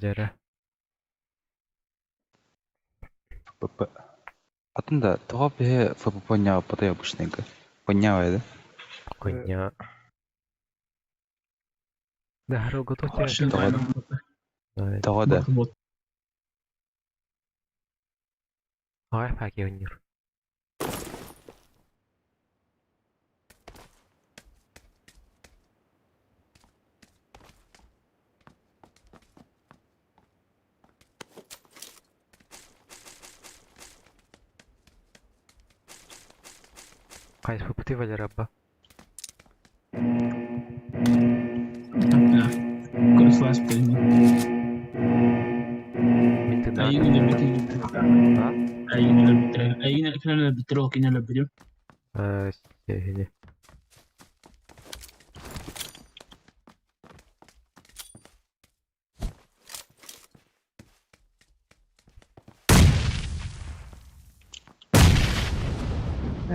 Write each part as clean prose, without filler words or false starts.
Jara. Атында того бе понял, потом обычненько. Понял это. Коня. Дaharo готовьте. Ашин Давай. кайнам боты. Того да. Бот. Ай, пакионер. Кайс попыты валяр абба. Ya. Kırıklar spayını. Minti da. Ayın ile bitir. Ha? Ayın ile bitir. Ayın ile bitir. O kine ile bitir. Şey.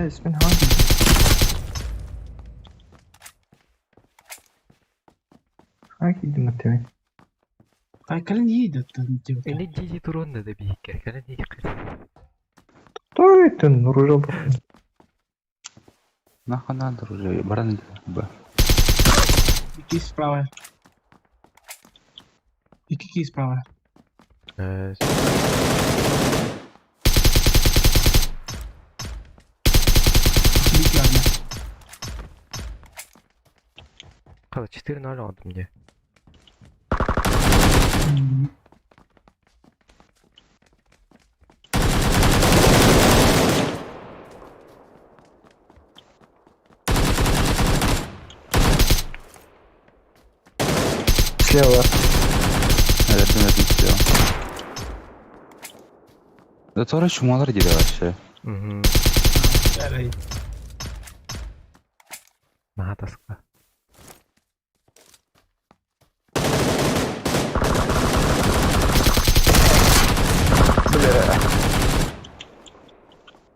İsmin hangi? Hangiydi muhtemelen? Ay kalın iyiydi. Ini jiji turun da bir hikaye. Kana ni hikaye. Toytun Nurul'a bakın. Нахуй надо уже, баран. İki sprava. İki sprava. İki yardım. Кала 4-0 aldım ya. Слева. Evet istiyor. Da sonra şumalar gidiyor aşağı. Mhm. Evet. Mahataska.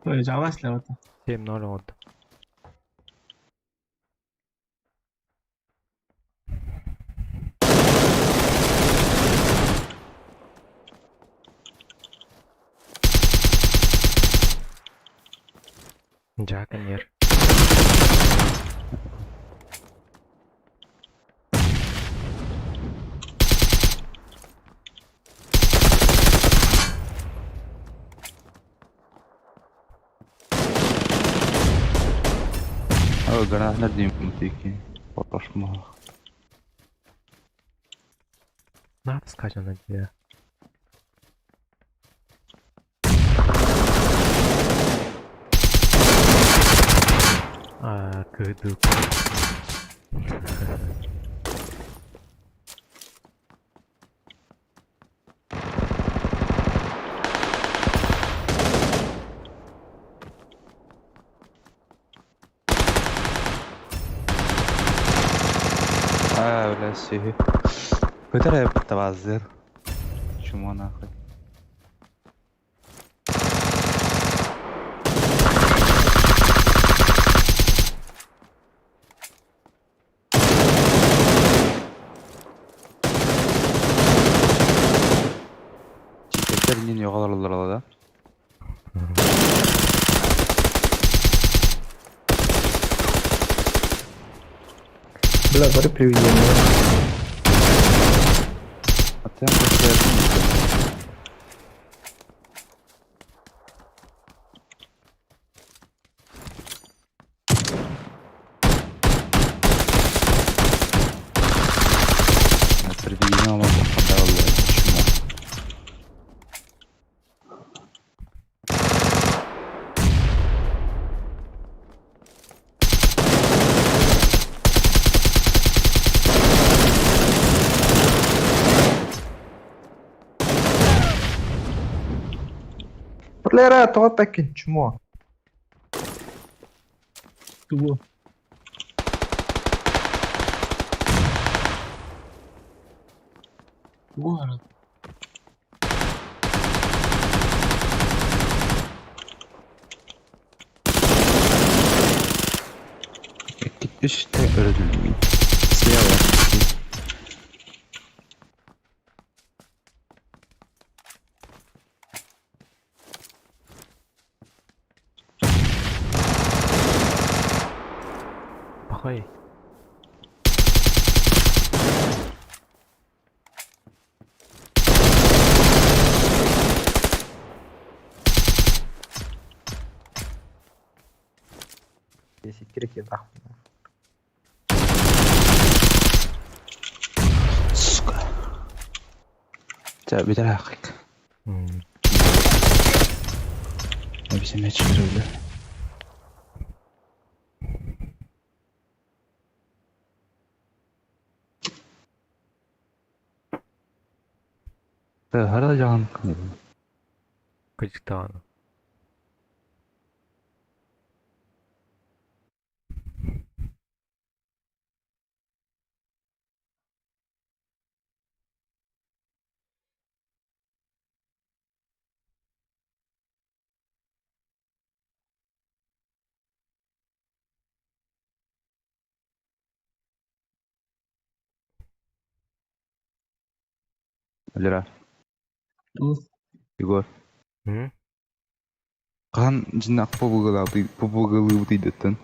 Böyle cevap slava. 7-0 oldu. Jakan yer. О, гранат дим мутики. Пошмо. Mahataska canı ya. Keduk. ولا شيء. كتر بتبعذر. شو ما ناخذ. Çiçekler yok alırlar da. Бля, говори привидение. Atayım başlayalım. Привидение ama kadar oluyor. Бля, това таки чмо. Bu. Bu arada. İşte öldürdüm. Siyah var. Bakay. Десять керек еді ақпын. Сука. Тебя бедрахик. Hepsi ne çıkarıldı? Hara jalan kılıyor. Gıcık dağını. Lira. Igor. Hı? Kan jinak побугала выйдет.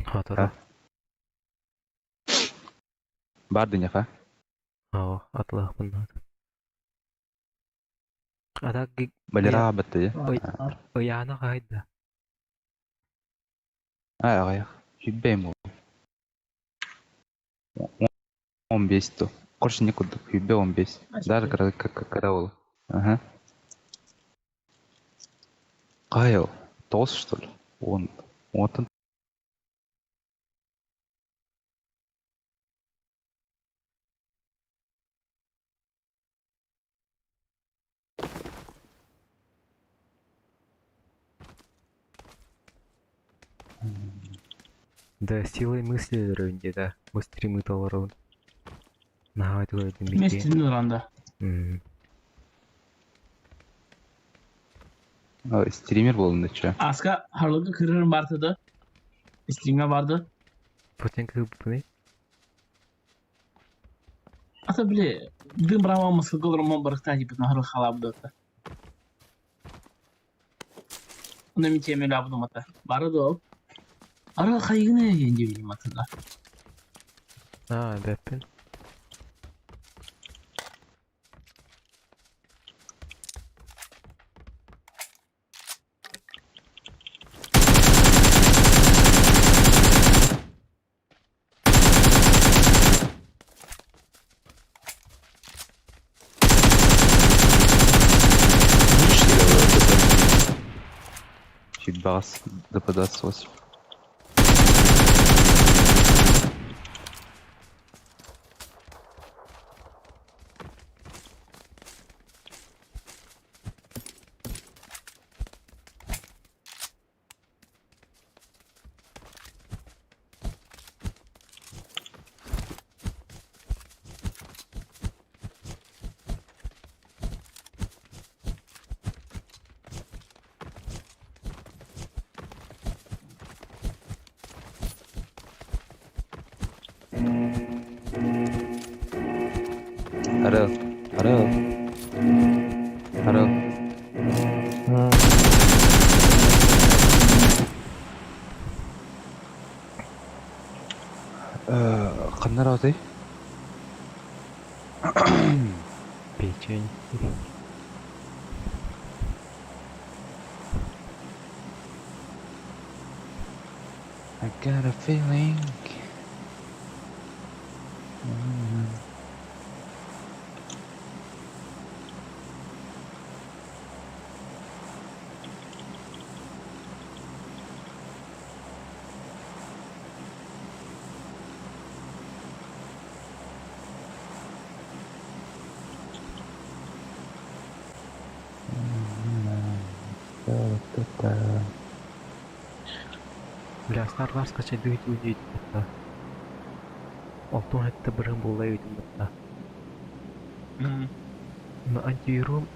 Hatada. Барды не ха? Aa, atla bunlar. Ada Балера баты ya. ayağına kaydı. Ay, hübbeyim o. 15 то. Короче, некуда. Hübbe 15. Даже когда ол. Ага. Кайл. Толст, что ли? Он. Вот он. Да, силой мысли рönde да. Стримы толорун. Нахай той Мен демекте. стримде анда. Стример болдun da çö. Аска харлыгы кырырын бартыды. Стримге барды. Потенка bu. Ата биле, дым брама мысылгыл роман барыкта типа нахры халабды. Оны мен темел абдым ата. Барды ол. Ара кайгыны енде билем атында. Aa, beppen. Фидбас. ДПД сос. Aro. Aro. Aro. Қандар аудай? Печень. I got a feeling. Бля, Star Wars kaça düğüt uyuydu hatta. Altın hatta bırın bulaydı hatta. Но антиюрум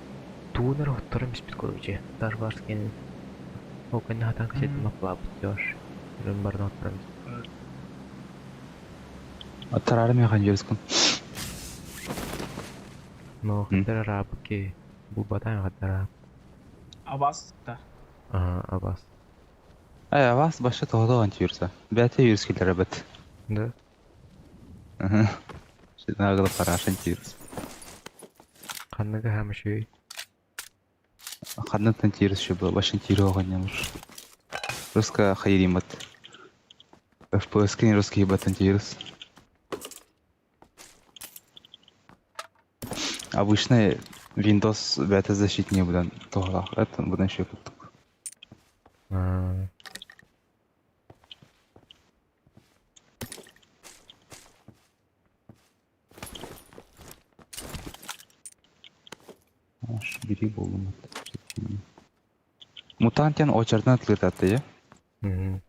туунер отторым бит колуче. Star Wars кен. Окен хатан качет маплап төш. Ürün barına oturalım. Tararım yakan yürüskün. No, Hı. hatta rabu ki. Bu batan hatta rabu. Abbas da. Aha, Abbas. Ay avaz başa toğda anti yürüse. Bәте yürüskülere bet. Da. Şimdi ağılı paraşın yürüs. Kanlıga hem şey. Kadın tanti yürüs şu bu başın yürü oğan yamur. Ruska hayri mat. FPS-kin ruska hibatan yürüs. Обычно Windows бәті защитнее бұдан тоғылақ. Это бұдан шөп ұттық. Ha. Аш, бери болу мут. Мутантен очерден атлетатты, я? Hı.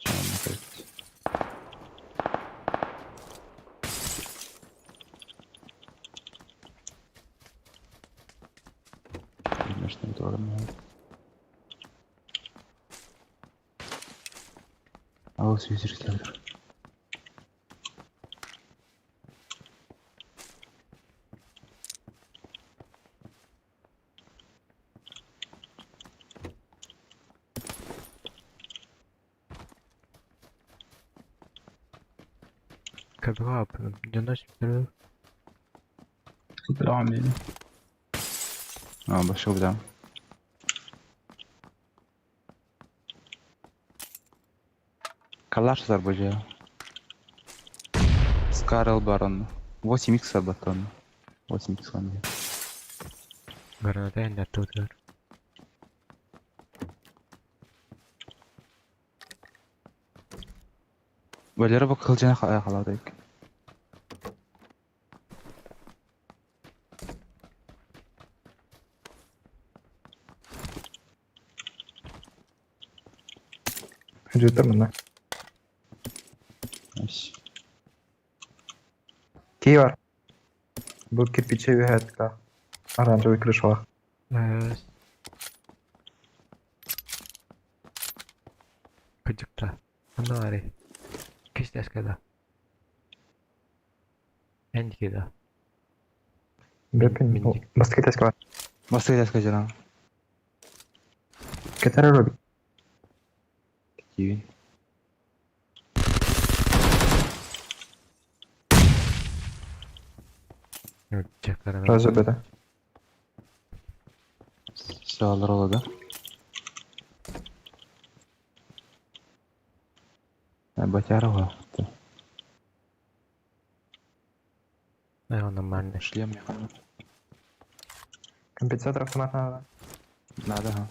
Canım evet. Конечно, дорого. Ağız yüzürükler. Kabuk abi. Candaş bir Devam edelim. Başka bir daha. Калашlar боже. Скарл барон. 8x батон. 8x он. granada ender tutar. Böyle bak kılcana yakaladık. Жүтірмін да. Nice. Кей бар. Бұл кирпичевый хатка. Оранжевый крышалар. Evet. Kıcıkta. Anda var ya. Kış deskada. Endikeda. Бепин. Миндик. Басты кетеске бар. Басқа дәсқа жана. Кетері робит. Киюн. Çaklarına. Разы беді. Silahlar oladı. Батяра var. Ne ondan var ne? Шлем я хочу. Компенсатор автомат надо. Надо, ага.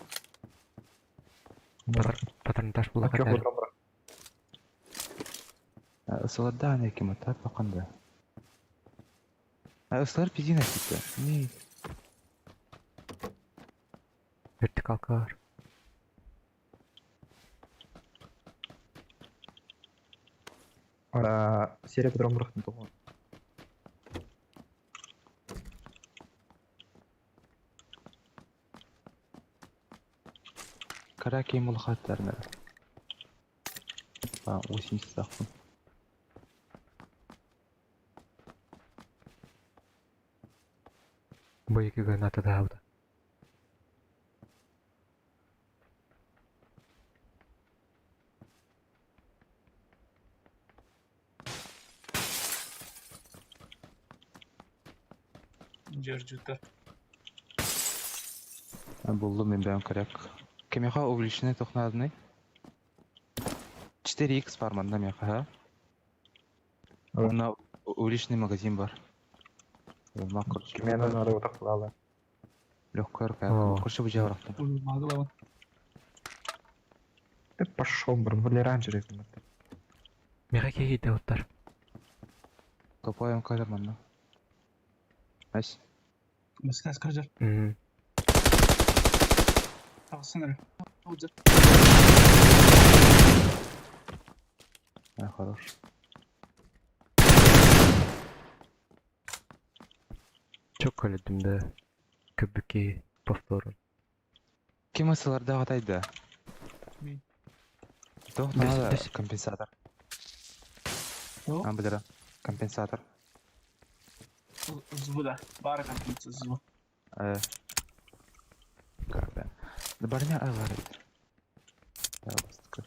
Patron taş bulak Yok atar. yok yok. Ысылада неке мата пақанда. Isылар пизина типа. Не. Vertikal kar. Серия патрон бұрықтың тұғын. Караки мулхаттарна. 80 сақпын. Bu iki granata da aldı. Джорджута. Buldum ben benim karak. Кемеха увеличенный тухнадный. 4x var manda меха, ha? Evet. Ona увеличенный магазин var. Макро. Кеменің орай отақ қылалы. Легкая рука. О. Құршы бұжа бұрақтым. Мағылава. Пошел, брат, были раньше. Mega kegi de otar. Топаем кадр манда. Ась. Mesela Skajar. Hı. Tavsana. Olacak. Хорош. Çok öldüm de. Köpük ki. повторно. Kim ысыларда атайды? Мен. То, Дес- надо дес- компенсатор. О, Білдірі. Компенсатор. зубы да. Бары компенсация зубы. Карда. Барня аларит. Я бастыкы.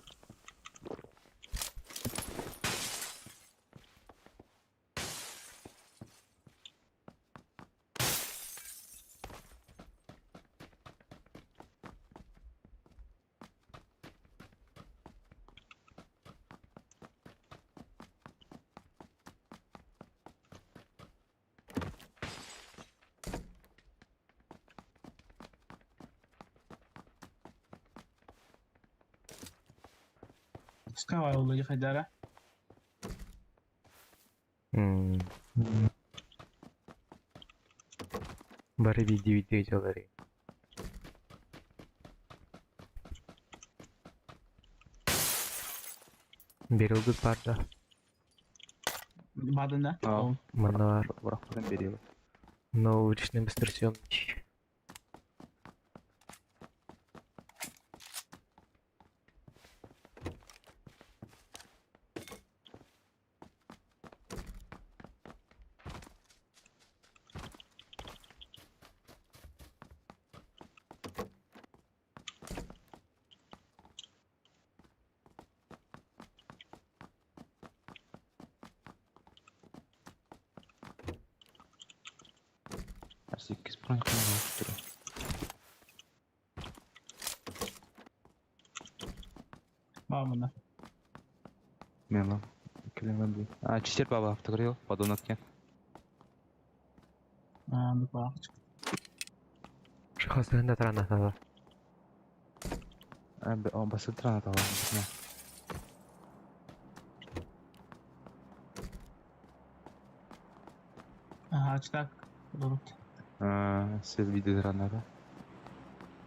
Пускай олды хайдара. Бары видео жалары. Берілді барда. Бадында. Aa. Мана бар. Бırak buradan beri. Но уличный быстро съемный. Her 8 puan kalmıştır. Бамында. Мело. Келемем değil. Çiçek baba hafta kırıyor. Padonatken. Аны бақыч. Жиһазында таранатады. On basın tırana da var. Ачтак. Дұрут. Siz video tırana da.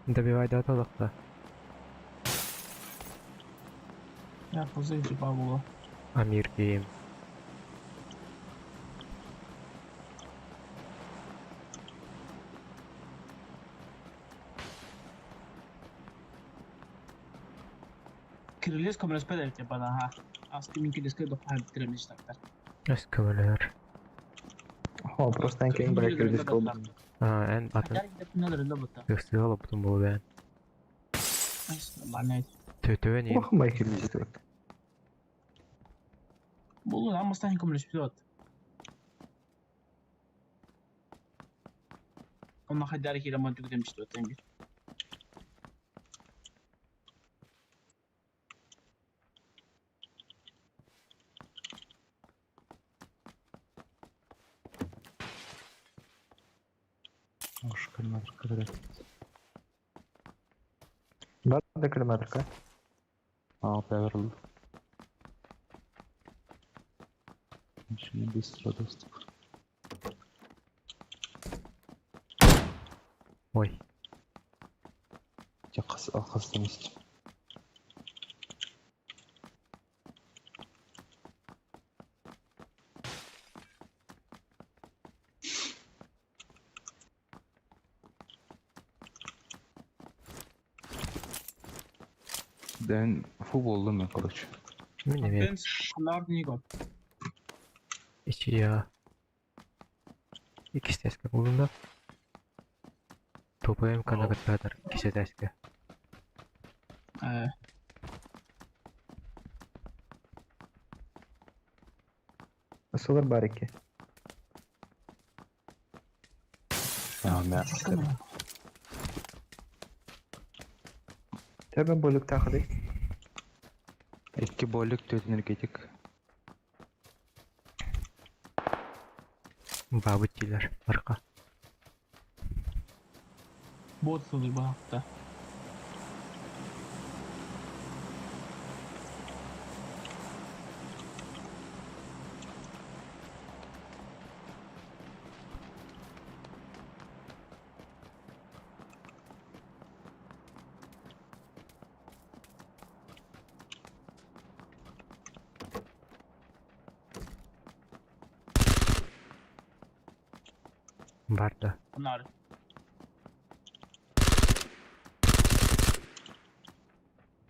Добивайды аталықта. Я позы жипа было. Амир гейм. Кирилес комрес педер типа да ха. Аски минки деске до хай бitiremiş taktар. Эскавалер. О, просто кейін брекер диск oldu. Ән атын Хатар гидеп нелер бота. өксі алып бұтын бұл бән. Нормально. Төтөен ең. Ох, брекер диск. Бұл амастан комрес пилот. Ama Haydar ki Raman Tük demişti o temir. Hoş kırmadır kırır. Бар да кілометрка. Поверил. Очень быстро доступ. Ой. Я қастан естім. Ben futbolda ben kılıç. Міне мен. Ben kunlar ne gol. İçi ya. İkisi тәскі болында. Топайым канағыттадыр. Кесе тәскі. Солар бар екен. Тебе бөлік тақыды. 2 bolluk 4 energetik. Бабы тилер. Арқа. Bot sılır bu hafta. Барды. Bunlar.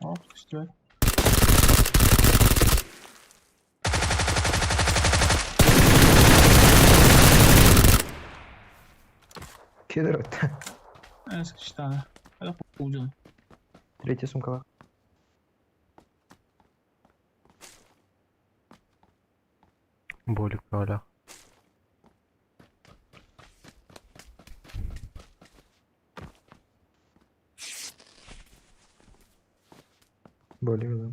Hop işte. Кедр вот. Sıkıştı abi. Hadi bulacağım. Третья сумка. Var. Болик hala. Более, да.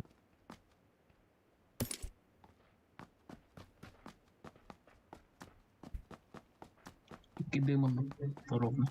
Кидаємо ровно.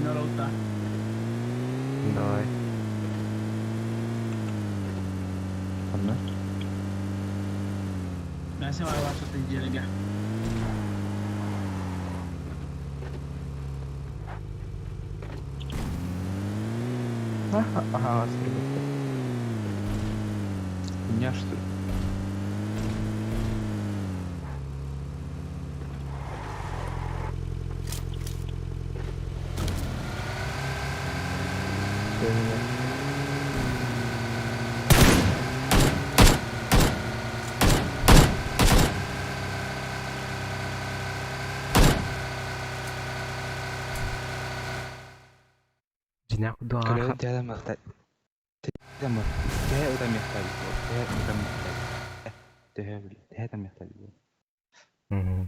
Народ. Давай. Ладно. Ben sana var çok incele gel. Ага, стрелять. Меня что ли? Всё, меня. Jinak doa. Kalau dia ada maktab. Dia mau. Dia udah maktab. Dia udah maktab. Dia ada maktab. Hmm.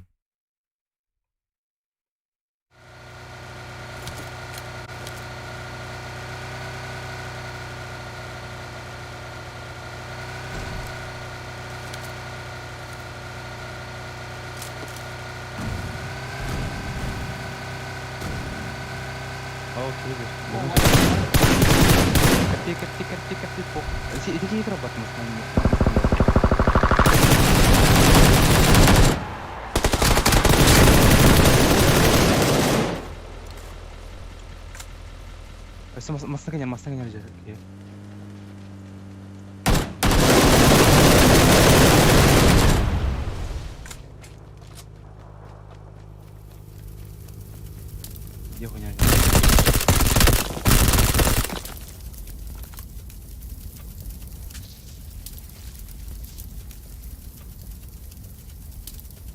Oh, sudah. Kerti. Itu kita rapat mas. Masnya aja. Ya. Dia punya.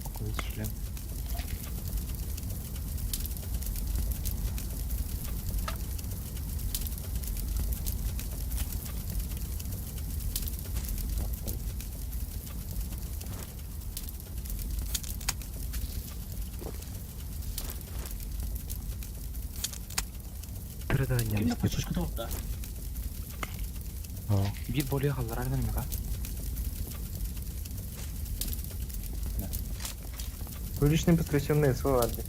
Aku шлем. Страдания. Kimde paçuşku topta? Bir bolaya kaldılar mı ka? Уличные потрясенные свалки.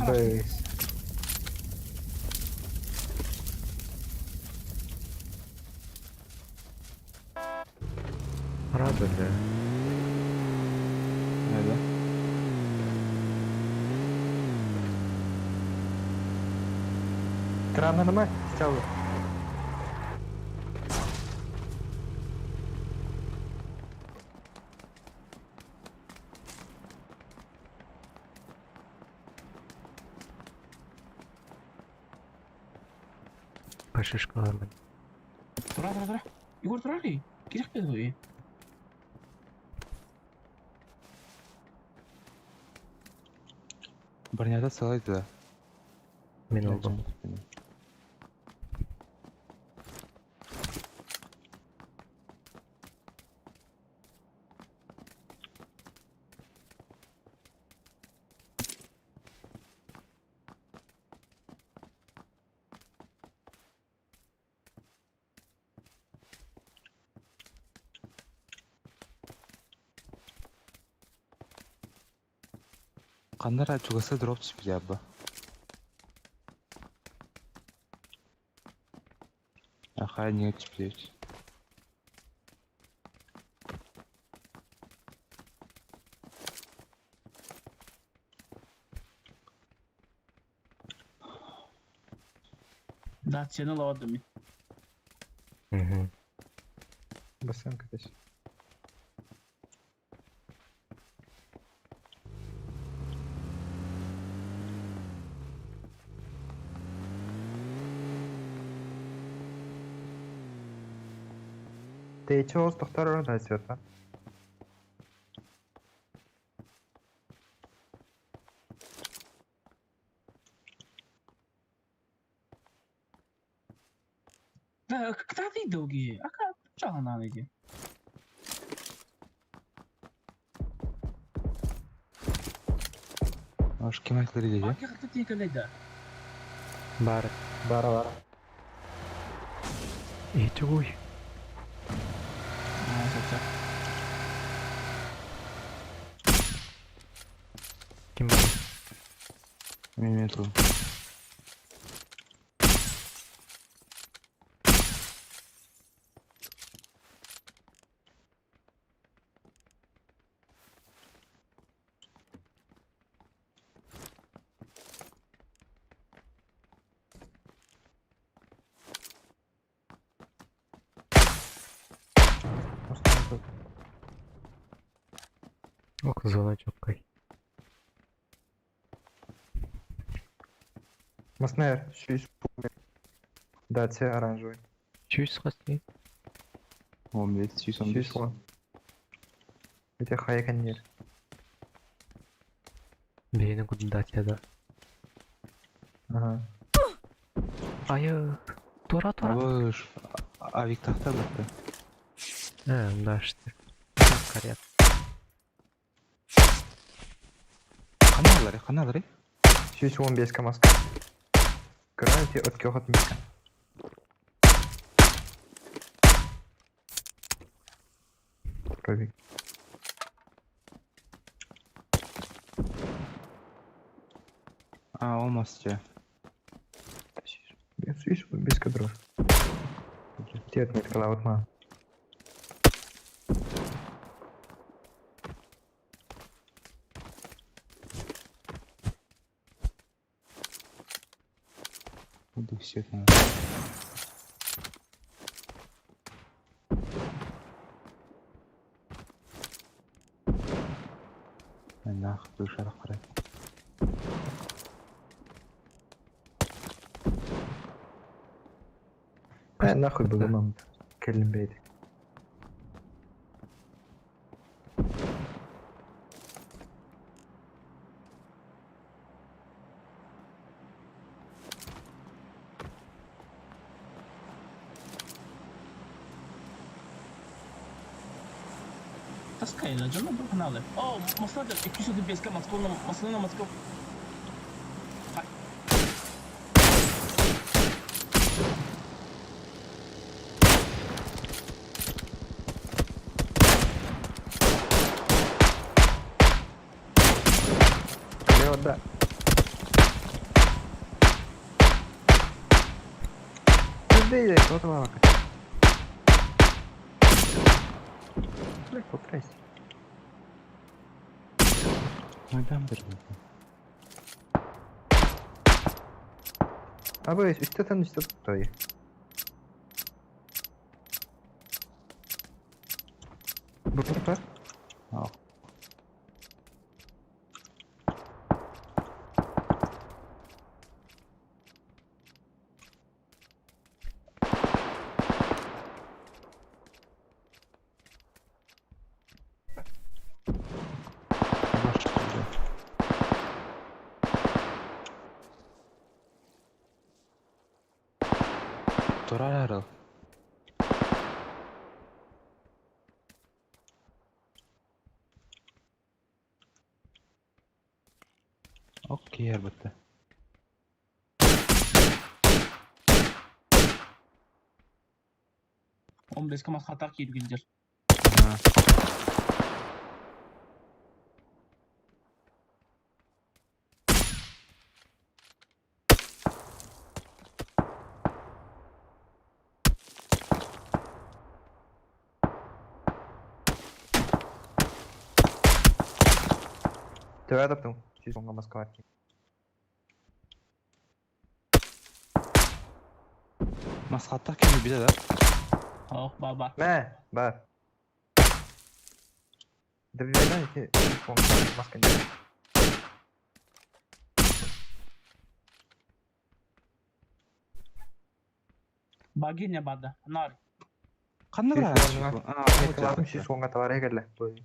Бейс. Радуля. Nerede? Крана нема? Стяли. Пашишкалармен. Тура. Егор, тура ли? Керек пе ғой? Броняда салайды да. Мен алдым. Қандара чугасы дроп түспейді абба. Хай не отчеплять. Датчаны лавадым мен. Мгм. Бассейн катись. Ты чего второй раз это? Когда ты долгие? А как? Чого надо иди? Аш кем айтылыр А деди? как ты калайда? Бар. Бара. Ой. Сача. Ким бар? Мен ту. Ок, зона чопкай. Маснер, шиш. Датча оранжевый. Чуешь схватить? 15 Шиш 615. вон. Это хайкан нет. Бейни куда да. Ага. Айы. Тора. Абыш. Авик тахта бітті. Да, işte. Карет. Қаналар. Шиш 15 камаска. Гранати от кёхот мика. Пробег. Olmaz ki. Шиш без кадров. Тет нет клауд ма. Буду все это. Нах, душа рахрет. Нахуй было мам. Келлинбейт. Таскай, жана бір каналы. О, маслада 205 Москва, Москва на Москва. Да. Дай, вот лавка. Блядь, потрясь. Майдан берді. А вы, что там стоит? Бутер? Ал. Тұрар әрі. Окей, әрбітті. 15 Москва так келгендер. Töwe adaptım. Siz onga maska var ki. Maslahatlar kimi bile de. Oh baba. Ne? Bar. Dövüyorlar ki siz onga maska değil. Bagi ne bada? Nar. Kandı Siz kıra. onga yakaladım siz onga tavaraya geldi. Böyle.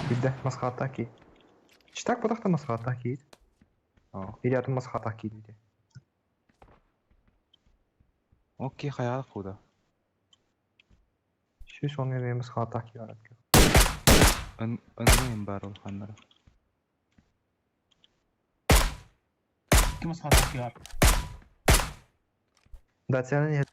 Bir de maska ataki. Çıtak bu da maska ataki. Bir yardım maska ataki dedi. Okey hayal kuda. Siz onga bir maska ataki var. Önleyin bari ol kanları. Kim satak var? Dacia'nın ya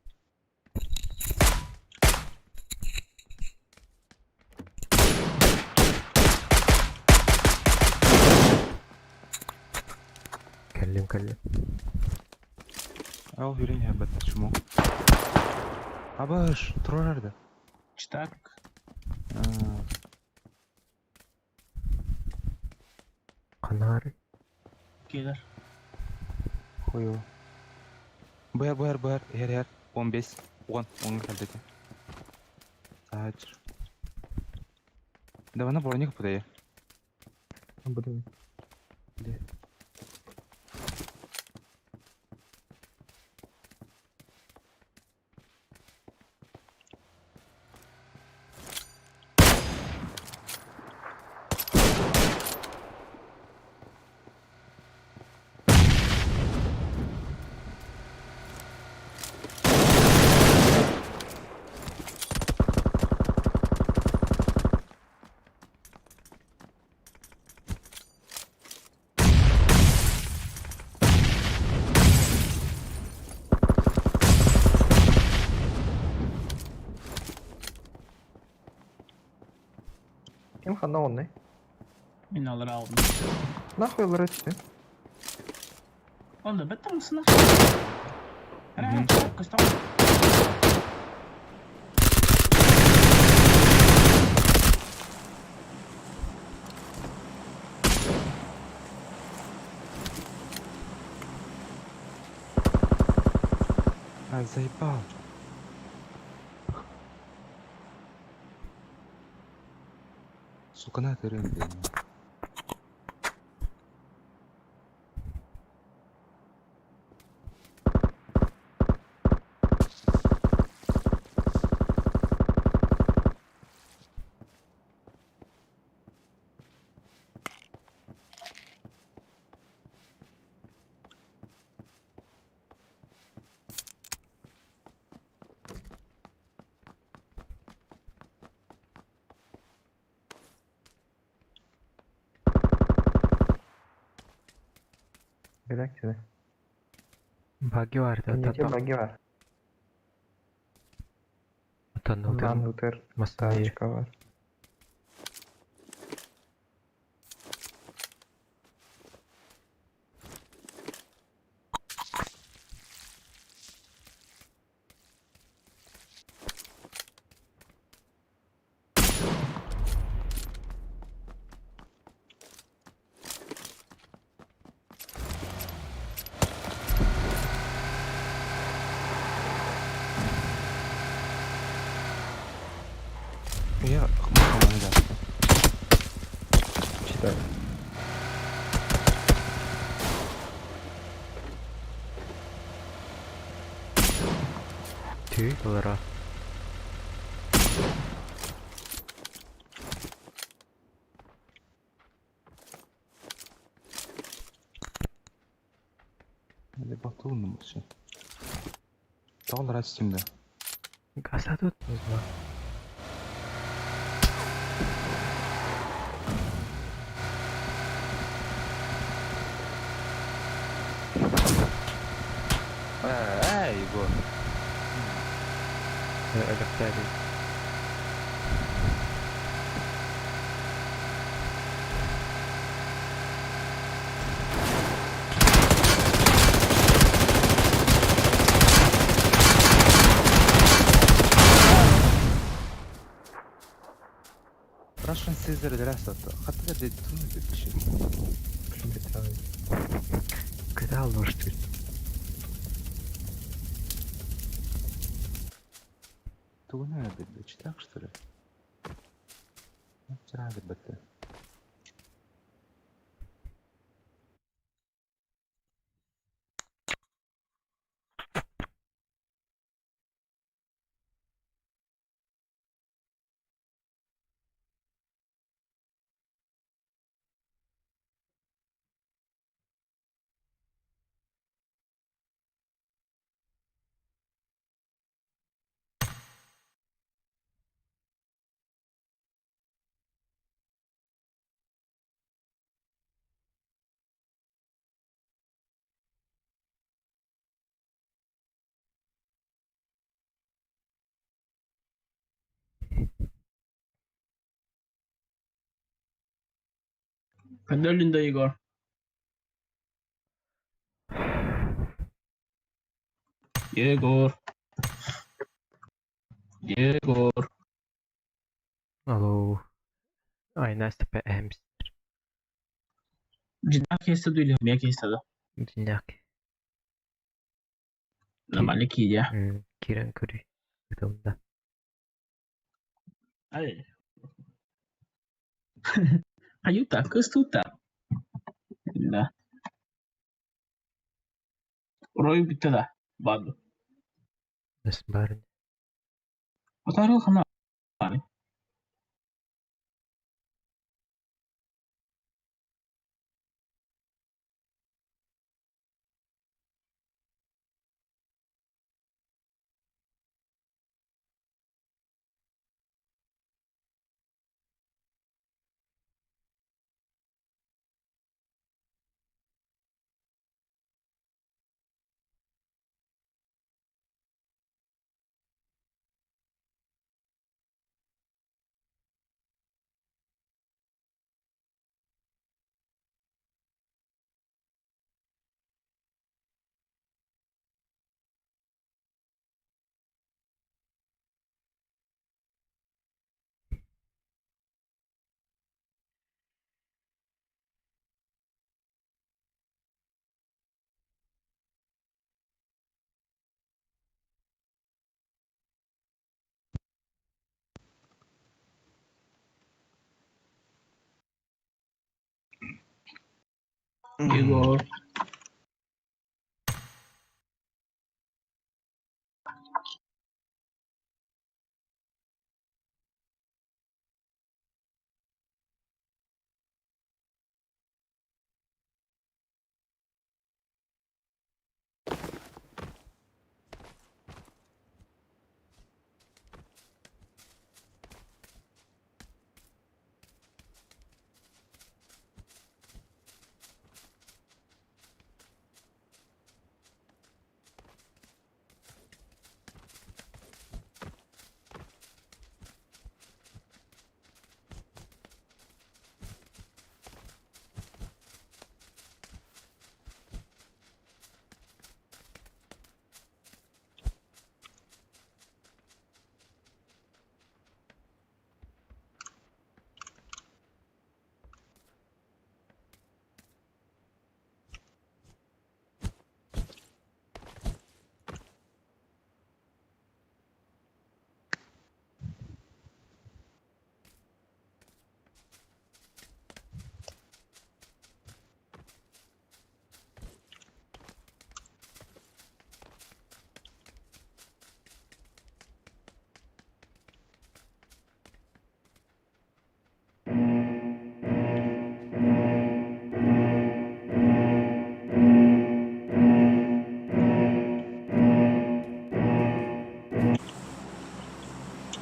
Kellim. Al yürüyün ya bet şumu. Abaş, tur nerede? Çıtak. Kanari. Gelir. Koyu. Bayar. Her. 15. 10 geldi. Sadece. Da bana borni kapıda ya. bu değil. Kim kandan onu ne? Binaları aldım. Nahı yollara çıktı. Oldu. Better mısın? Ana çıtak kıstam. Заебал. Сука, на ты рынок. Bilek dedi. Bagi vardı. Kendine bagi var. Utandı. Ondan looter Masaya. çıka var. Ya, kamu da. İşte. Tüy olarak. Hadi bakalım mı bu şey? Dağlar aç şimdi. Gasa tuttunuz mu? Ey bu. Elektrik. sizlere de rastladı. Hatta da tutun bir şey. Kral Norstür. Tuğun öyle bir çıtak что ли? Çırak elbette. Önünde Igor. Yegor. Yegor. Hallo. Ay nästa på hemskt. Cidden kesti duyuyor. Niye kesti de? Dinyak. Normalde ki ya. Kiran kuri. Onda. Ay. Ayuta, kız tuta. Illa. Roy bitti de. Badu. Nasıl bari? Otaru kana. Yegor.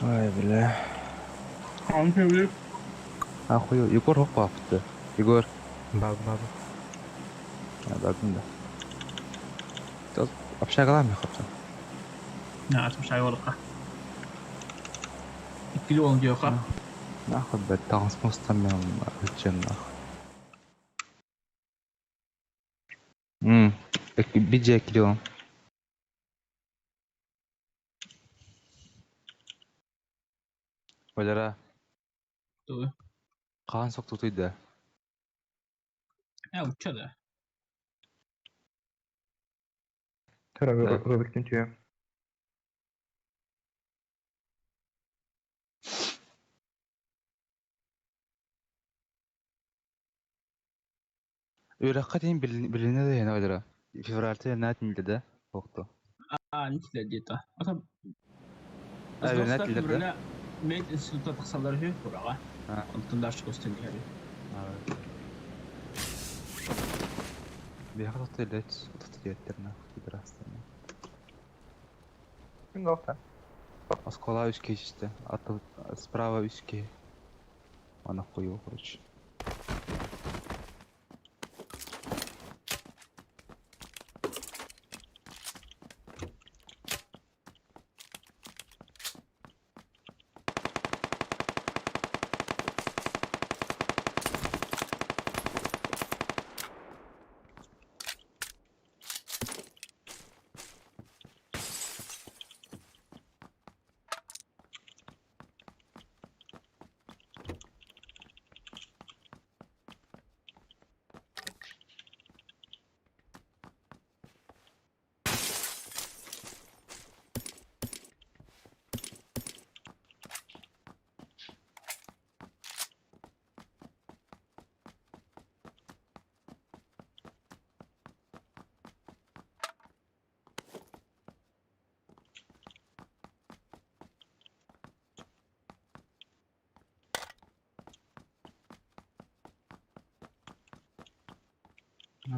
Ay bile. Anlıyorum. Ахуй, Егор hop yaptı. Егор. Bab. Ya bakın da. Biraz apşa kalan mı kaptan? Ne açmış ay olduk. İkili olun diyor ha. Nahı be transpostan ben ölçeceğim nah. Bir cekliyorum. Olara. Dur. Kaan soktutuydu. Uça da. Töre Evet. Robot'un tüyü. Öğrakka deyin biline de yeni oylara. Fevral'te net milde de soktu. Nitile diyeta. Ata Evet, net ızgostar milde de. febrüle med instituta taksaları yok burağa. Ha. Ondan darşı gösterdi. Evet. Bir hafta tuttu illet. Tuttu diyetlerine. Federasyonu. Şimdi olsa. Оскола üç kişi işte. Atı sprava üç kişi. Ona koyuyor короче.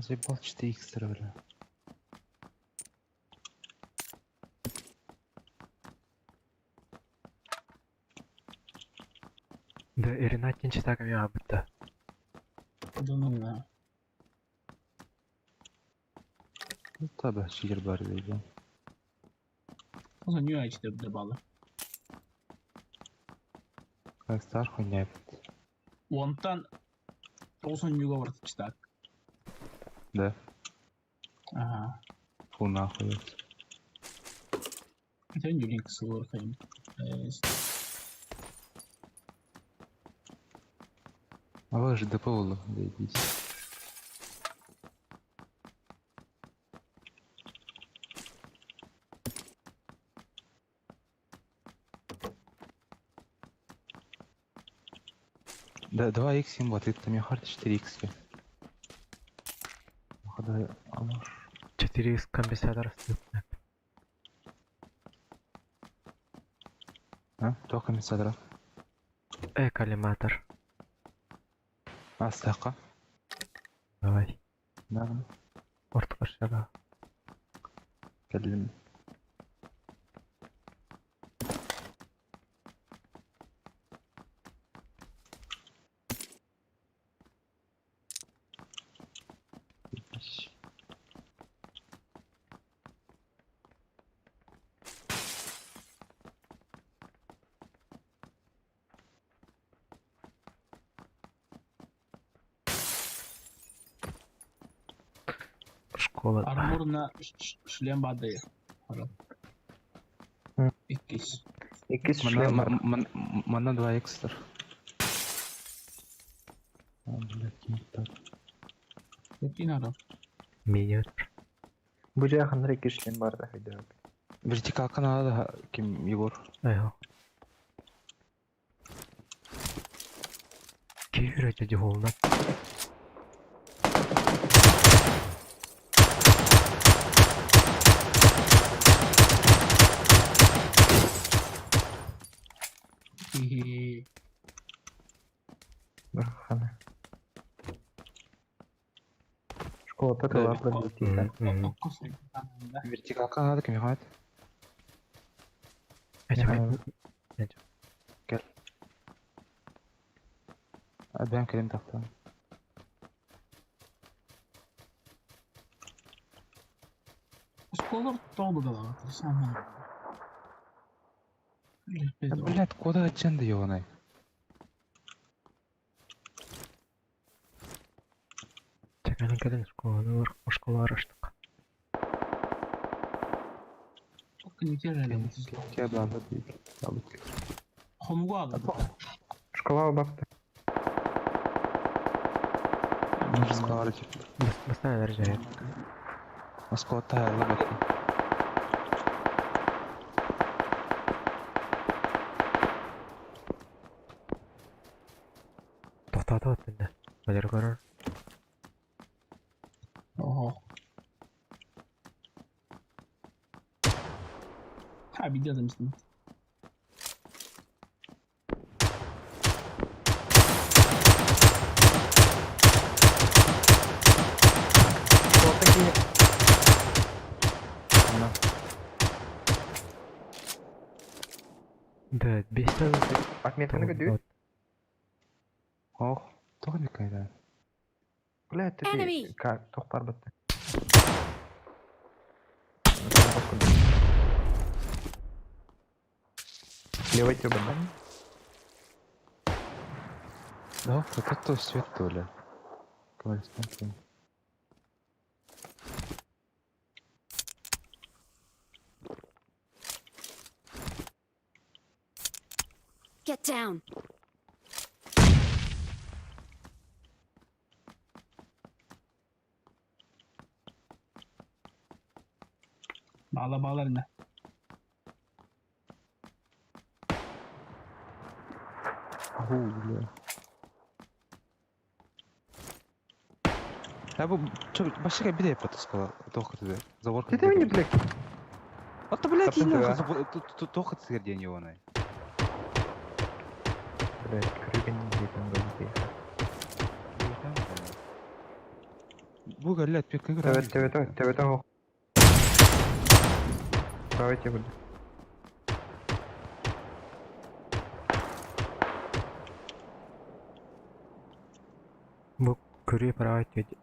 Заебал 4х öyle. Да, Иринатин читаками абыта. Donunla. Tabi şiir bari değil. O zaman niye işte bir de bağlı. Kaystar oynayıp. Ondan olsun yuga var işte. Da. Aha. Bu nahuyuz. Sen yürüyün kısa olur kayın. Ama ЖДП oldu. Değil. Да, 2х им хватит, там я хард 4х. Ходай, амур. 4х компенсатор снятный. А? Кто комиссатора? Коллиматор. А, стака? Давай. Да. Ортқа шага. Келдим. Школа. Armoruna шлем бады. Hı. İkiz. İkiz шлем бар. Мана 2х-тар. Bütün adam. Миниатюр. Bu жақында iki шлем бар да хайда. Вертикал канала ким Егор. Айо. Кефир дяди голна. Hihi. Хана. Школада калар да. Okkus. Вертикал канала ким Егор. Ben kelim taktım. Сколор толду да ла. Сам. Блядь, куда açacaksın diyor ona. Чаканың келин школа araştık. Okun kerele. Gel bağlı değil. Bağlı. Хомуга алды. Школа бақты. Moskva çıktı. Bastan neler cahil. Moskva tayarlı baktı. Toxtatı at bende. Bajarı karar. Oho. Ha biliyordum şimdi. Soldaki Bundan. Да, 5 tane Отметканы көдүү. Oh, toh bir kayda. Бля, ты Enemy. как тохпар бытты. Левый тёбан, да? Да, это то свет то ли. Корреспондент. Get down. Bağla yine. Бля. Я бы başka bir de yapatı тоха тебе. Заворка. Ты не, блядь. Вот ты, блядь, Топтым не туда. тоха ты день его на. Блядь, крыга не видно, блядь. Bu галят пек игра. Төвөтө хок. Давайте буду. Bu körüye para ait dedi.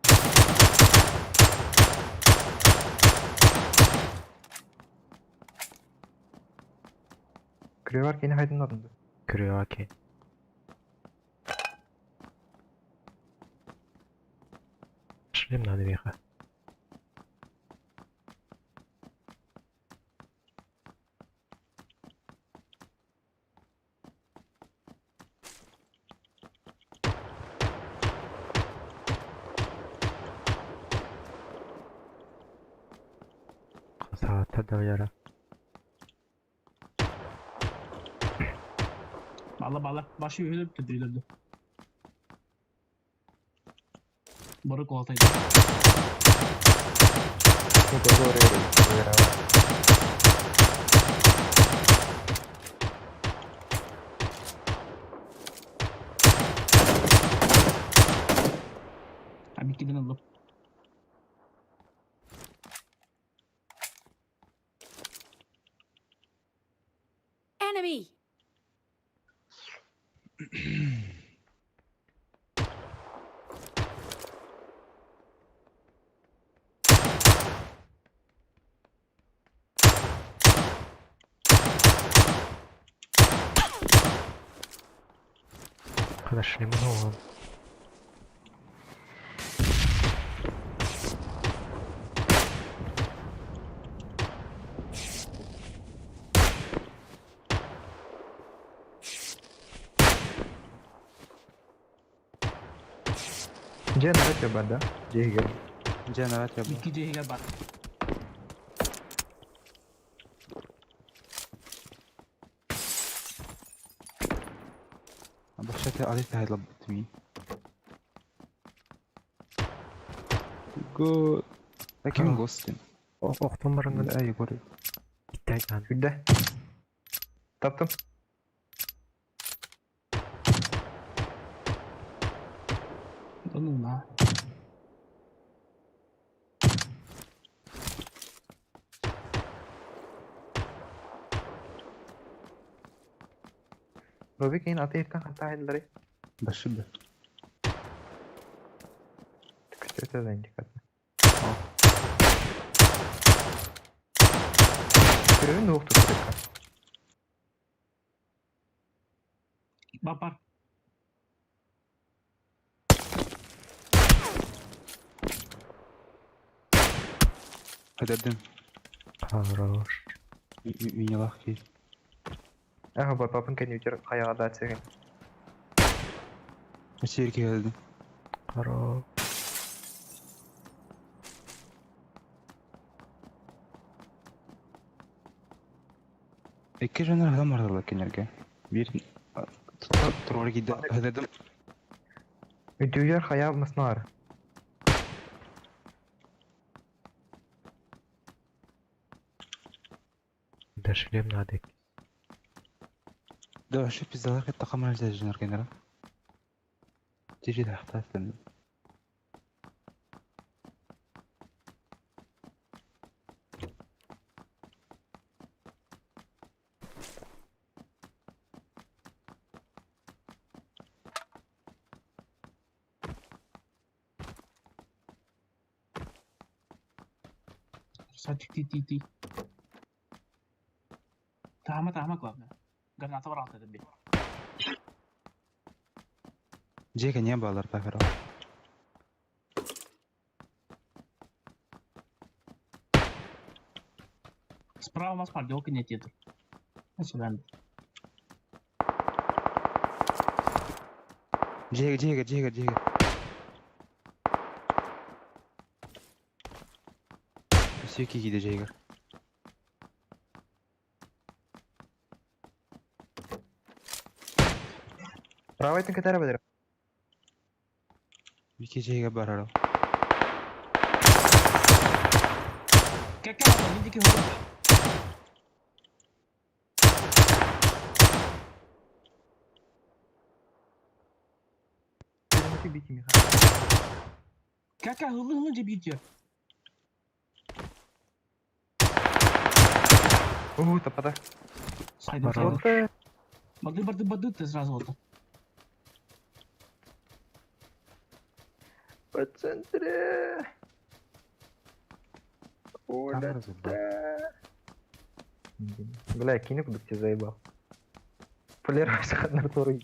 Крыга var ki yine haydın adında. Körüye okey. Шлем надо веха. Saatte de yara. Bağla. Başı yürüyüp tüdürüldü. Barı koltaydı. Не тоже выиграл. Ha bir gidin alıp. Enemy. Kadar шлемі olan. Где надо тёбан, да? Где играл? Cennet ya bu. İki cehile bak. Başka te adet hayla bitmi. Go. Lakin ghostin. Oqtum barangın. Ay gore. İttaydan. Şurada. Taptım. Donulma. Robi keyin ata etken hatta hayırları. Başı be. Kötü de dikkat. Görevin de yoktu sürekli. Bak. Hadi Хорош. Минялах ki. Aha bak papın kendi uçar kayağa da çekin. Maçı erke geldi. Хорош. İki jönler adam vardı kenarga. Bir turvar gidi dedim. Ütüyer haya mısnar. Дошли надо. ده شوف pizzalar katta kamera jönler kenara. Tiji de haftasın. Sadik ti. Tahama kuabna. Granata var altta dedim. Jega niye bağlar takara? Справа у нас пардёк нет это. Значит, ладно. Jega. Sürekli gidecek. Правай тын кетер бедер. Bir geceye bararo. Как это? Видите, вот. Birisi biti mi? Как hızlı gidiyor. Тапада. Saydım Bravo. saydım. Вот. Бады ты сразу вот. По центре. Камера забрал. Бля, кинь куда тебя заебал. Полировать на туру.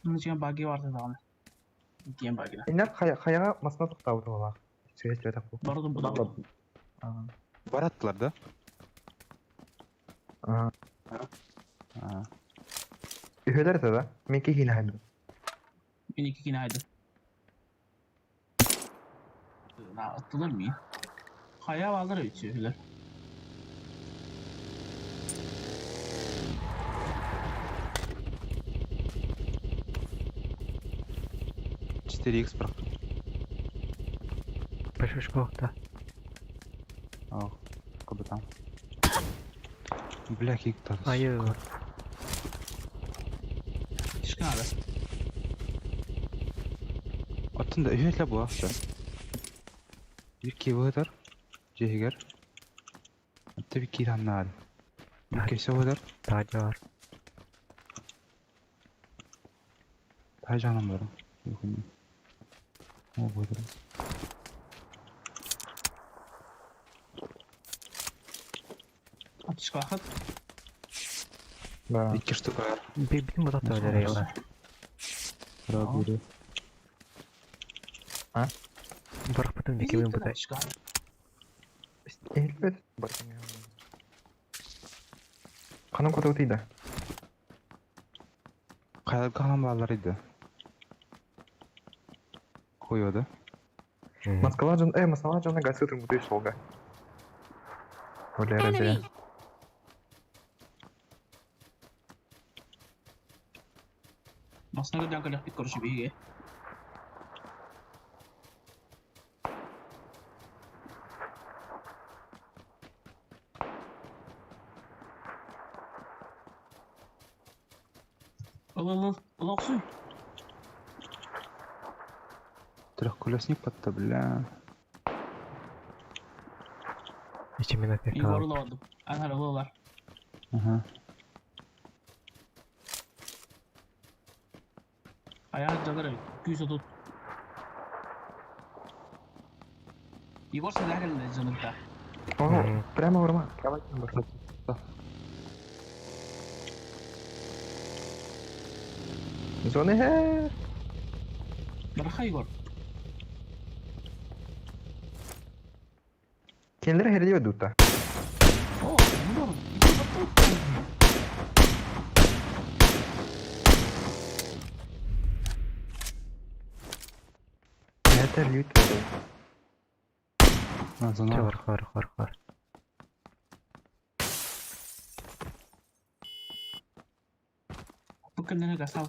Bunun için bug'i vardı daha. Game bug'i. İnler hayağa masına tıktağı valla. Süreçleri takı. Bardım bu da. Barattılar da. Aha. Ha. Üheler de. Minki yine haydi. Ben iki kine haydi. Atılır mı ya? Kaya varlar öyle öyle. Четыре X бırak. Пошушковта. Al. Kapıdan. Black X tarzı. Hayır. Çıkın abi. Atın da üyetle bu hafta. Bir kilometre. Cehiger. Hatta bir kilometre nal. Bir kilometre. Tacı var. Daha canım var. Yok ne? O budur. Atış kalkıp. Да. İki штука var. Benim burada da öyle reyler. Bravo biri. Bırak bütün dikimi burada. Atış kalkıp. Elbet. Kanım kodu tıydı. Kalan bağlarıydı. Koyuyordu. Маскала жана гасы турмуду солга. Öyle Enemy! herhalde. Masna gede angkat lepit kursi bigi. Al. Olsun. Трехколесник подта, бля. İçimine İyi tekrar. varulamadım. Anaralılar. Aha. Ayağı canları güzel tut. Егор всегда говорил жанрда. Ого, прямо в урма. Кровать номер. Зоны хэ. Барха Егор. Kendileri herhalde ödüttü. О, Егор. Yeter lütfen. Ha, zona var. Var. Kendine kasal.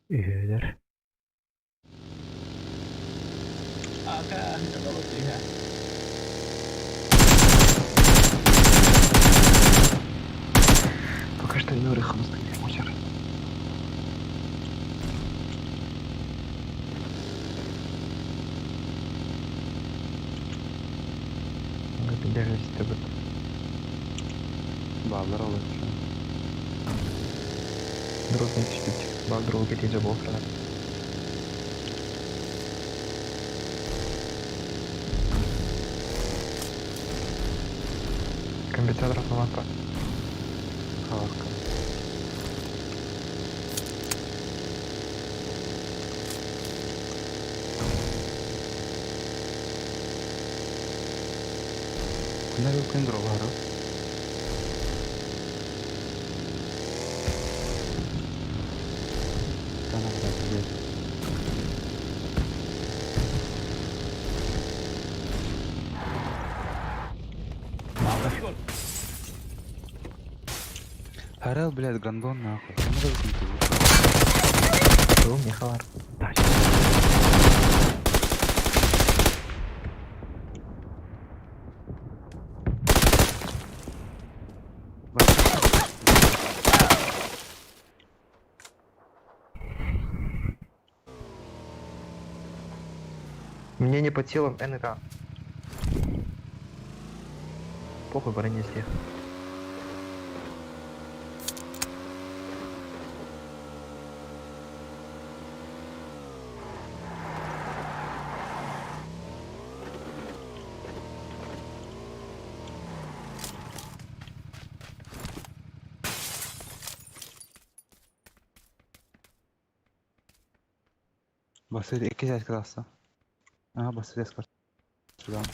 Üyeler. Aga, hindi ko ito ya. Поки що Юрій хамстить мочер. Піддержуйся тебе. Bağlar olur. Друг не чуть. Бак другу кетейджа болсана. Компенсатор автоматта. Havaka. Kunlar yok en drolar. Tamam, hadi. Харел, блядь, гандон нахуй. Ну, надо выкинуть его. Друг Михалар. Дальше. Мне не по силам НК. Похуй, брони всех. Basıyor, iki ses kalsa. Aha, basıyor ses kalsa. Şuradan.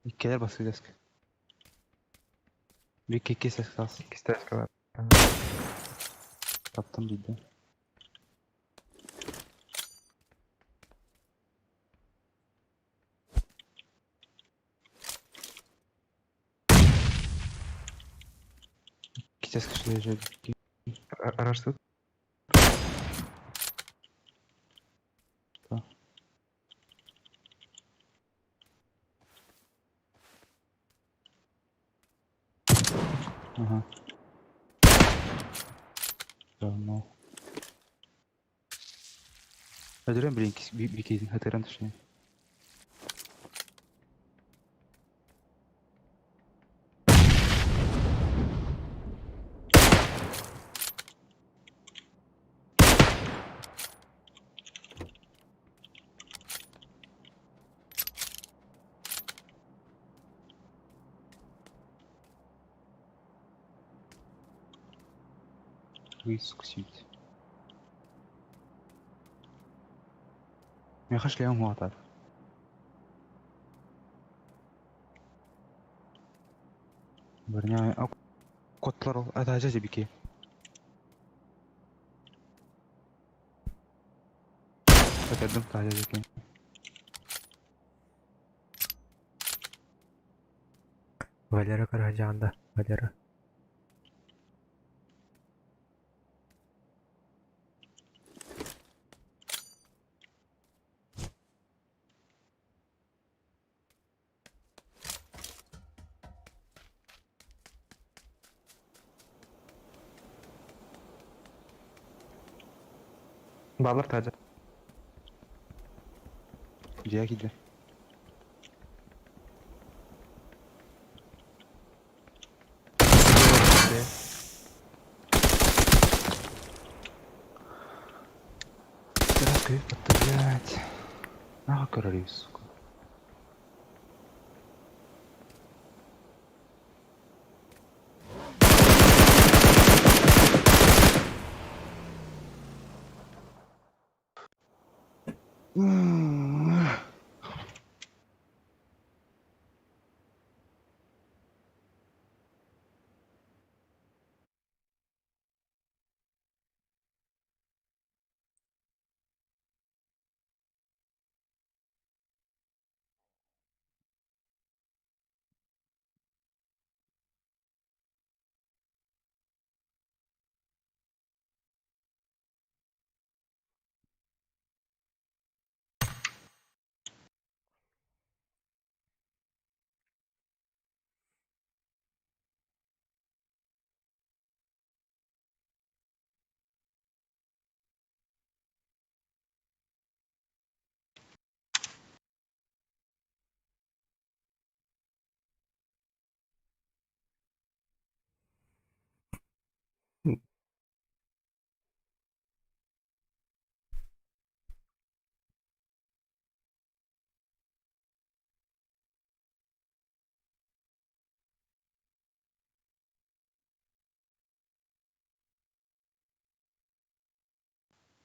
İki kere basıyor ses. Bir iki ses kalsın. Кистайского. Taptım bildi. İki ses kışlayacak. Рашты. Aha. Tamam. Öldürüyorum bir kez. Hatıran düşünüyorum. Выискусить. Я хочу шлем вот так. Верняю. А котlar ol. Atacağız bir ki. Atırdım atacağız ki. Valera Karahacağında. Valera. Bağlar tacı. Diye gidiyor. Teraz кайф, блядь. Нахуй королев, сука.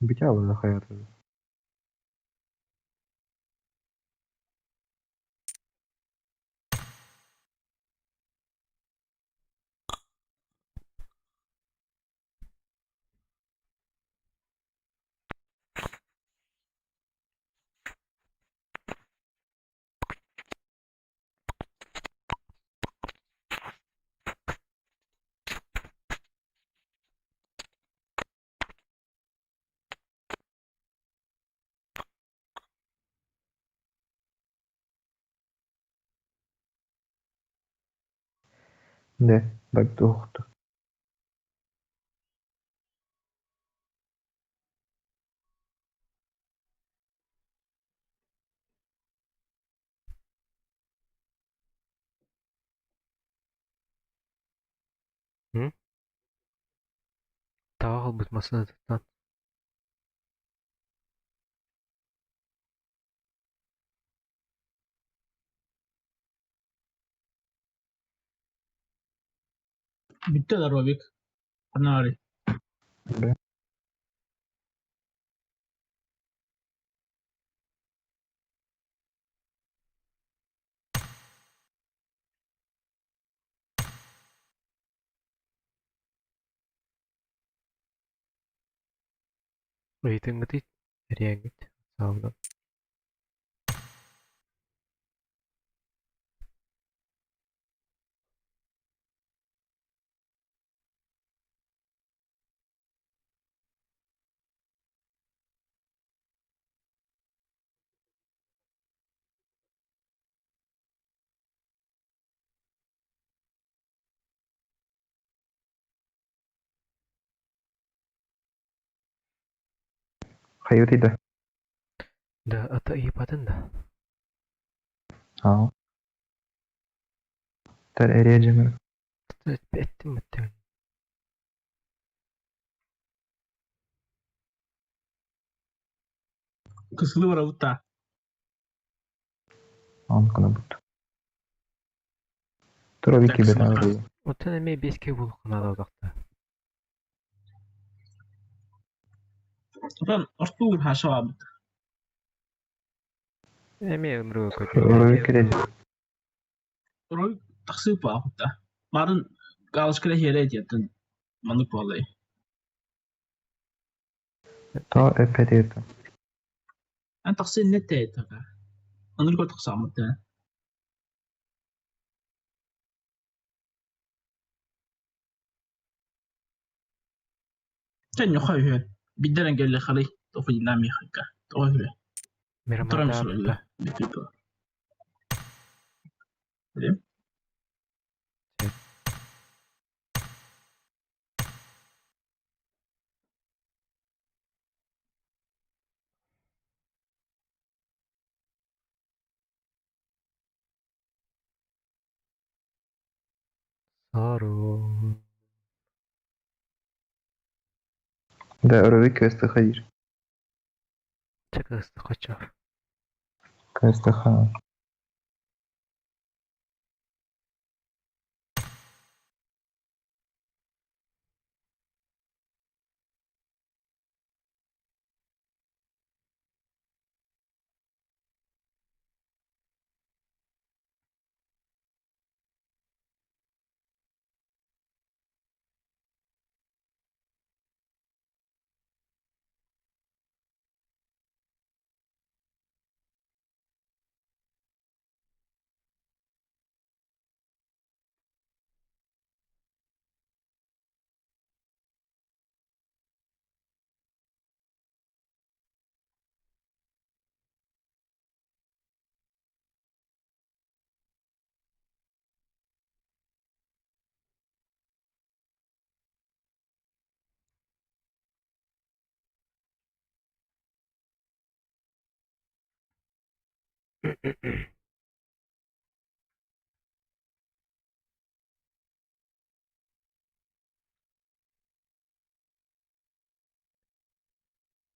Битя алды hayatı. Ne? Bak doğdu. Hı? Tava bıtmasına tıklan. Bitti de Robik. Nari. Ne? Rating git. Nereye git? Sağ olun. Hayır da. Da ata iyi padın da. Ha. Ter eriyeceğim. Ettim ettim. Kısılı var avutta. Ankına but. Tura bir Kısılı kibeden var. öyle. O tane beske bulukuna da odakta. Ulan ortu ha şabı. Eme ömrü Oraya kötü. girecek. Robik taksip bu avutta. Barın galışkıra yere ediyorsun. Manık vallahi. Ta epey yedim. Ben taksir net de ettim. Anır ko taksamıttı. Sen yok hayır. Bidderen geldi xalay. Tofu dinlen mi xalka. Tofu öyle. Oturam Miramada şöyle. apta. Bitti bu. Öyle. Sarı. Da oraya köste hayır. Çakası kaçar. Köste ha.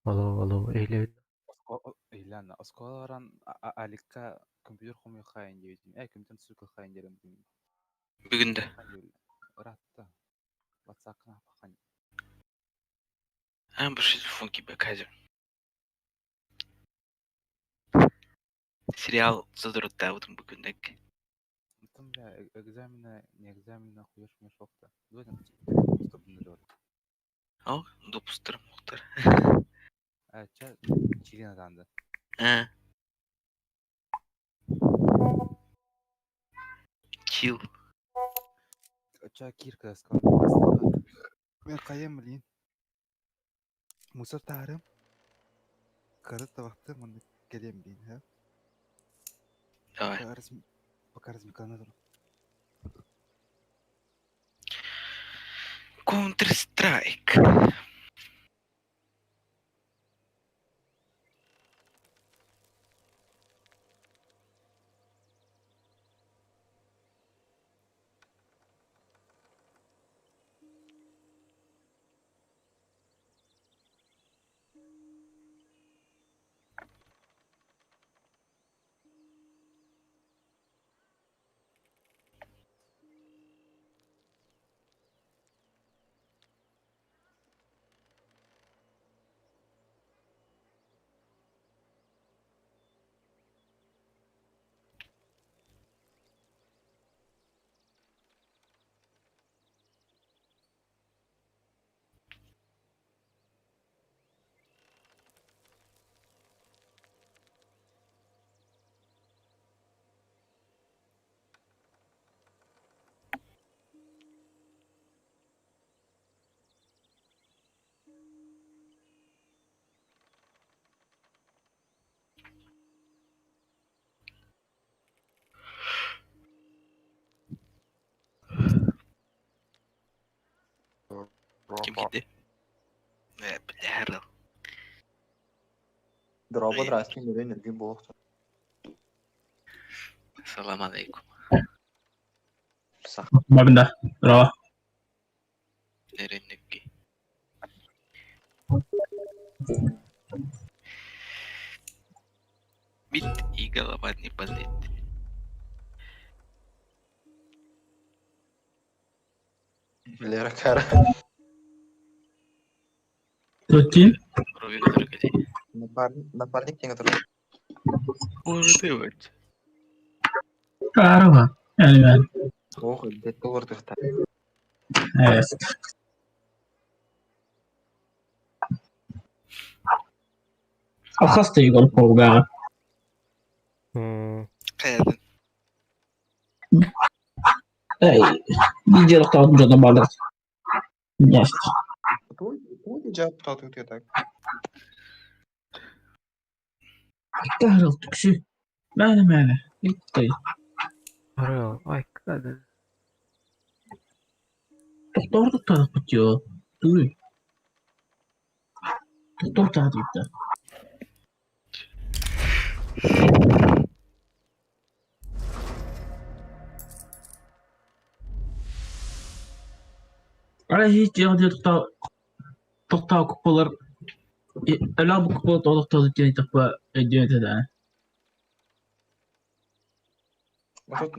Alo alo eyle. Eylän oskolaran alikka kompüter homy haýyn diýdim. Kompüter sürkü haýyn diýerim bugün. Bugün de. Ratta. WhatsApp'na bakan. бір функи бе қазір. Сериал задырытта будем бүгіндік. Там бля, экзамена, не экзамена, хуешь мешок-то. Дуэдем, чтобы не лёрд. О, допустыр мұқтыр. Ча, чирина данды. Чил. Ча, кирка скар. Мен қайым білейін. Мусор тарым. Қарыз табақты мұнды келем білейін, ха? Давай. Покарыз меканы тұру. Counter-Strike. Kim gitti? Bilal. Дроба, Ой. здрасте, не энергии бог. Assalamu alaikum. Сах. Babında. Bravo. Nerenneki. Бит и голова не болит. Лера кара. Rutin. Ровен торгали. Напарник не готов. Может и вот. Araba. Yani ben. Ох, детто выртыхта. Evet. Alxas da yuqorı polgağa. Qayadan? Ey. Videoluk tağıtımcadan bardak. Yes. Твой джаб тату ты так. Dəhrəl tüksü. Məli. Bitti. Real. Ay kadar. Doktor da tanık bitiyor. Dur. Doktor tanık bitti. Ara hiç ya doktor kupalar Ela bu kupa doktor için takva ediyor da. Может,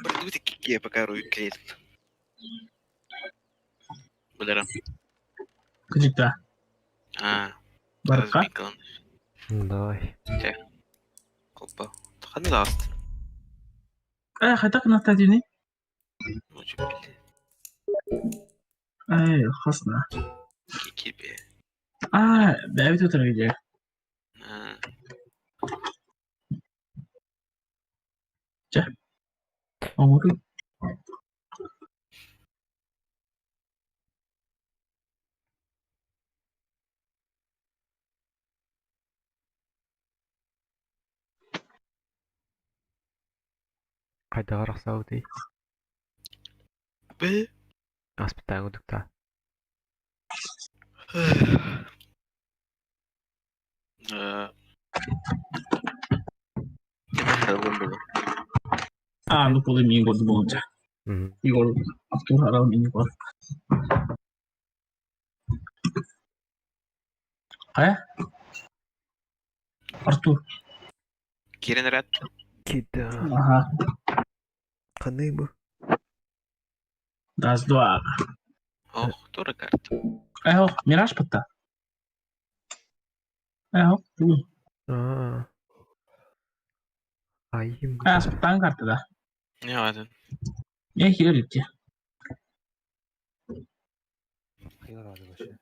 Berarti kiki ya pakai Roy Kate. Beneran. Küçükte. Barka. Разбегал. Давай. Колпа. Ханы ласт. Хайдак надад юуны? Очень блин. Хаснаа. Кикибе. Байвд өтөр гэж. Омор. Қайдағы рақсау дей. Бэ? Аспитаан өдөг та. Хеллон было. Ну коли мені гол болча. Игор Артур хараа миний гол. Артур. Кирен рад. Кида. Қандай бұл? Das два. Ох, тура карта. Мираж патта. Айым. Спитан картада. Не ладно. Я хилерите. Қиылады башы.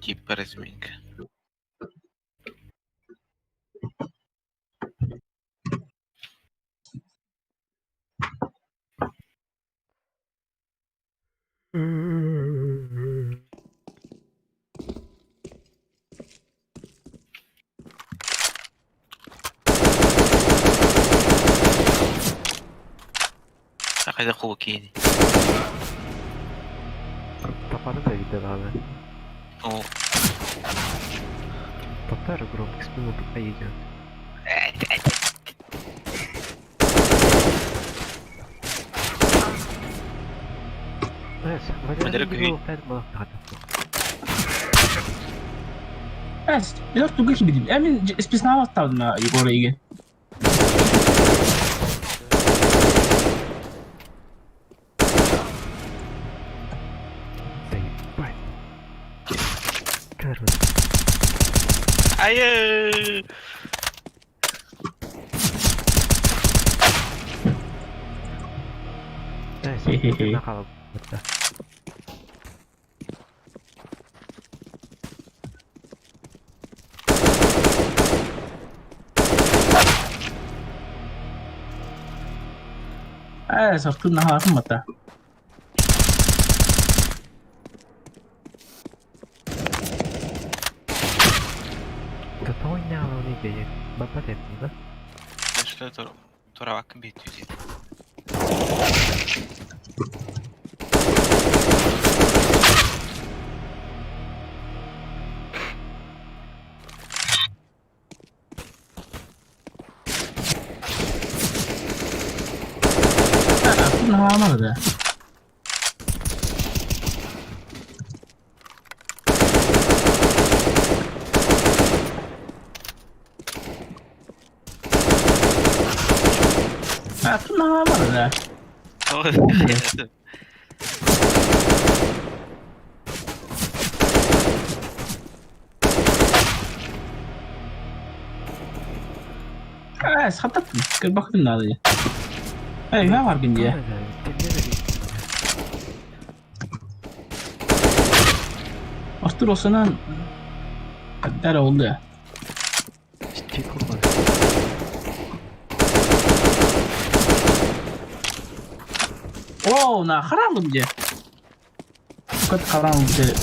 Типа разминка. Қайда қуы кейіне. Тапаны да видел abi. О, Татар громко спину пока идет. Bener gay. Я тугы хибидим. Мен списного оставил на Егора Иге. Заебать. Короче. Ай! Хе-хе-хе. Нахал. Да. Артур нахал мата. Да той няма ни идея. Баба те да? Что это? Тура акын бет yüzü. Артур нахal mı? Артур nahal mı? Satak. Gel bakayım ne alıyor. Ne var gün diye. Artur olsana kadar oldu ya. Ciddi kurban. Karanlık diye. Fakat karanlık diye.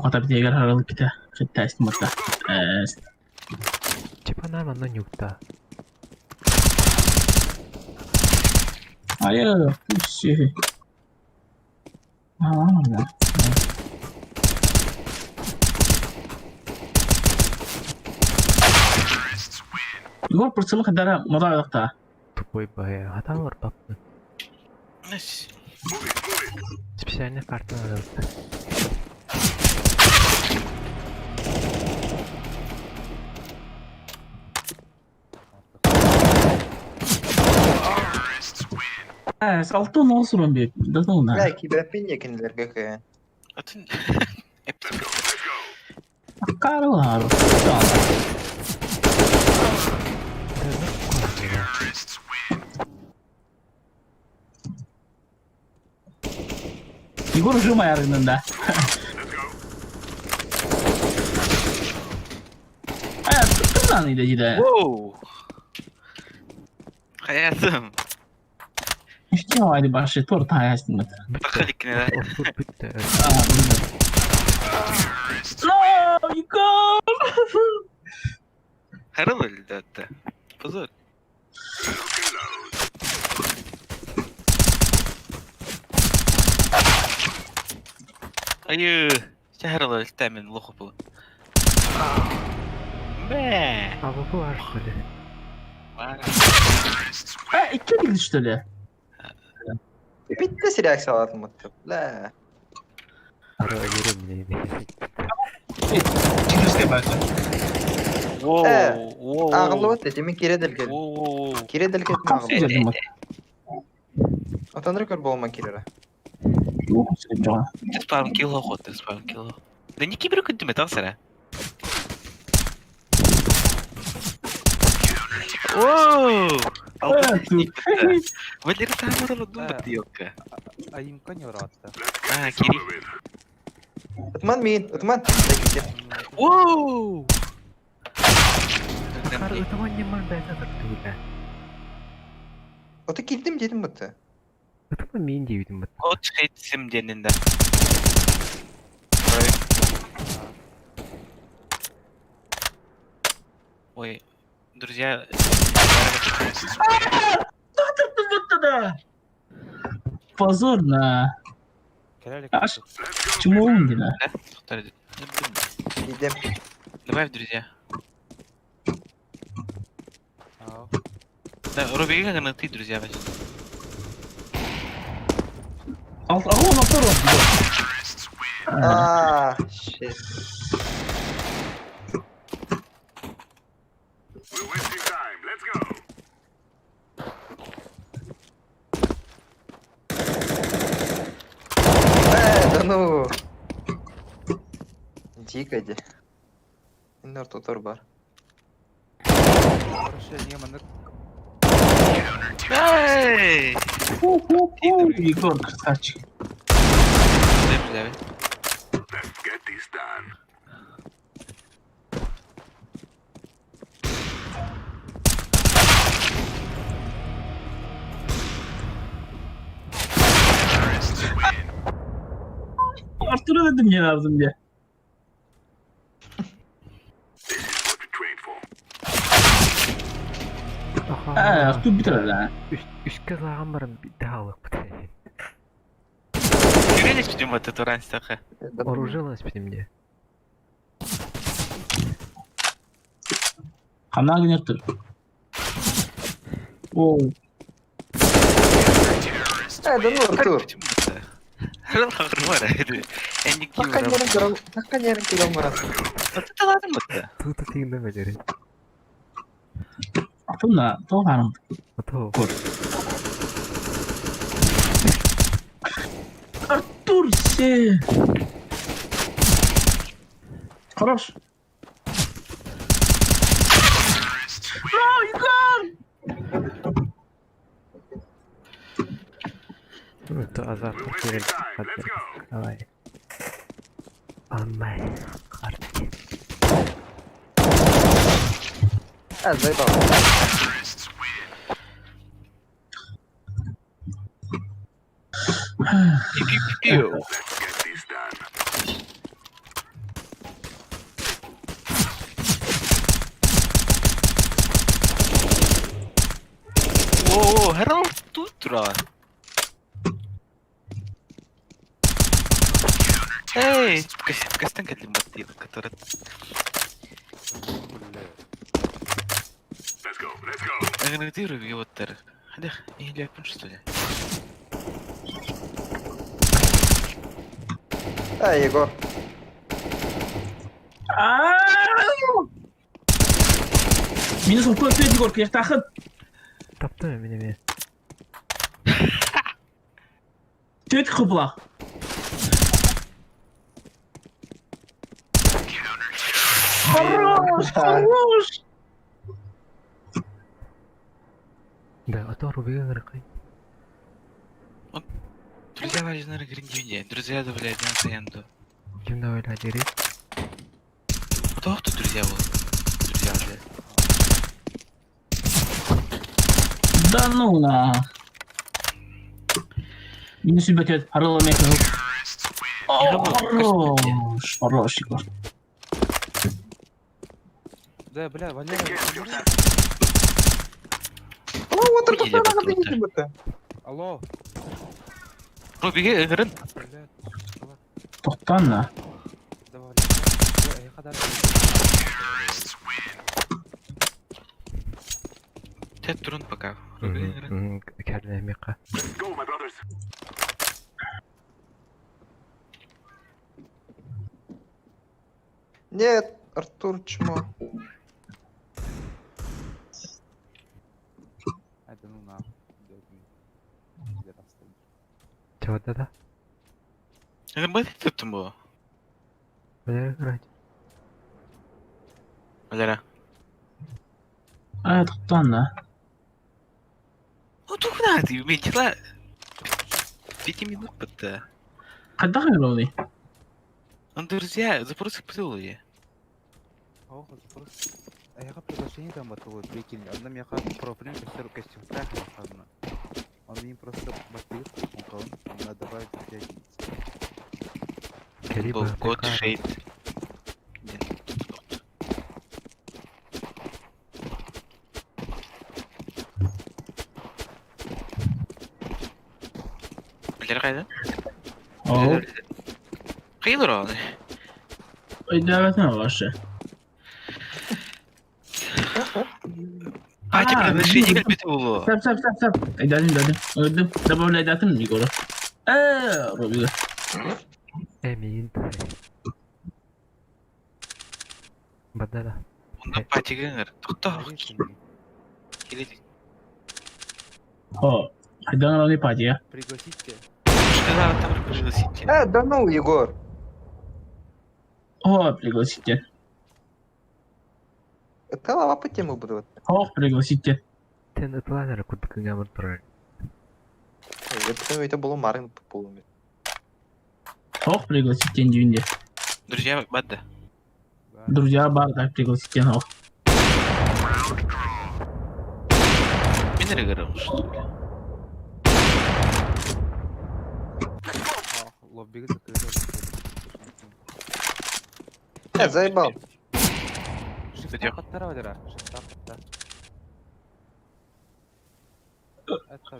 Kata bir diğer aralık kita. Kita istimatta. Cepat mana nyukta. Hayır. Şey. Ya. Егор просто когда мода вахта. Тупой бая. Хата бар папны. Нес. Специальная карта надо. Salto não suram bir. Dadın ona. Belki ben pin yakınlar kaka. Atın. Hepsi. Karı var. Igor ucuma yargınında. Hayat sıktım lan ilacı. Wow. Hayatım. İşte o ayrı başlığı orta hayatım. Bakın ikine. Osur bitti. Evet. No, Igor! Herhal öldü hatta. Pazar. Hayır. Herhal öldü temin lohu bu. Be. Ama bu var böyle. Ha, iki bir işte öyle. Bitti silah salatım mutlu. La. Ara ölürüm neydi. Çıkışta belki. Wow. Wow. Ağıllı ot dedim kire delged. Wow. Kire delged mi Kapsın ağıllı? dedim bak. Atanır kör bolma kirere. Yok dedim canım. Спарм кило ход, спарм кило. Да не киберу кудуме тансара. Ооо! Валер тамаралы думбат yok. Ayımka yorattı. А, Кири. Utman min, utman. Воу! Kar öteman yaman ben de taktığıyla. Otu kildim dedim mutlu. Öteman min diyordum ben. Код шейтсим денинде. Ой, друзья, Tuttu da. Позор на. Kelale Аж чему он дина? Kildim. Добавь друзья. Да, Руби, как на ты, друзья, возьми. Alt ama motor oldu. Ah, shit. Да ну. Дикади. Иннер тутор бар. Orası yamanır. Эй! Егор, красавчик. Дай, Artur'a dedim ya lazım diye. Artur bitir lan. Üst kazağım varım bir daha alıp bu tane. Ты видишь, почему это раньше? Вооружилась мне. Kamdan gidiyor Artur. Oo. Да ну, Артур. Почему это? Нормально, это. Я не Такка нерен килом барасın. Вот это ладно, это. Tuğ tutayım demeleri. Artur'la doğru. Ото. Artur şey. Хорош. No, Егор! Это азарт. Давай. Алмай. Карты. Заебал. Пиу-пиу-пиу. О, Хэрол тут ра. Эй, кастан гэдэг мотив, который. Агнетируй его тер. Хадах, не ляпнешь что ли? Егор. Minus 1 Егор, я тахын. Taptı mı beni? Tüt kıbla. Хорош! Да, а то Рубига грыкай. Друзья важны гриндюне. Друзья добавляют на саянду. Кимді ойлады рейд? Кто друзья был? Друзья уже. Да ну на. Минус бекет. Харала мекер. О, хорош. Хорош, Егор. Да, бля, Валера. Отыр Ой, еле тоқтағанға бітті, дейін бітті. Алло. Рубиге игрын. Бля, Тоқтан на. давай, Валера. Я кадар. Тет турун пока. Рубиге игрын. Кәрді әмеқа. Нет, Артур чмо. Hadi ну нахуй. Чавада да? Игрын бәді түптім бұл. Валера грать. Валера. Тоқтан на. Ну тут надо, ты уметила. 5 минут бітті. Қайда қайрауды? Он друзья, запросы посылали. Ох, просто. А я приглашение там готовы, прикинь. Одна меня профиль костюм так нахуй. Он мне просто батыр, он надо добавить 5 единиц. Кәлиба Был код АПК. шейд. Валера қайда? Оу. Қайда оны? Ödəvətən başı. А, тебе приглашение кальпеті було. Səp. Ödədim. Öldüm. Dabavla edətin mi Егору? Рубига. Эмин. Бадала. Онда патиге ыңыр. Тоқта. Келеді. О, қайдан аланы патия? Пригласите. Шкада там пригласите. Да ну, Егор. О, пригласите. Ты лава по тему буду. О, пригласите. Тен ытланар кудкыңа мын тұрар. Это было Марин по полуме. О, пригласите дүйінде. Друзья, бадда. Друзья бар, так пригласите. О, Мен играл, что ли? Лоббига закрыта. Заебал. Идём. Шестак Валера. Шестак.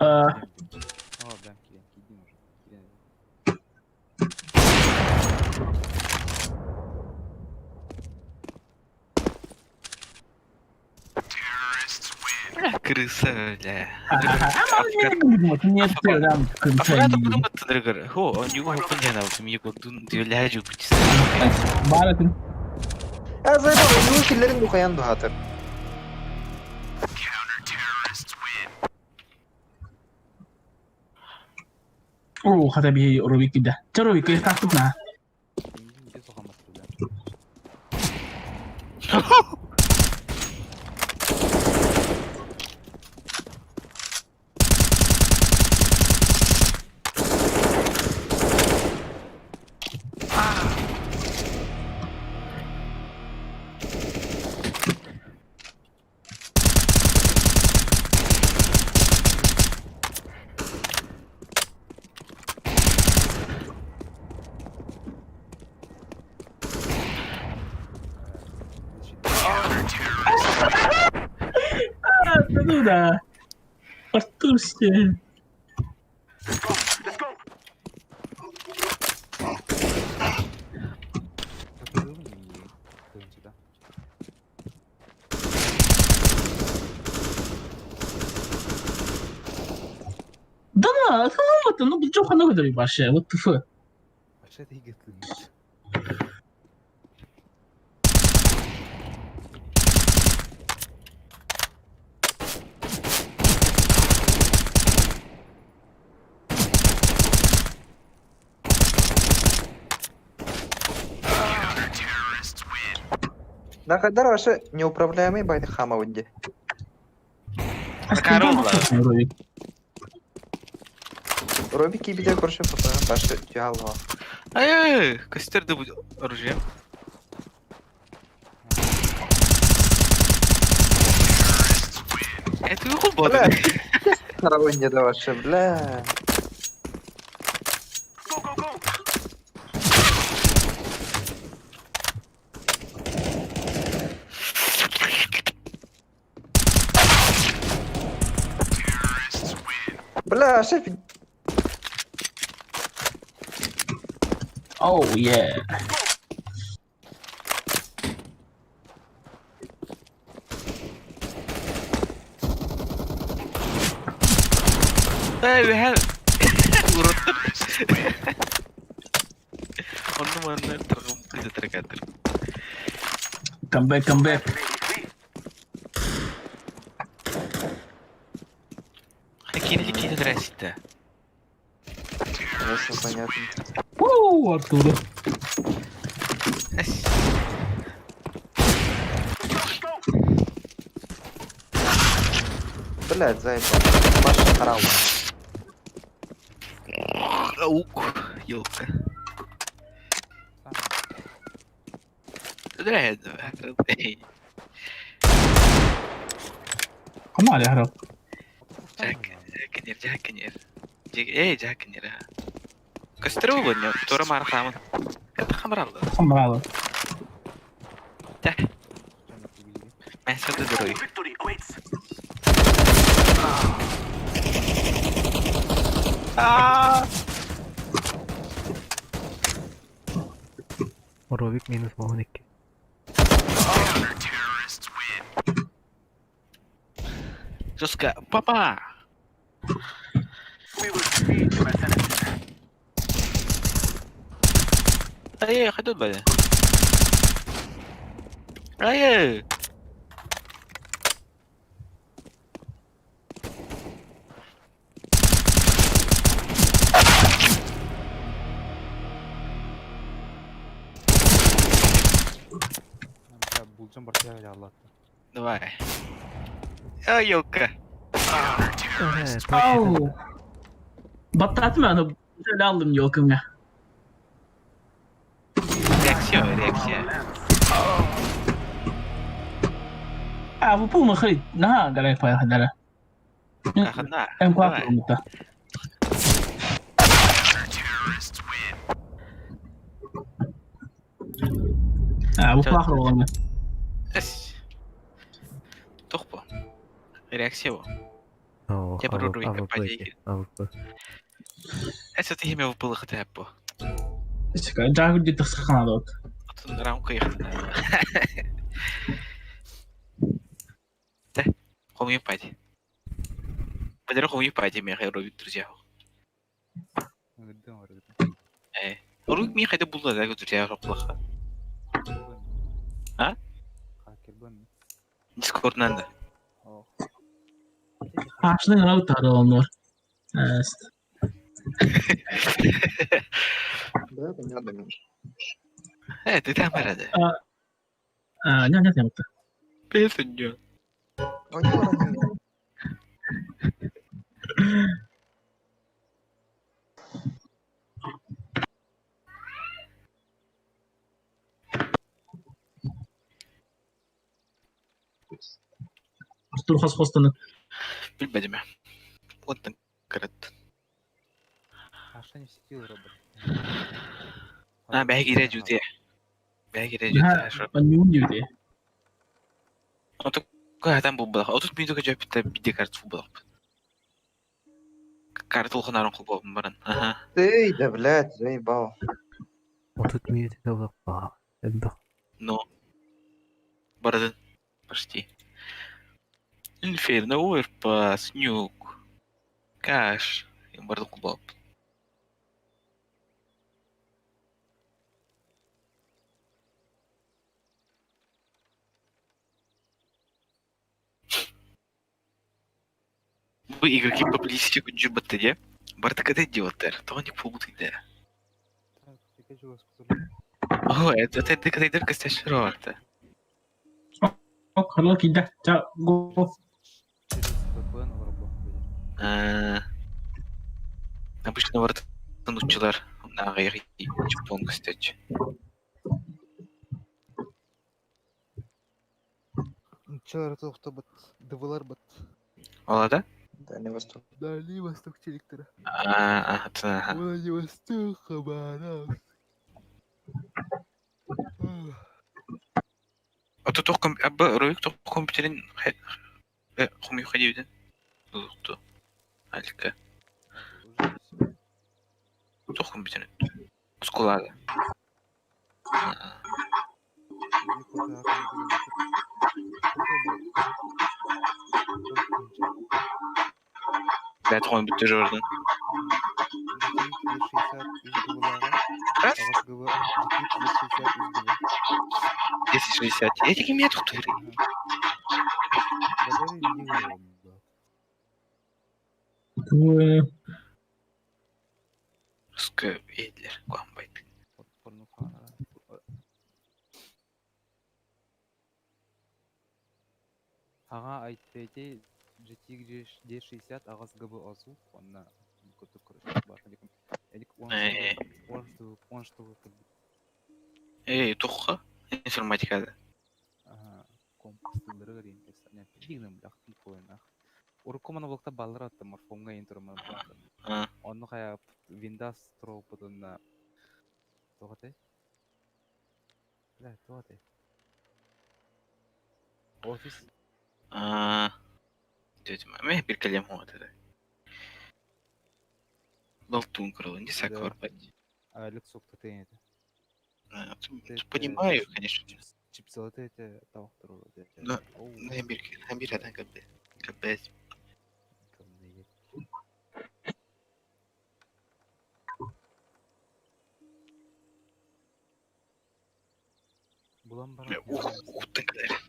А. О, да, Кирин, иди уже. Крыса, бля. не спирам Афрата подумать, дорогой. О, он его понял, он его дюляжу путешествие. Баратын. Заебал, ну киллерин духаян духатыр. О, хата би Рубик киде. Рубик кастык на. Иди сохамас туда. Ну да. Артур все. Да на, ну бұл жоқ қана көтерейік башы, вот туфы. Вообще это игры. Нахадар ваши неуправляемый байды хама вынде. Каролла. Робик. Робби кибиде корше фото башы тюалга. Ай, костерді буде оружие. Это вы Бля, хуботы. на вынде да ваши, бля. Бля, шеф, Oh yeah. Ай, бәл. Ураттыр. Onu manlar tırgım kızı tırgatır. Come back, come back. Кинули здрасте. ясно, понятно. Артура. Блядь, заебал. Баша харау. Аук, ёлка. Здрасте. Come على هرب. Жакенер. Жакенер. Костеру болня, тура мархамын. Это хамралды. Хамрала. Да, мен сәді дұрой. Робик минус Магник. Жестко. Папа! Ай, ходят бля. Ай! Бля, булчан бартия жаллатты. Давай. Ай, ёлка. Ау. Battat mı onu? Şöyle aldım yolkumda. Реакция. Bu pul mu خريج نها قال لي فاير هذا أخذنا. كم Давай. كواكب متى bu فاخر والله Эс. Тухпо. Реакция. О, Я беру Робика, падай. АВП. Эс, это имя выпало хтапо. جاك بدي تسخن هذاك Отын рамка яхтына. Да, хомью пади. Подеру хомью пади, меня Робик, друзья. Гыддым арыгды. Робик меня хотя было, да, друзья, плохо. А? Хакербен. Дискорд надо. О. عشان انا ترى النور Да, понятно. Ты там рада. لا لا لا Песня. Ой, ладно. ارسطو خاص خاصة بالبدمة. Вот كرت. Ашта не сетил робот. باقي رجوتي. باقي رجوتي. شو؟ مليون جودي أنت كهتم ببلاغ. أنت بيدو كجاب بدي كارت فوبلاغ. كارت الخنارون خلبوا مرن. أها. Эй, да, блядь, заебал. Вот тут мне это было. Это Но. Барден. Почти. Инферно, Уэрпас, Нюк. Каш. И барден клубов. Вы игроки поблизости к Джубатеде. Бартакаде идиотер. То не полбутыйда. Так, тільки ж вас позволю. О, это ты когда идешь костяшь рота. Karla kide. Ça go. Через VPN олар блокlayar. Обычно вартанучылар нагайы чуптон кыстыч. Чылар тоқта бат, дывылар бат. Олада? Дальний Восток. Дальний Восток челиктері. Ага. Владивосток, Хабаровск. Ото тохком абба ройк тох компьютерин хумю ходивден. Лукту. Алька. Уже всё. Тох компьютерин. Скулада. Или куда аккаунт Да, тохом бүтө жордун. 260 Я тільки м'я тут гри. Русская Эдлер, Гуамбайт. Ага, айтты GTX 60 ағыз гыбы азу, онна көтіп көріш бар. Элик 10 штугы кілді. Тухха информатикада. Компостылдыры көрейін. Дигнем білақ тіл қойын ақ. Урку моноблокта балыр атты морфомға ентірі моноблокта. Оны қая Windows тропыдына тоғатай? Да, тоғатай. Офис. Мен bir kalem oldu. Болтун крыло, не сакор пойти. Айлық соқты тейін еді. Понимаю, конечно. Чипсалаты эти тавақтыр олады. Но bir adam капец. Бұлан бара. Ух ты, kadar.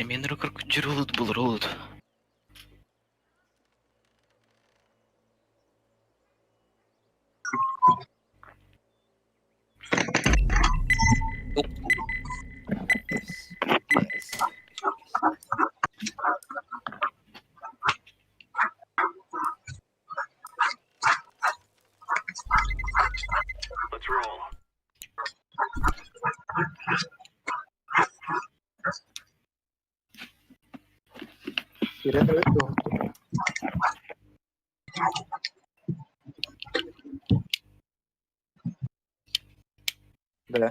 Мен рекорд күчер булыр олуд. Кирен өт жоқ. Бля.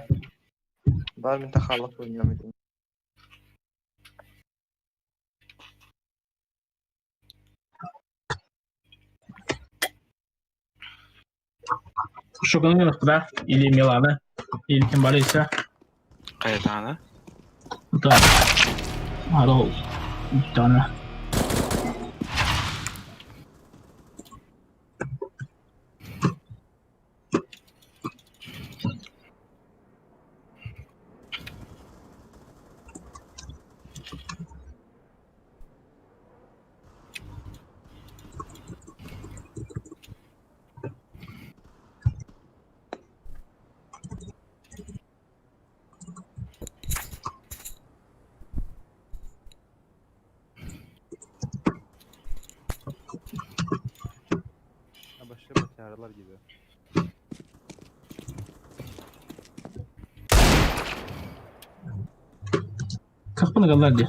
Бар мен тахалық ойнам едім. Шоколадный да? Или Милана? Или тем более все. Кайданы? Да. Арол. Тана. Başka başarılar gibi. Kapını kallar diye.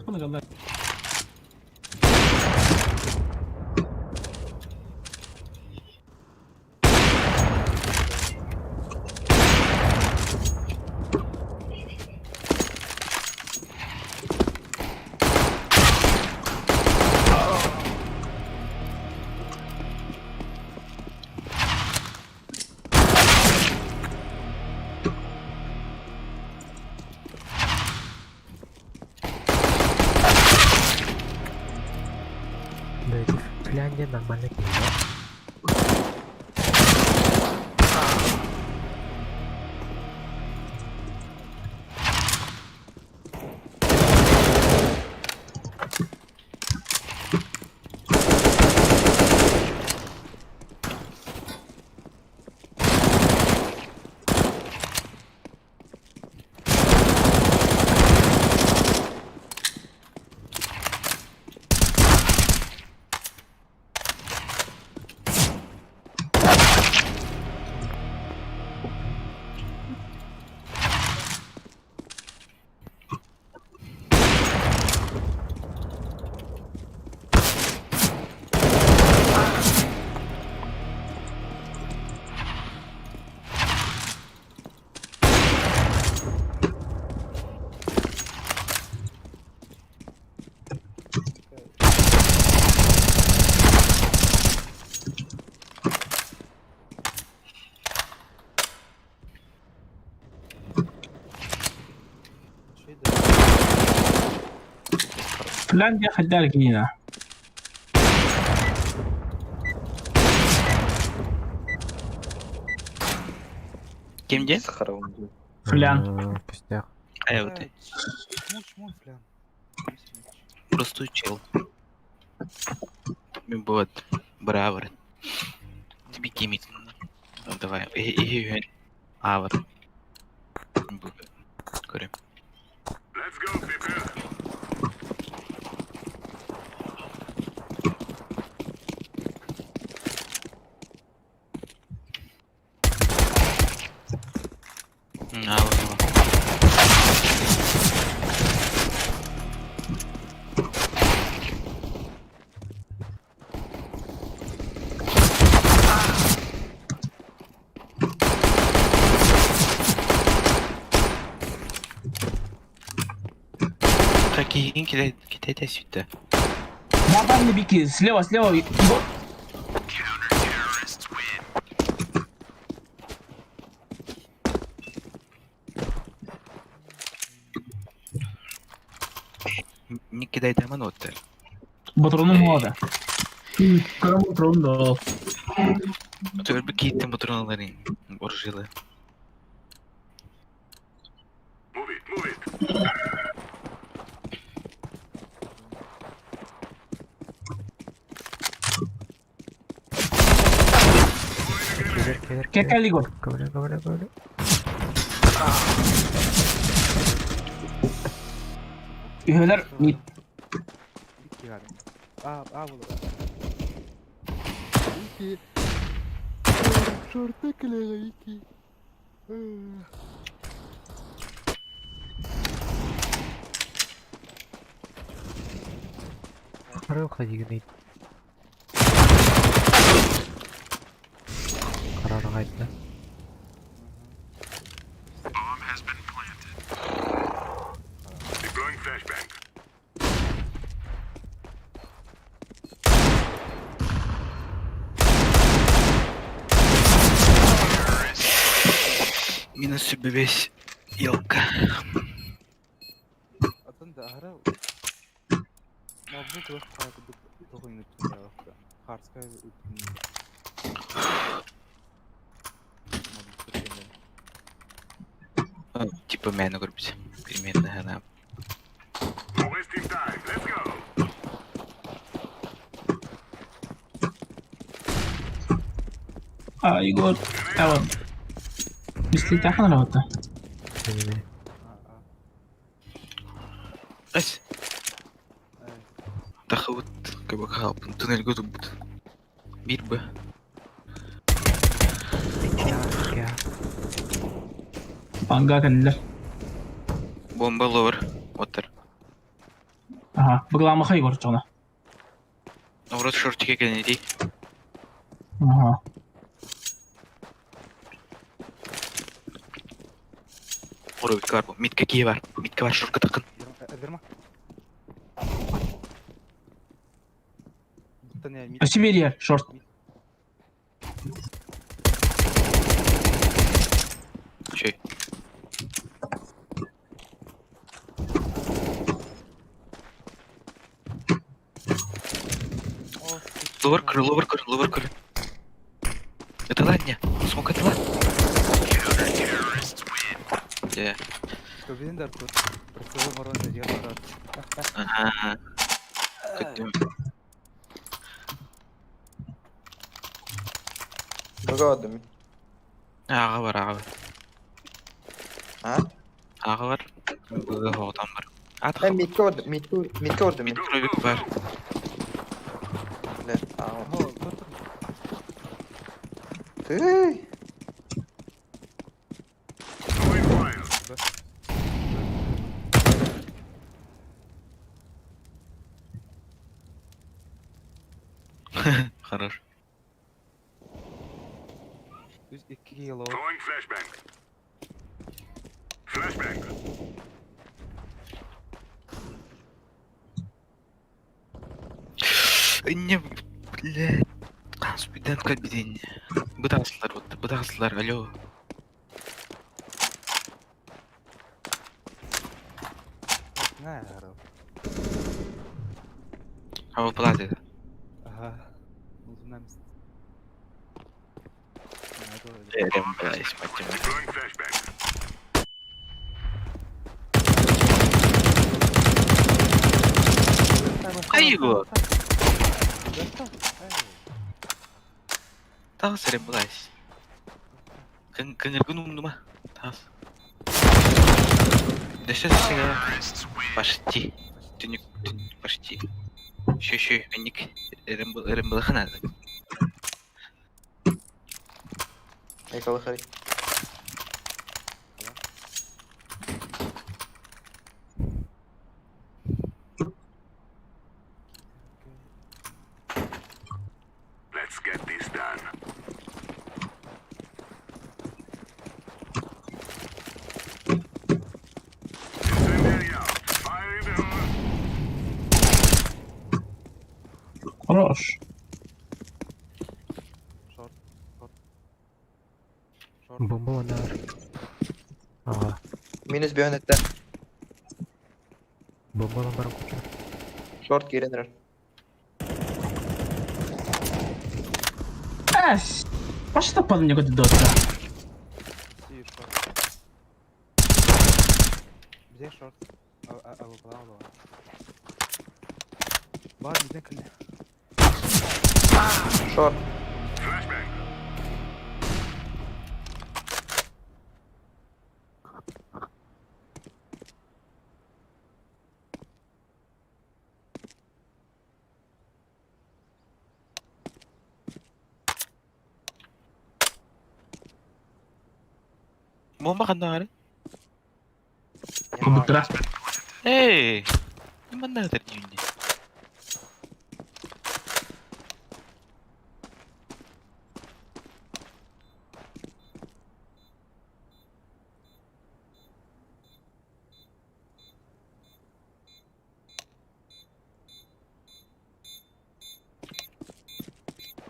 Да, это Финляндия нормально кино. Şeyde Finlandiya خلي هنا. Kimde? Флян. Пустяк. А я вот Чмо, флян. простой чел. Вот, бравер. Тебе тимит. Ну, давай, авер. Короче. Авер. Какие кидайте сюда. Надо мне бики. Слева. Не кидай там анотер. Патроным var. Kara patron da. Otur bir gittim patronların orijinali. Kekal Igor. Говорю. Üheler mit. İki galiba. Burada. İki. Şorta kılağı iki. Қарай ходи гүнейді. Қарарға айтты. Минус весь елка. Атын da ara. Mabuk var farkı tohum yuttum ya vakta. Harskaya yuttum. Ну, типа меня группе. Примерно она. Igor. Evet. Misli tahan ravata. Немене. Ась. Тахавут как халпын. Туннель готов будет. Bir be. Ya. Panga kandiler. Bomba lower. Otur. Aha. Bıglama Igor çona. Врот шортике gelin değil. Aha. Orada bir var bu. Mid какие var? Mid var şurka takın. Erdirma. Tanıya mid. Sibirya. Short. Şey. Ловер кыр. Это ладня. Смог это ладня. Көбеден дәр көр. Прицелы мороза жер барат. Ага. Көттім. Бага одым. Аға бар. А? Аға бар. Бұғы хоғытан бар. Мен мидке ордым. Мидке ордым. Микробик бар. Ле. Aa. О, көр. Тый. Хорош. Үз 2 кило. Не, блядь. Спидан кабиден. Бұдағысылар, алло. Не, гаро. Ава плати. Ага. Uzunlar mısın? Ерем, блядь, спатима. Айго! Тағыз ерем, блядь. Кыңыргын умдума. Тағыз. Дәші. Почти. Түнік, почти. Шö, әнік. Ерем бұлықын ады. Eyvallah Harik. Хорош. Bomba var. Ağa. Minus bir yönette. Bombadan var kutu. Short girinir. Başta padłem niego do dotka. Сир, шорт. Где шорт? Алла. Бар, bizden kırdı. Short. Bomba kan hari? Komputra. Hei, gimana terjunnya?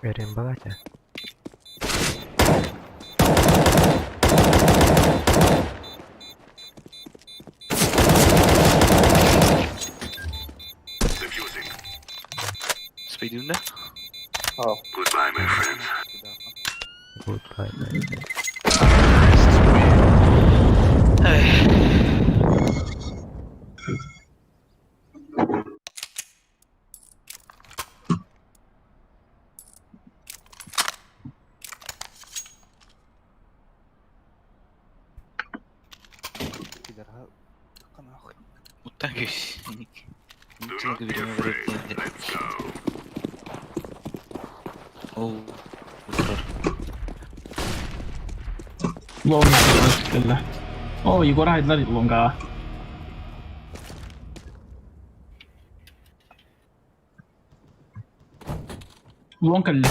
Ерем багатя. Speed'inde? Oh. Good guy. Gider ha. Kan ah. Utang guys. Mungkin aku bilang berarti. Oh, betul. Long skulle. 이거라 하이드라 뭔가. Long kalli.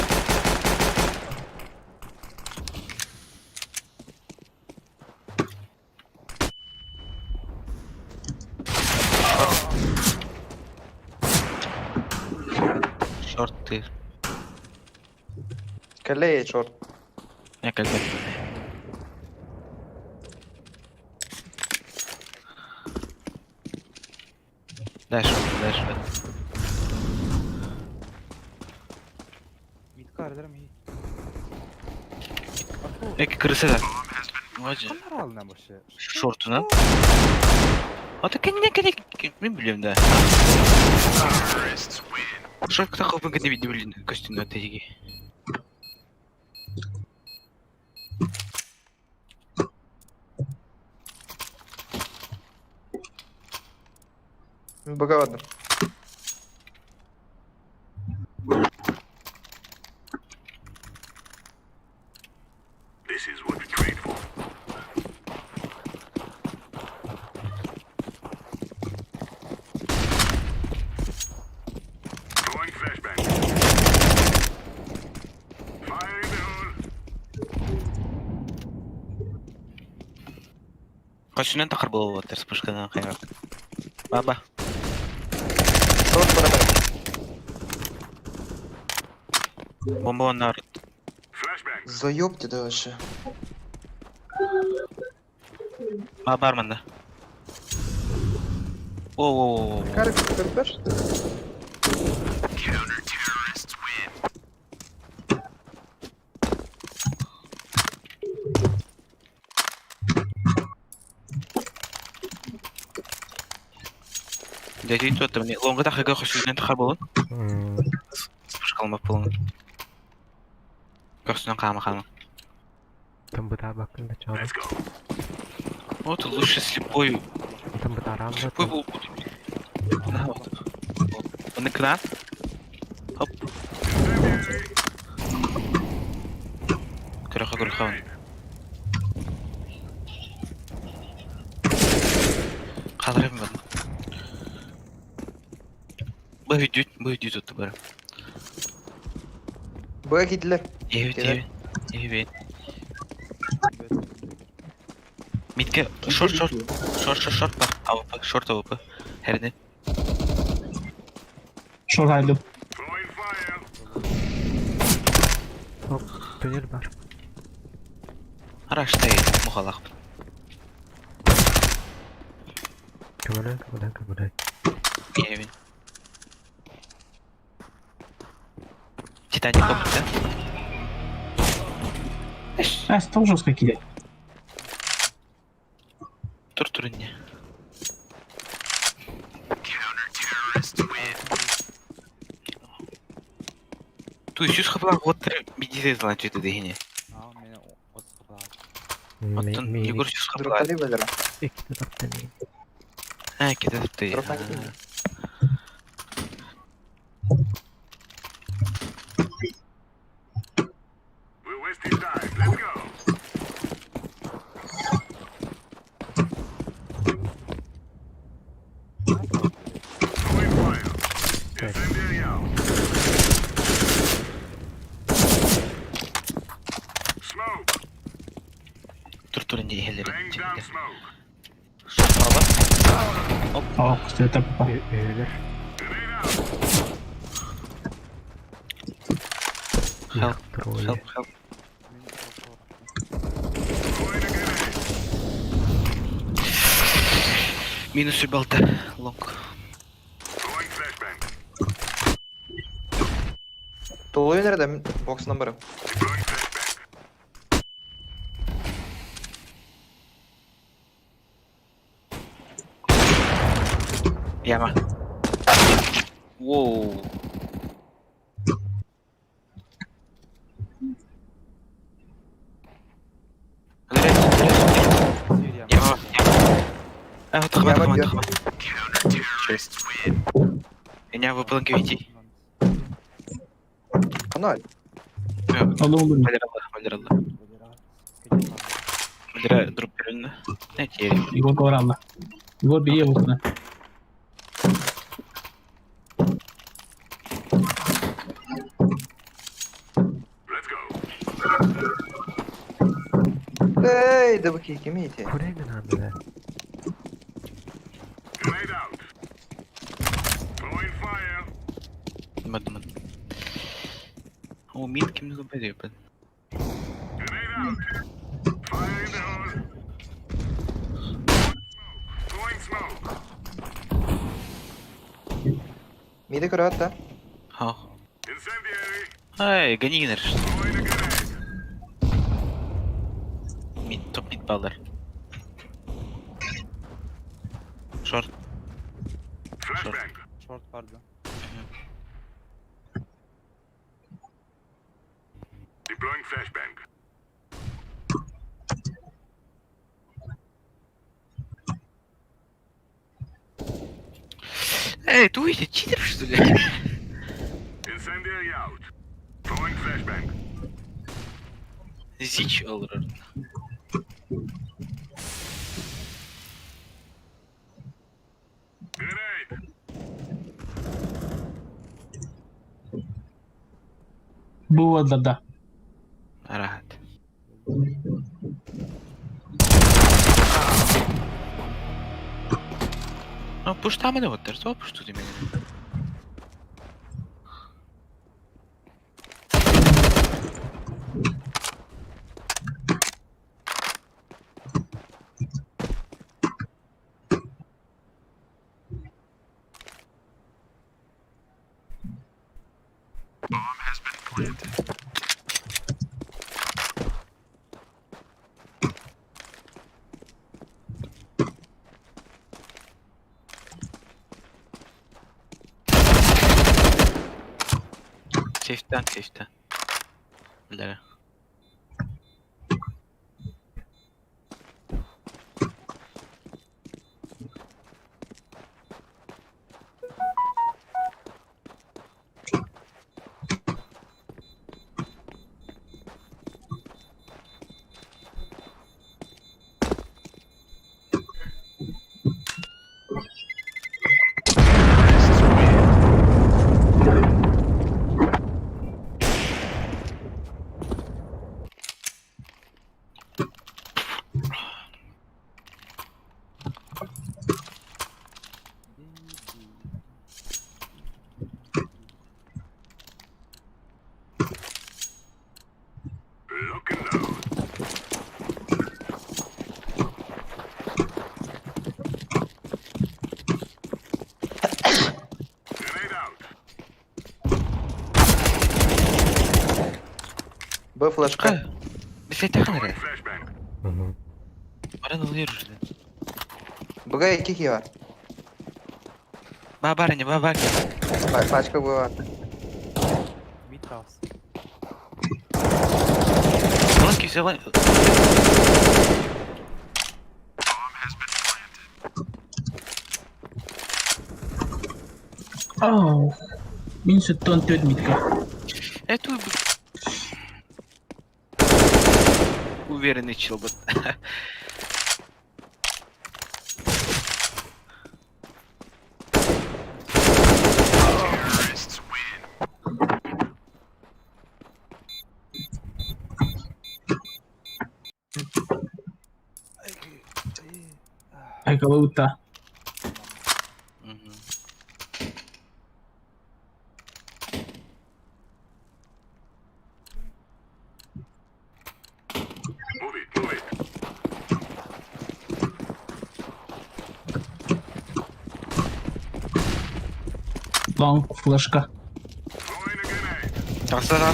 Short değil. Kalle short. Ya kalbet. Dash. karderim iyi. Eki kırısı da. Vacı. Kanlar alına başı. Şortuna. Ata kendine ben biliyorum da. Şort takıp ben de biliyorum kostümü öteki. Багавадно. Костюмнен такыр болуп атыр спышкадан кайрап. Баба. Шорт барабар. Бомба нар. Заёбте да вообще. Баба бар мында. О. Карик, карик. Дядя тут мне лонга тахыга костюмнен такыр болон. Спышкалмап болон. Костюмнен кама. Там бы табак на чары. Вот лучше слепой. Там бы тарамда. Слепой был. На вот. Он экран. Хоп. Грыха. Кадырым бар. Бөйдү тут бар. Б gidiler. Evet. Mid'e short bak. AWP, short AWP. Heride. Short haydım. Hop, tünel var. Araçtayım, muhalak. Kömürden. Evet. Titanic kapıda. Стал жестко кидать. Dur ne? Tu işi kapılar otur bir dizi значит дегене. А, у меня от складу. Оттон Егор işi kapılar. Дропали валера. İkisi de taktani. Ha, кетти. Дропали. Dur ne ehelleri. Aa, kısa tak bak. Öyle. Help. Тролли. Минус и болта. Лонг. Толуyu nerede? Box number'ı. Яма. Воу. Яма. Тахман. Меня выпал гвинти. Канал. Allah olur mu? Валералла. Валера дроп берённа. Не тери. Igor kovaranla. Igor biri yapısına. Ey, да bakayım kimi iti? Buraya mı lan? Мадман. О, мид ким не бери ben. Midi kır hatta. Ha. Ай, гонинер. Топ мид балдар. Шорт. Шорт. Short vardı. Эй, ты увидишь, читер что ли? Зич alır. Bu odada. Rahat. Ну, пуштамene вот der, so pushtu die Menge. Safe'den. Bilere. Б флешка. Defete kamera. Hı hı. Baran alıyoruz. Б 2 хіба. Babarnya, babar. Пачка Б. Mid house. Lan güzel lan. Oh. Min sutton tød mitt ka. Это уверенный чел. Ay kauta. Мгм. Long флешка. Тасара.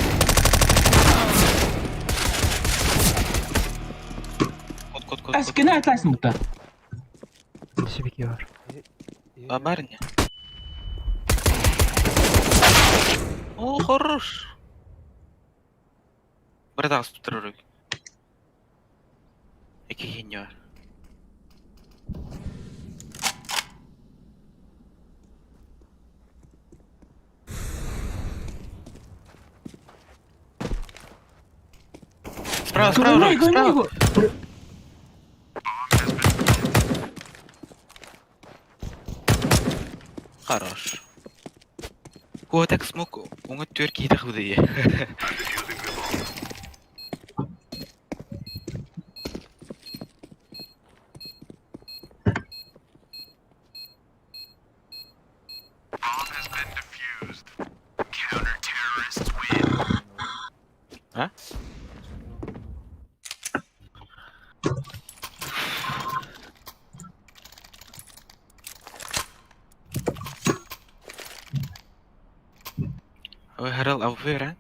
Код. Ay скина атлайсың бұта. Siviki var. Бабарня. О, хорош. Братан, струк. Який геньор. Справа, Гони Ройк, справа. його. Хорош. هو так смог, он тюрки так выдає. А? Ой, Harald Avera.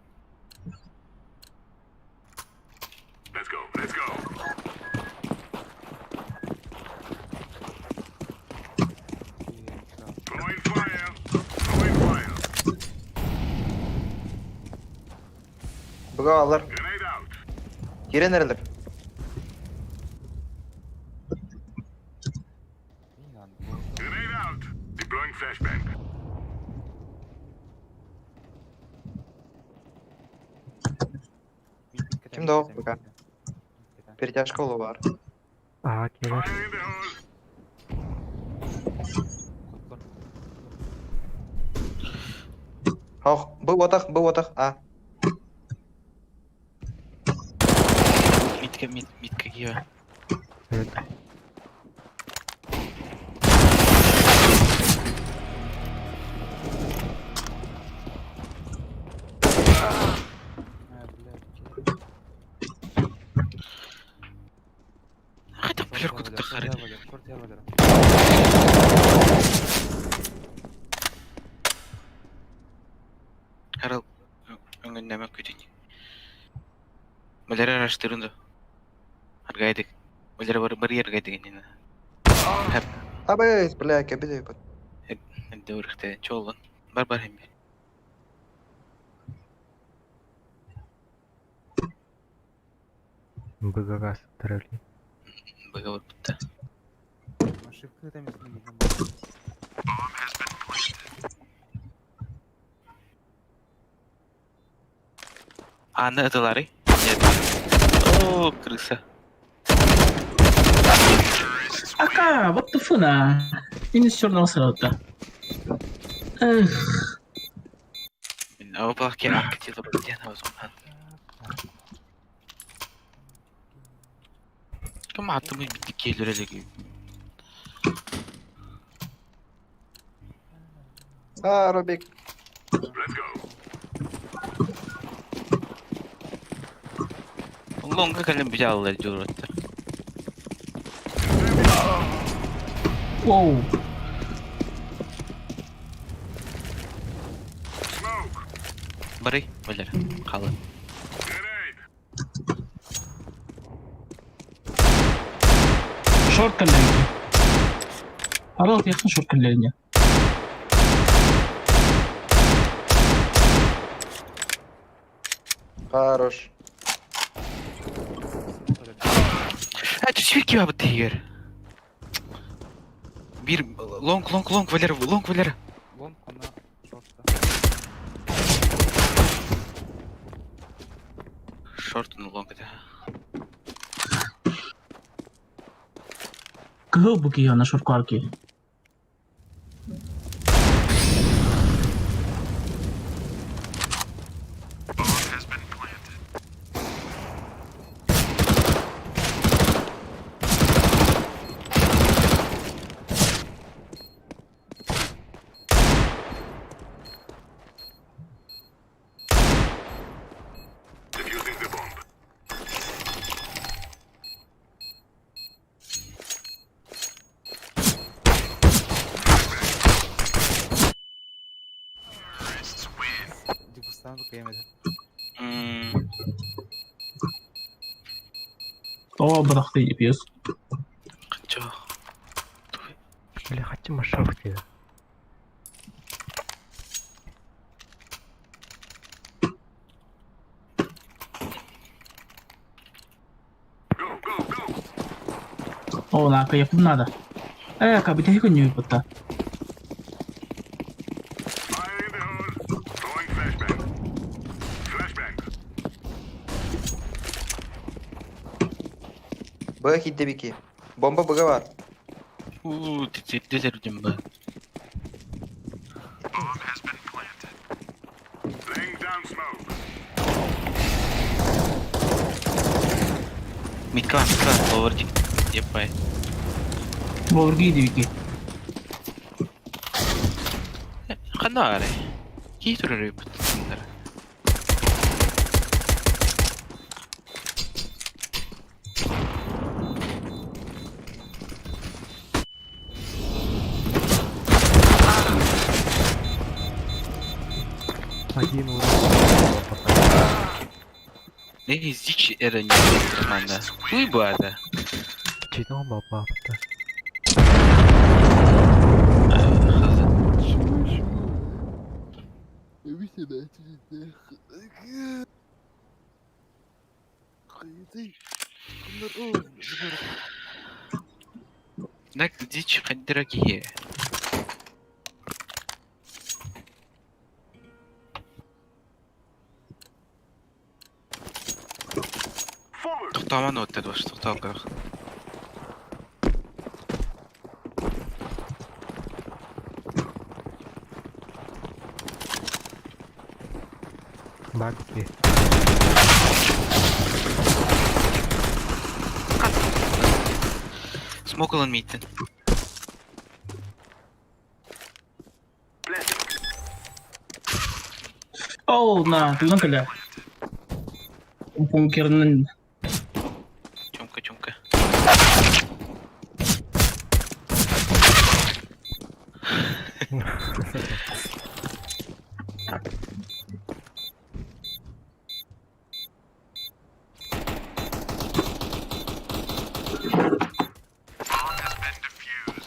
Buga alır. Yere nereler? İyi lan. Bu- Kimde o? Buga. Перетяжка улы var. Aa gelir. Hawk, bu otak. A. Midka giva. Evet. Ha, блядь. Hadi bilir kutuk da Short karın. я валер, short я валер. Harald öngün neme kütün. Malera araştırındı. Hargaydık. Malera bari hargaydık enine. Hep Abi, bля, kebide yapın. hadi uğraştı. Çoğulun. Bar hem. Быга газ тарали. Baga var bitti. Ошибка там если не Anda atıları. Oo kırıksa. Aka, what the fuck na? Ini черного сорока. Эх, Ama bak ki akıcı da bir yana o zaman. Kama attığımız bittik gelir öyle gibi. A, Robik. Longa kalem bir aldılar diyor hatta. wow. Bari böyle kalın. Short kallarınca. Aralt yakın short kallarınca. Хорош. Hadi çevir gibi abi diğer. Bir long Valera. Лонг, она шорта. Short and long da. Кого буки на short карки? Degustan bu kıyamedi. О, бырақты yapıyoruz. Kaço. Бля, хочу машинки. О, нака yapım nada. Aka, bir tek önüyor butta. Buga hidde biki. Bomba buga var. Dizer jumba. Mika, overcik yapay. Volgiydi Viki. Kanare. Kitro rüpet. Один урон. Не, дичь это не команда. Хуй бы это. Чейдон бабафта. Так, дичь хоть дорогие. Тоқтаман өтті баш тоқталға. Багги. Смокл он миттен. Oh, nah, tulang kala. Umpung kirnan. Чумка, чумка.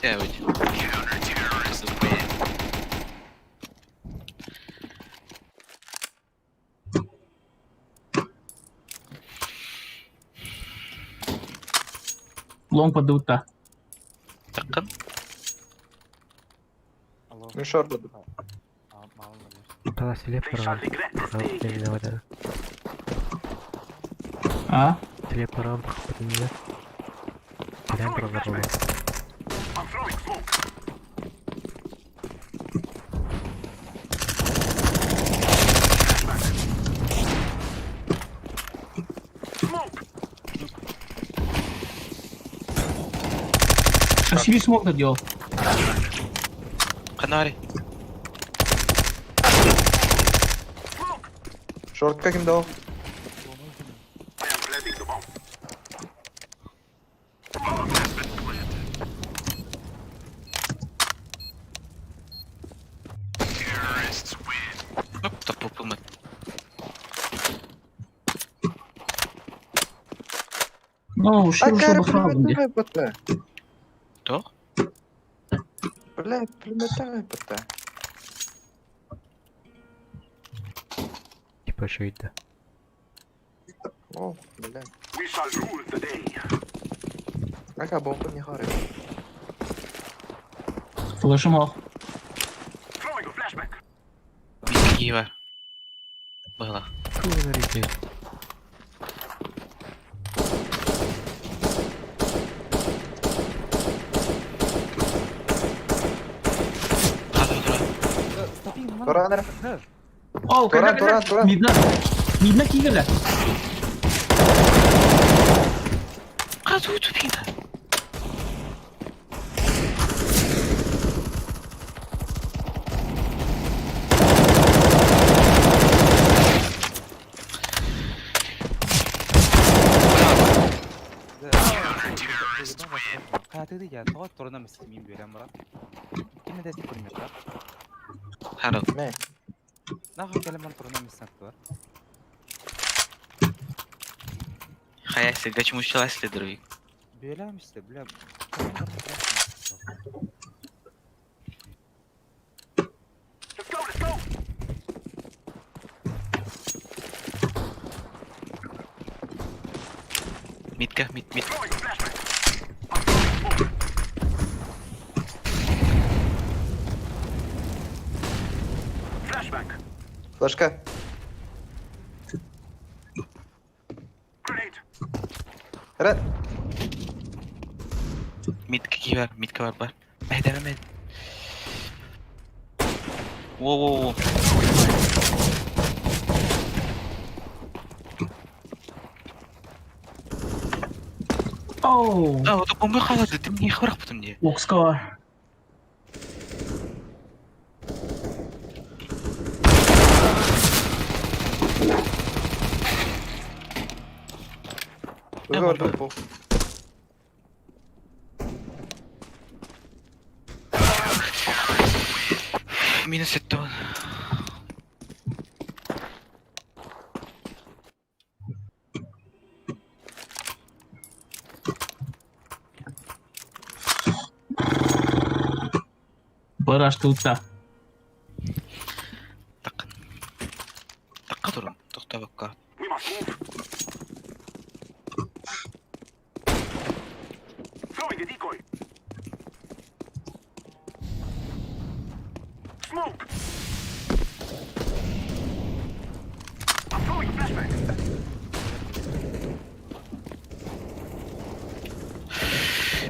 Девять. Long paduta. Такын. Алло. Ну шорт буду. Мало наверное. Тала селепторға. Сәлем вада. Ah? Селепторға бақытында. Сәлем тұрғарылы. Actually, smoke that yo. Канари. Шортка ким дал? Оп, тапу пылмат. No, shit, Акар, что бахрабанди. приметай ПТ. То? Блядь, приметай ПТ. Типа шейда. О, блядь. Ака, бомба не харит. Flash hem al. Миски var. Было. Кулер икей. Қазір тұра. Стопинг, мана. Туранер. Oh, Туран, туран, туран. Midna. Midna kigala. Қазір өтіпейді. Катыды я тоғат тұрына містемейін бөлем бұрат. Кеме дәті көрмек бар. Харыл. Не. Наға келемін тұрына містемек бар. Хаясы, гачму учила следруй. Бөлем істе, бөлем. Митка, мит. Флешка. Ред. Митка var. Devam. Wow. Oh, А, вот бомба қалады, ты мне хварах потом не. Oxcar. Вызывай бомбу. Минус это. Kapıları açtık da. Takın. Takka durun. Tokta bakka.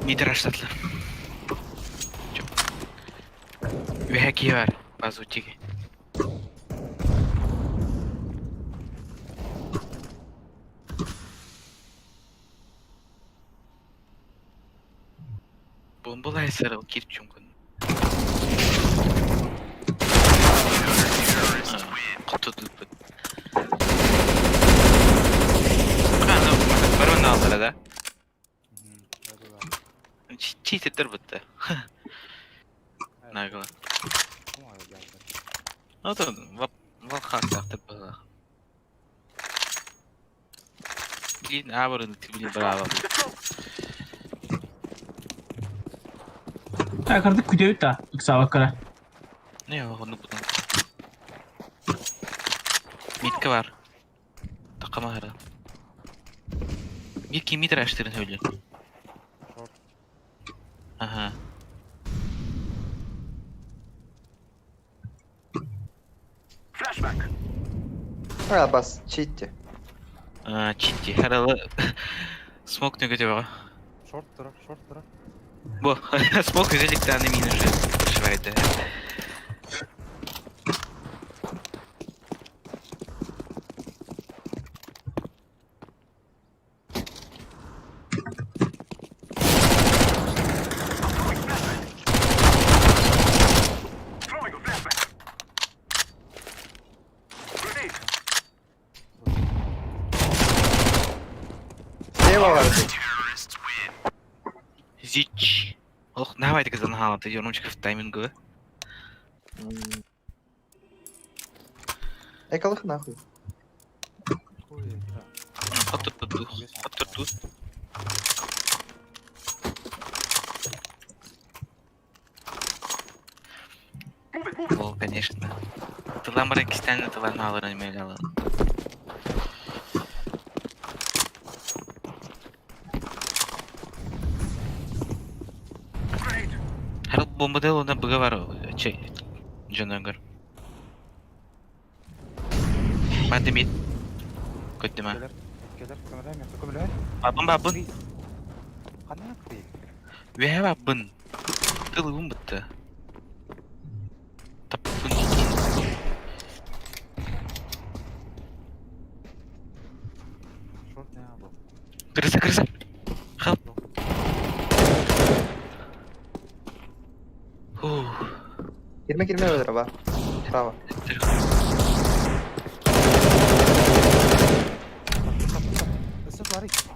Mid rushladılar. Çok. Bir hack var. Bazutiki. Bombalay sarıl girip çünkü. Kutu tuttu. Kanka var mı nallara da? Hadi lan. Cheat ettir bitti. Evet, Nagla. bu arada geldi. Otur. Val xastaxtır bana. Bilin avarını bilin bravo. Ha kardık kutuyu da. Kısa bakara. Ne ya onu budan. Midke var. Takama hara. Bir kimi tıraştırın öyle. Short. Aha. Ha bas. Cheat'ti. Çitti. Haralı. Smoke ne götü var. Short taraf, short taraf. Bu. Smoke özellikle annem yine şuraydı. Ne var? Zич. Oh, ne havaydı kızın halatı? Yorumcu kıft timingu. Ekalık nahуй. Хуй это. Oturttu. Oturttu. О, конечно. Тылан бар кистәнне тылан алыр эмел алыр. Her bombada ondan bıga var Canagır. Ben de mid. Kötü mü? Gelir, kameraya mı? Kameraya. Babın. Kanına kırayım. Ve babın. Kılığım bitti. Tapın. Short ne abi? Kırısa. Help. Girme öyle araba. Bravo. Isık var hiç.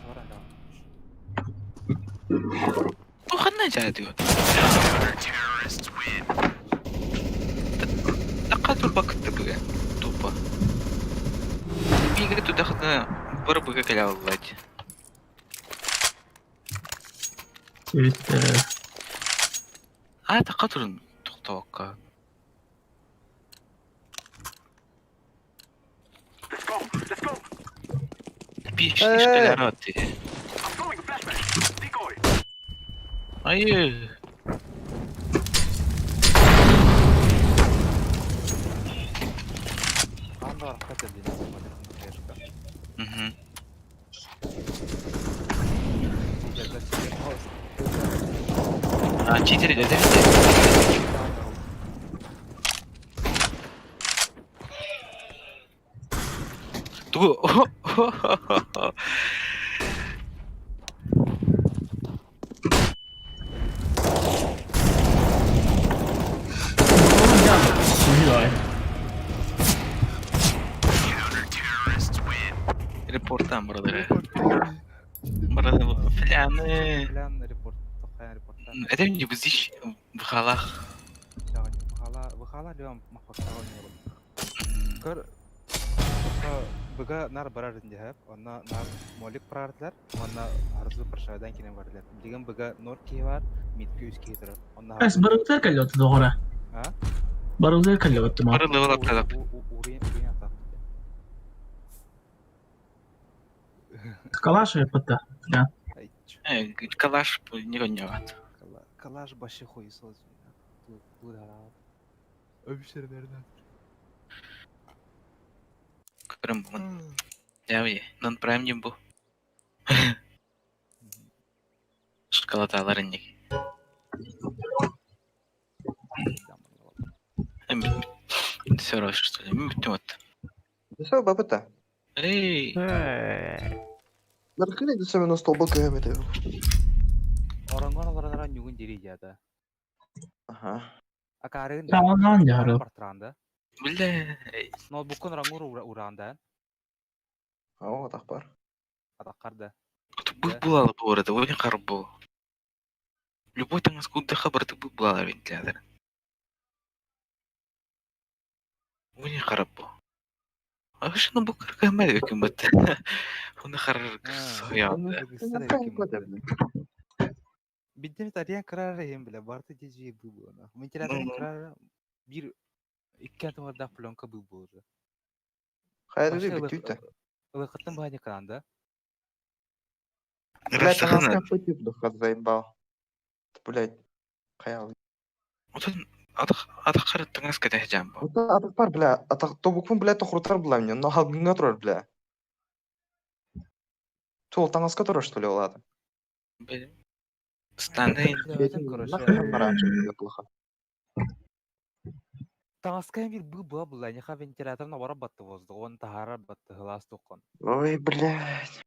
Var hala. O kan ne diyor? Takal bakıttı bu ya. Tupа. Bir tуда хотя bir bıga kala vallahi. Evet. Takal turun tokta. Bir işler attı. Hayır. Anda var hareket edildi. Hı hı. Cheater dedi. Du. Reporttan buraları. Burada filanı. Plan report. Tokayan reporttan. Edemci biz iş bıkalak. Выхала, Леон, махот, Кыр, Быга нар барар инде Онна нар молик барарлар. Онна арзу паршадан кине барлар. Дигән быга нор ки бар, митке үс ки тора. Онна بس برغزال كلوت دغورا Ha? برغزال كلوت ما Barı level up talap. Urin atak. كلاش يبطا Ay. Kalaş bu ne gönyavat. Kalaş başı koyusoz. Bu da. Öbüşlerden. Kırım bu. Ya bir non prime jim bu. Şokolataların ne? Все равно что ли? Bütün от. Все, бабата. Эй, Наркали да саме на столба кемете. Orangon olarak nyugun diri jada. Aha. Akarın Tamam, jarı. Partranda. бля. Notebook'un rangur uranda. Ау, тахпар. Atakarda. Ты была по городу, очень харбо. Любой там скуда хабар ты была вентилятор. Очень харбо. А что на буквах камеры каким-то? Он харбо. Bildiğimiz arayan karar hem bile Bartı Ceci'ye bu ona. Ventilatörün kararı bir iki adım var da plonka bu oldu. Хайры битүтэ. Ilakıttın bahane kananda. Блядь, она Расахана. скопытив доход заебал. Блядь. Хаял. Вот он атахар тангас ката жамбо. Вот атакпар, бля. Атак тобукун, блядь, тохрутар была мне. Но халгынга турар, бля. Сол таңаска турар, что ли, ладно? Стандайн. Нахрен раньше было плохо. Tangaskaya bir bu bulan ya ventilatörün avara battı bozdu. Onu tahara battı hılas dokon. Ой, блядь.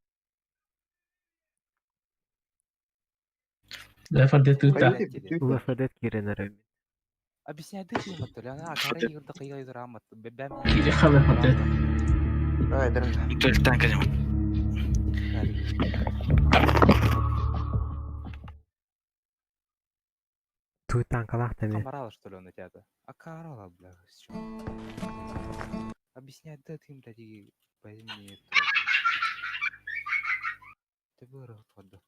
لا فردت توتا Хайры битүтэ. Лафадет киренер. Объясняй ты им это, она акара игры такая из рамат. Бэбэм. كيلي خبر فردت Ай, дрын. Только танка жам. Туйтан калах теми. Камарала что ли он у тебя-то? Акарала, бля. Объясняй ты им, блядь, и пойми это. Ты вырыл вода.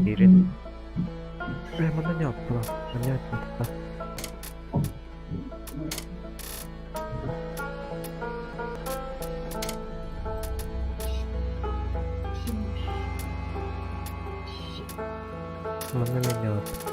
Кирен. Mana ne yaptı lan? Ne yaptı lan? Mana ne yaptı?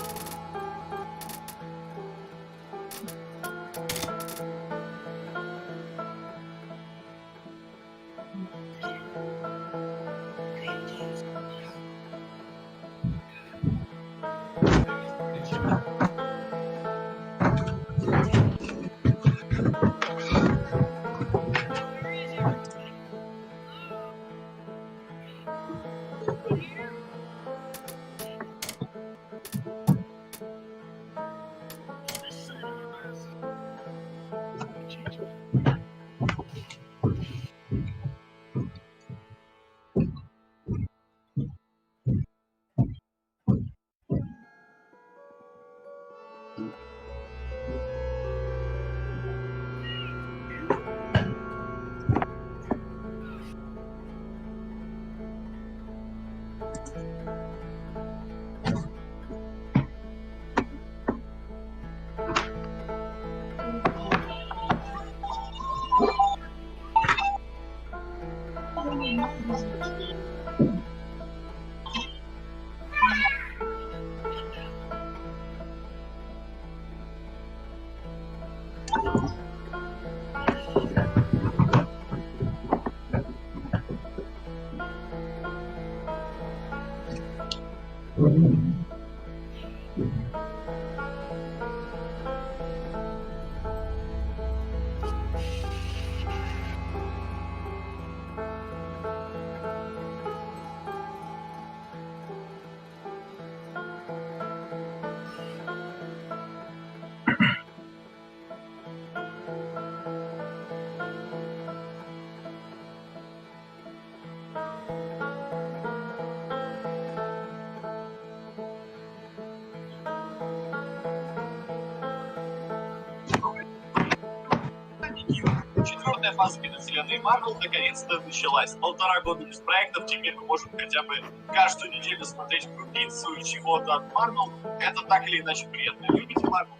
Четвертая фаза киновселенной Марвел наконец-то началась. 1,5 года без проектов, теперь мы можем хотя бы каждую неделю смотреть крупицу чего-то от Марвел. Это так или иначе приятно. Любите Марвел?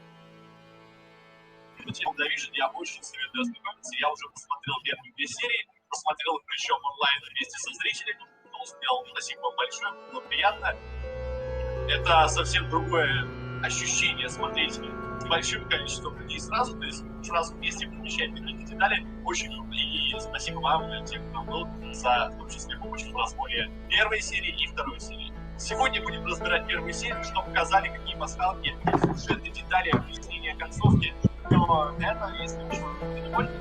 WandaVision я очень советую ознакомиться. Я уже посмотрел первые 2 серии, посмотрел их причем онлайн вместе со зрителями. Успел, спасибо вам большое, было приятно. Это совсем другое ощущение смотреть с большим количеством людей сразу, то есть сразу вместе помещать какие-то детали. Очень и спасибо вам и тем, кто был, за в том числе помощь в разборе первой серии и второй серии. Сегодня будем разбирать первую серию, что показали, какие пасхалки, сюжетные детали, объяснения концовки. Но это, если вы не поняли.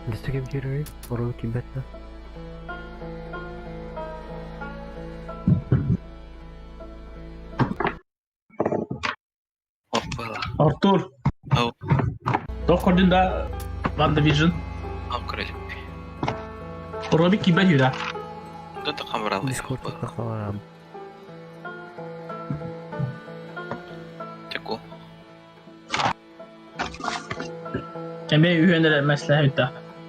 Достигнем героя, порой кибетна. Оппала. Артур, Ау. тоққырдың да WandaVision. Акрылик. Роби кибер юра. Кто-то хамрал. Дискорд тақаларам. Теку. Әме үйенер мәсләһә үтә.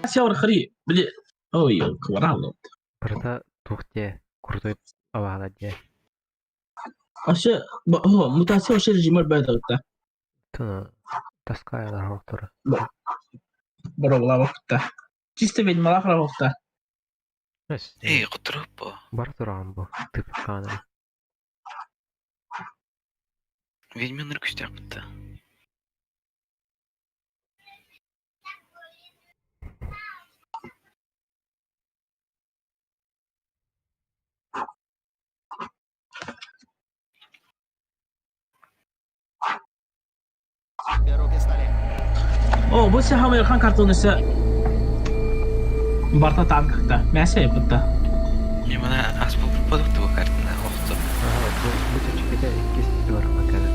Сәуір хри, біле... Ой, кваралып. Бірді тұқте құрдойып авағала де. Ашы, мутация ашы режимер бәді үтә. Тұны таскайлар хоқтыры. Бұрабыла вақытта. Чисті ведьмалақ вақытта. Эй, құтырып. Бар тұрған бұл, тып қаны. Ведьминер күстек бітті. О, бұл сәхі Американ картонысы барта танкықта. Мәсі епітті. Мне мана аз бұл продуктовый картина оқты. Бұл чекеде кесті бар қакады.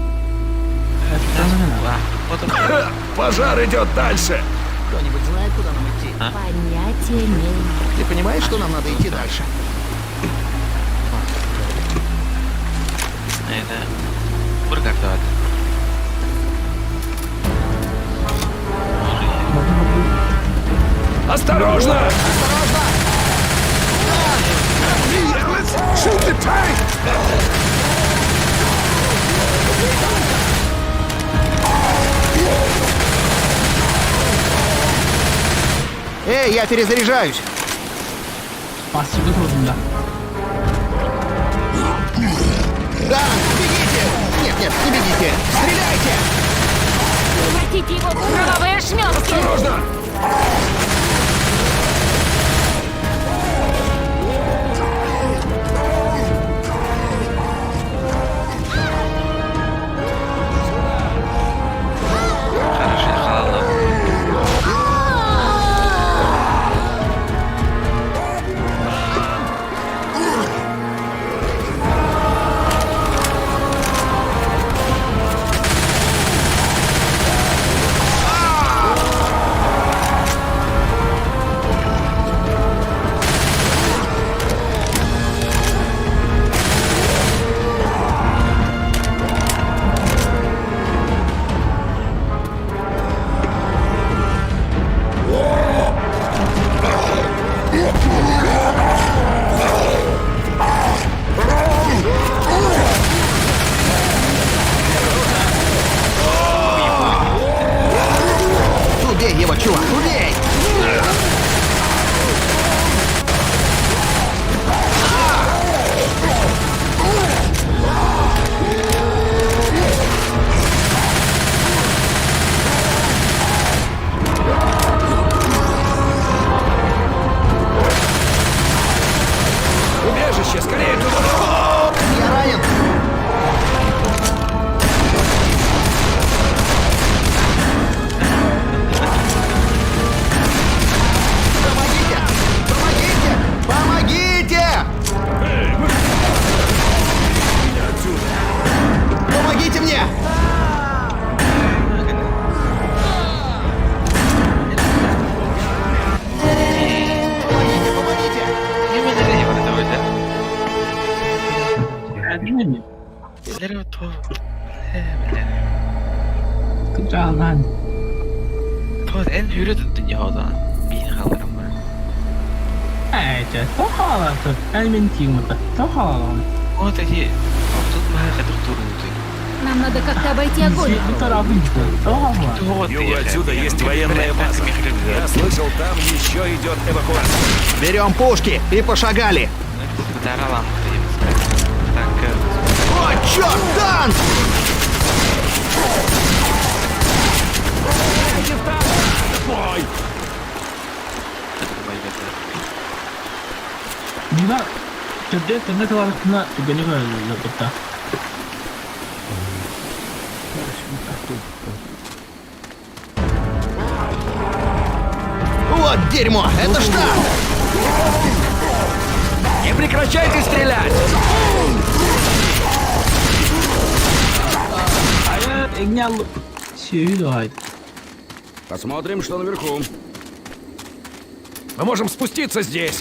Пожар идет дальше. Кто-нибудь знает, куда нам идти? Понятия не имею. Ты понимаешь, что нам надо идти дальше? Это бургартоват. Осторожно! Осторожно! Shoot the tank! Эй, я перезаряжаюсь! Пассивді тұрдыңда. Да, бегите! Нет, не бегите! Стреляйте! Превратите его в кровавые ошметки! Осторожно! Хороший халал. Убей его, чувак, убей! Jalan. Tuh en hürriyet dünyada bir halkım var. Aja, tohalan tuh. Эльмин тимута. Tohalan. O da ki тут мага доктору. Нам надо как-то обойти огонь. Bu tarafı işte. Tohalan. Вот Югу отсюда есть военная база. Я слышал, там еще идет эвакуация. Берем пушки и пошагали. Даралан Так, О, черт, танк! Ой! Bunlar cadde tengah arasında gani var burada. Вот дерьмо, это штаб! Не прекращайте стрелять! Engel şeyi de haydi. Посмотрим, что наверху. Мы можем спуститься здесь.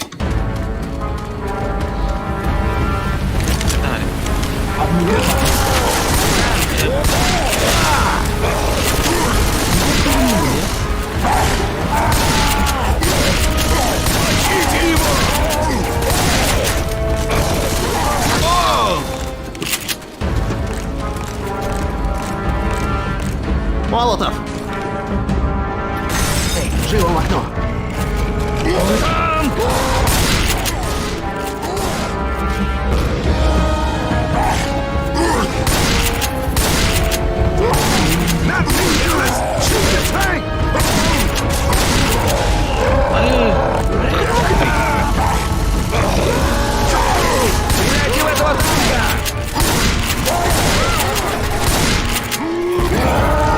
Молотов! Эй, живо в окно! Стреляйте в этого танка!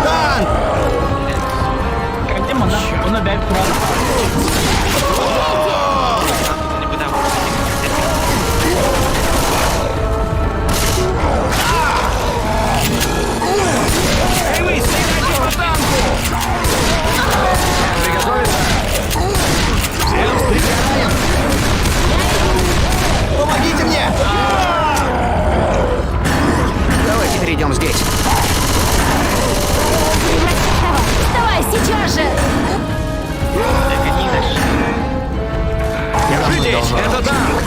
Танк! Kaçtım ona ben kuralım. Эй, вы, стреляйте по танку! Приготовиться! Всем стрелять! Помогите мне! Давайте перейдем здесь. Давай, сейчас же! Держитесь, это танк!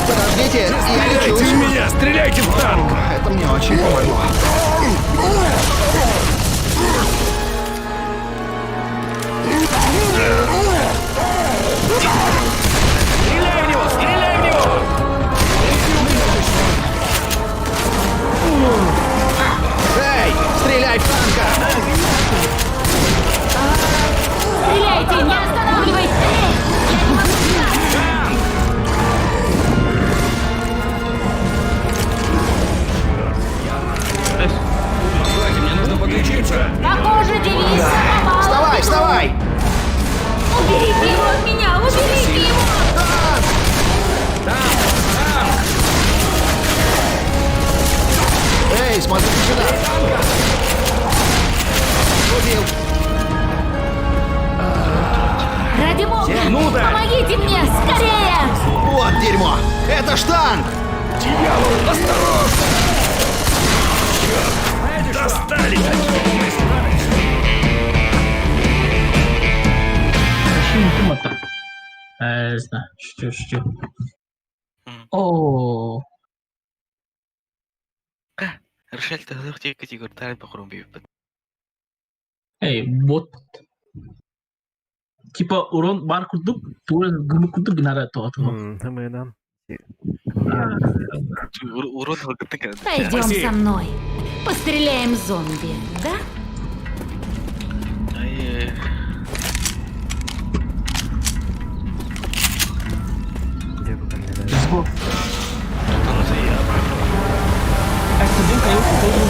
Подождите, я Стреляйте в лечусь. меня! Стреляйте в танк! Это мне очень помогло. Стреляй в него! Стреляй в него! Эй, стреляй в танка! Стреляйте, не останавливайтесь! Эй, я не могу встать! Мне нужно подлечиться! Похоже, девиз сломала. Вставай, вставай! Уберите его от меня! Уберите его! Эй, смотри сюда! Убил! Ради бога! Тянута! Помогите мне! Скорее! Вот дерьмо! Это ж танк! Дьявол, осторожно! Достали такие! Şimdi kim attı? Ezna. Şu. Oo. решили тогда те категории похорон бивпет. Ey bot. Типа урон бар курдук, турен гымы курдук гинара тоату. Hemen Урод halkı Пойдем со мной. Постреляем зомби, да? Ay, dia bukan neler. Bisbo. tutalım saya. Accident kayo ko todo.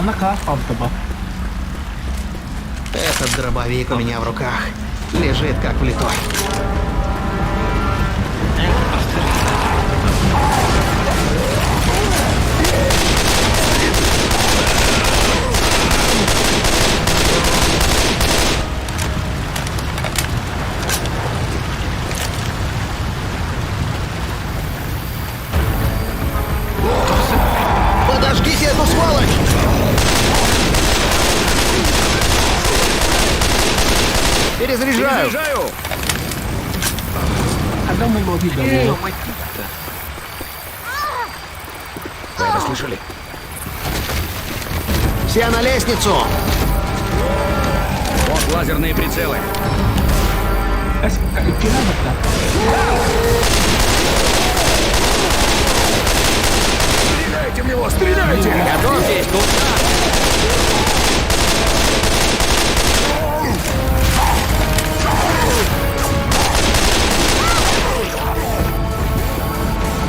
Mana kah kaldı bak. Этот дробовик у меня в руках. Лежит как влитой. сволочь! Перезаряжаю! Когда мы его видели? Ломать-то. Вы это слышали? Все на лестницу! Вот лазерные прицелы. Стреляйте в него, стреляйте! Готовьтесь!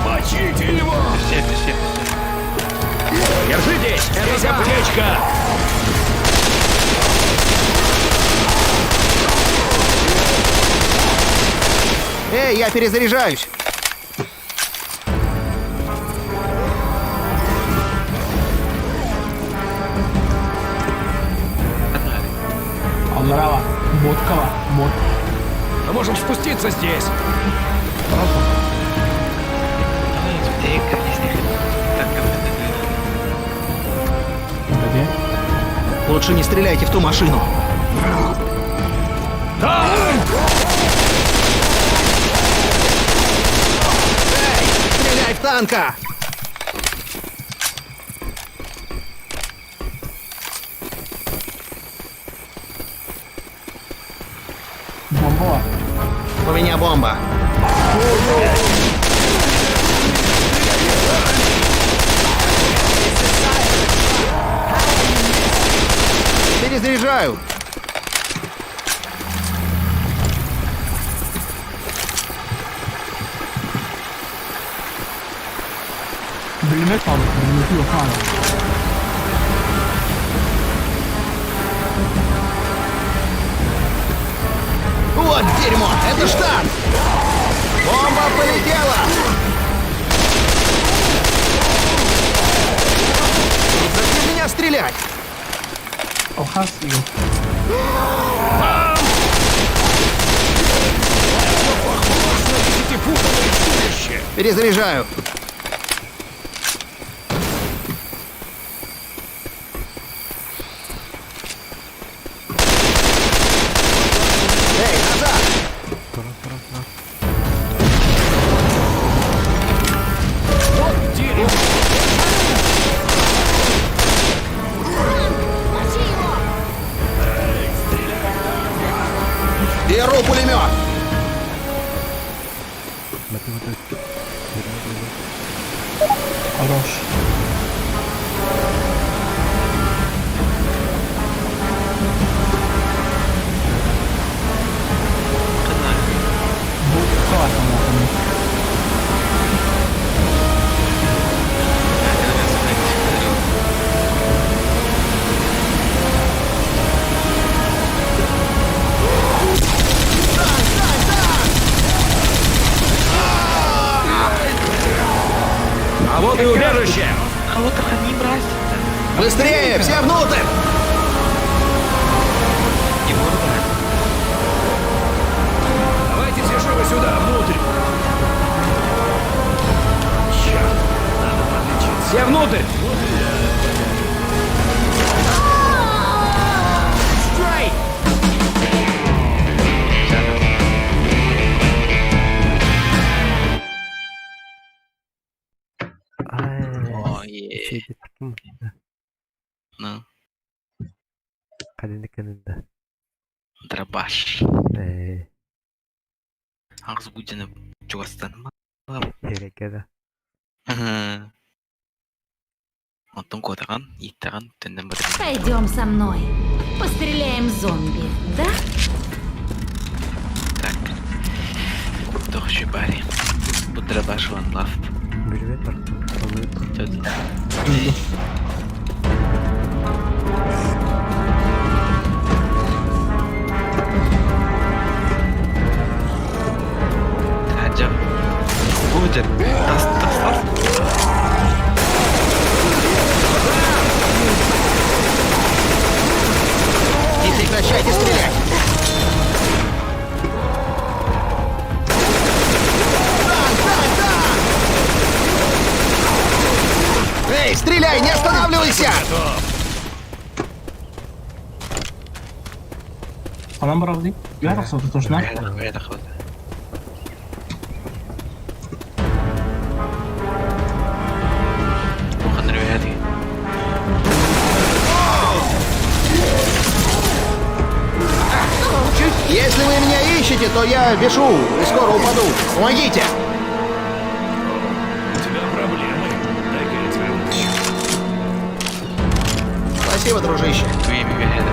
Мочите его! Все. Держитесь! Здесь аптечка! Эй, я перезаряжаюсь! Аллара, мотка, мот. Мы можем спуститься здесь. Лучше не стреляйте в ту машину. Эй, стреляй в танка! Бомба. У меня бомба. Перезаряжаю. Пулемет алdım. Пулеметi yok hala. Вот дерьмо! Это штат! Бомба полетела! Зачем меня стрелять? Алхас yok. Перезаряжаю. Эй, назад! Беру пулемет! Хорош. Мотка там. А вот и убежище! А вот охрани, брать. Быстрее! Все внутрь! Егор, брать. Давайте все живо сюда, внутрь! Черт, надо подлечиться. Все внутрь! Şeyde tuttum. Ну, Kadenin kanında. дробаш. Eee, Ағыз будені Чугастан ма? Heregada. Антон Котаган, Иттаган, Тенден Бадрин. Пойдем со мной. Постреляем зомби, да? Так. Тохши бари. Bu дробаш ван лафт. Bölüme baktım. Alıyor. Тётел. Хаджа. Будет. Тас. Не прекращайте стрелять! Танк! Эй, Эй, стреляй, не останавливайся! Falan bravo deyip. Ya da satı toşuna. Вверх, вверх, вот. Муханрю هذه. Если вы меня ищете, то я бешу и скоро упаду. Помогите! У тебя проблемы. Дай-ка я тебя вытащу. Спасибо, дружище. Вими هذا.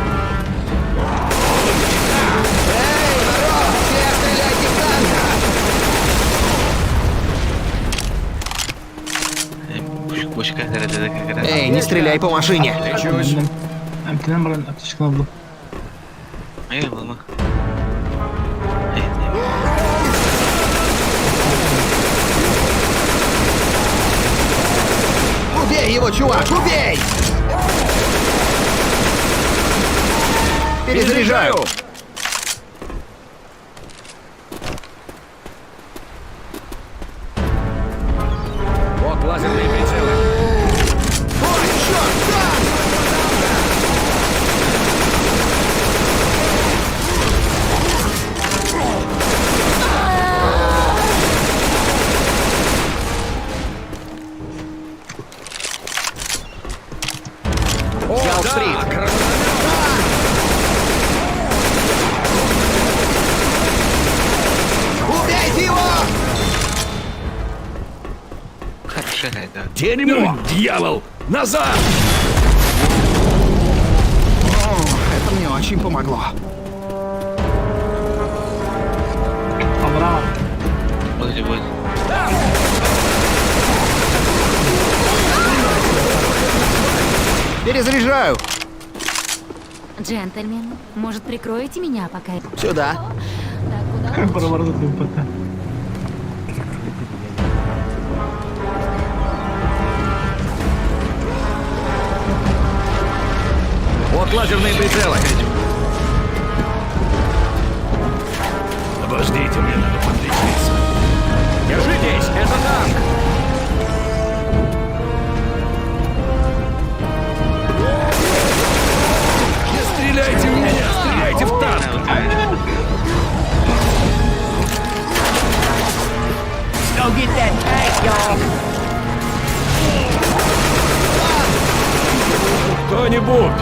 Эй, народ, все стреляйте в танка! Пушка, когда. Эй, не стреляй по машине. Emkinen bana ateş kılavlu. Eyvallah. Убей его, чувак, убей! Перезаряжаю! Вот лазерные прицелы. Ой, черт, танк! Галстрит! Убейте его! Хорошая, да. Дерьмо! Дьявол! Назад! О, это мне очень помогло. Bravo. Вот. Перезаряжаю! Джентльмен, может, прикроете меня, пока я... Сюда. Так, куда Para var da pata. Вот лазерные прицелы. Подождите, мне надо подлечиться. Держитесь, это танк! Не стреляйте в меня, стреляйте в танк! Кто-нибудь!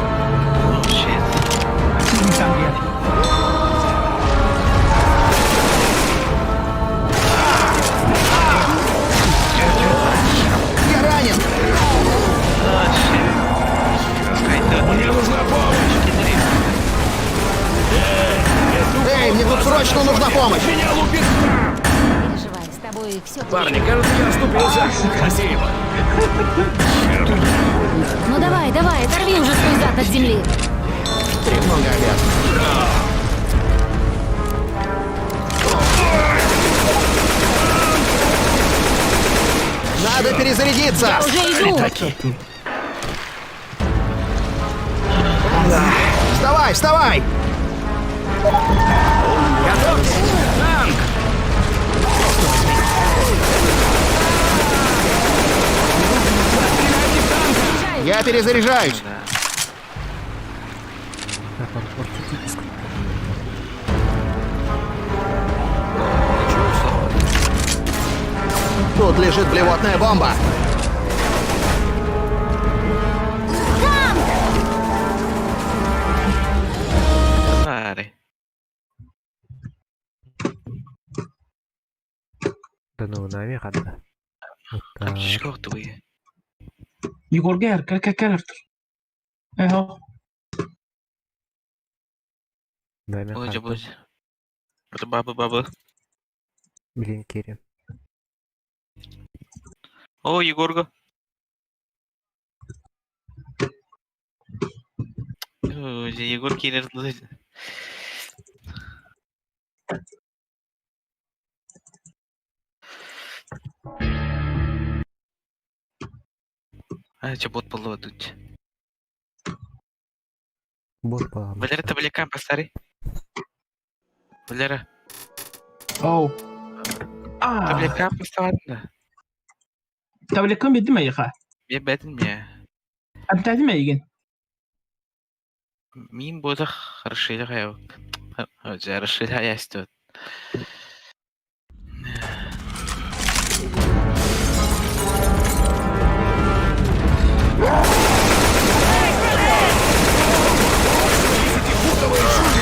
Я ранен! Мне нужна помощь! Эй, мне тут срочно нужна помощь! Меня лупит! переживай, с тобой все... Парни, кажется, я оступился. Спасибо. Ну давай, оторви уже свой зад от земли. Немного обязан. Надо перезарядиться! Я уже иду. Вставай, вставай! Готовьтесь! Танк! Я перезаряжаюсь! Тут лежит блевотная бомба! Твари. Да ну, наверх одна. Вот так. Что твои? Егор gel, gel artık. Eho. Наверх Будь, одна. будь. Это баба. Блин, Кирин. О, Егорга. Егор Киллер. Че бот полудуть? Бот по... Валера, таблика постарый. Валера, Oh. таблика поставь. Tablekan bildi mi yıka? Я бәтін ме. أبتعد ما يجين Мин бодах расширя хаяк. Хәзер расширя ястот.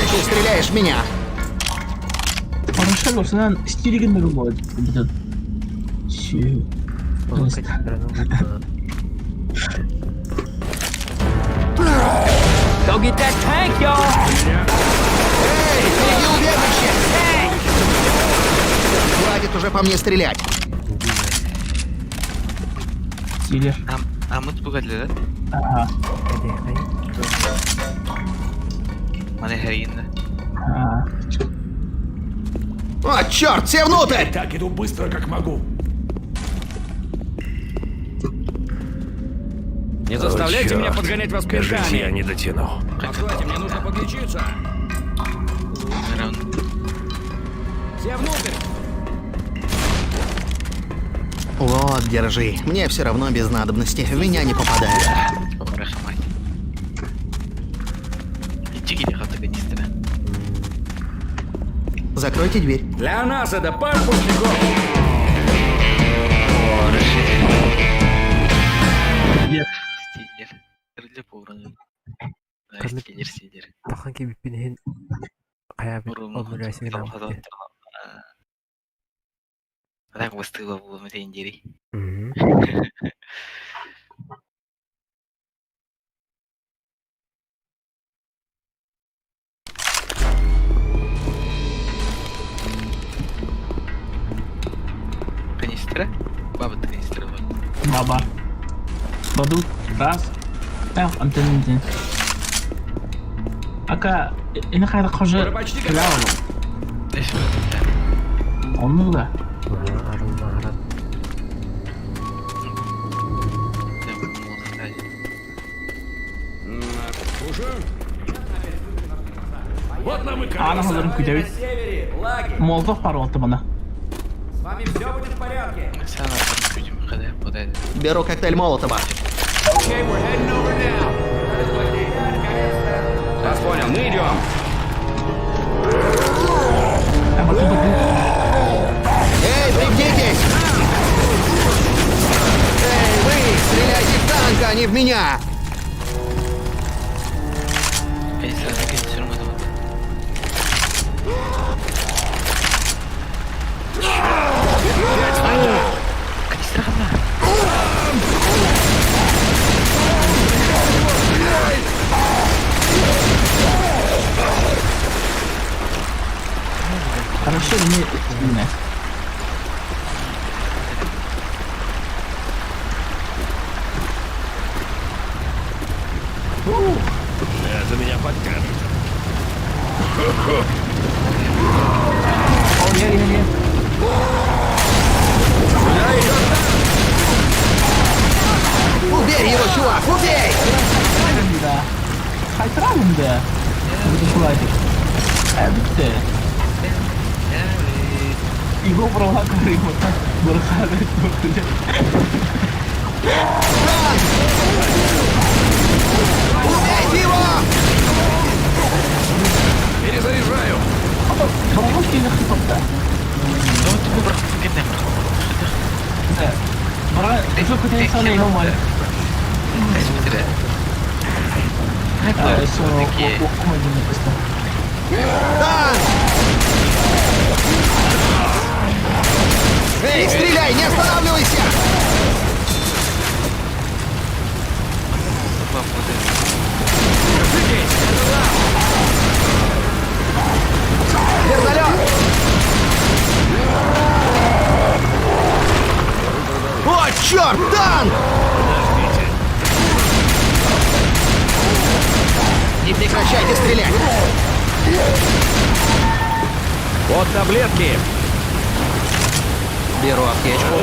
Ты стреляешь в меня. Хорошо, сынан стилигін нұры болады. Бұдан. Че? Oğlum kaçtıranı vurma. Go get that tank, y'all! Эй, впереди убежище! Хватит уже по мне стрелять. Стилер. Амут бугадlı. Ага. Hadi hayır. Mana heroinle. Ага. О, черт, все внутрь! Так иду быстро, как могу. Не заставляйте меня подгонять вас пинками. Я не дотяну. Откройте, мне нужно подлечиться. Все внутрь. Вот, держи. Мне все равно без надобности. В меня не попадает. Рахмат. Иди гиди хата канистра. Закройте дверь. Для нас это пар пустяков. Стилер. Стиллер. Кырылы повранı. Kırılıp- Стиллер. Bakın ki bir pinihin kıyafet Бурумну. onun resmini almıştı. Так выстыла в Матендери. Hı hı. Канистра? Баба канистра. Баба. Баду. Раз. Антон. Ака, ini kayak koca kenal lo. Onu da. Arılma aran. Вот нам и Ana hazırım küdevi. Molotov var oldu bana. С вами все будет в порядке. Sen artık gücümü kadar подать. Беру коктейль Молотова. Okay, we're heading over now. Вас понял, мы идем. Эй, пригнитесь! Эй, вы! Стреляйте в танк, а не в меня! Канистра ne kaçırmadı mı? Канистра хана. Хорошо, не. Это меня подкатывает. Убей его, чувак, убей! Да. Haytıralım da. Budu şulaydık. Bitti. Ibu provokator ibu. Berkaret bekerja. Убейте его! Перезаряжаю. Kamu mesti nak kita. Ну вот ты выбрал генем. Bara itu kita sana yang normal. Смотри. So, aku mau jadi pesta. Танк! Эй, стреляй, не останавливайся! Вертолет! О, черт, танк! Не прекращайте стрелять! Вот таблетки. Беру аптечку.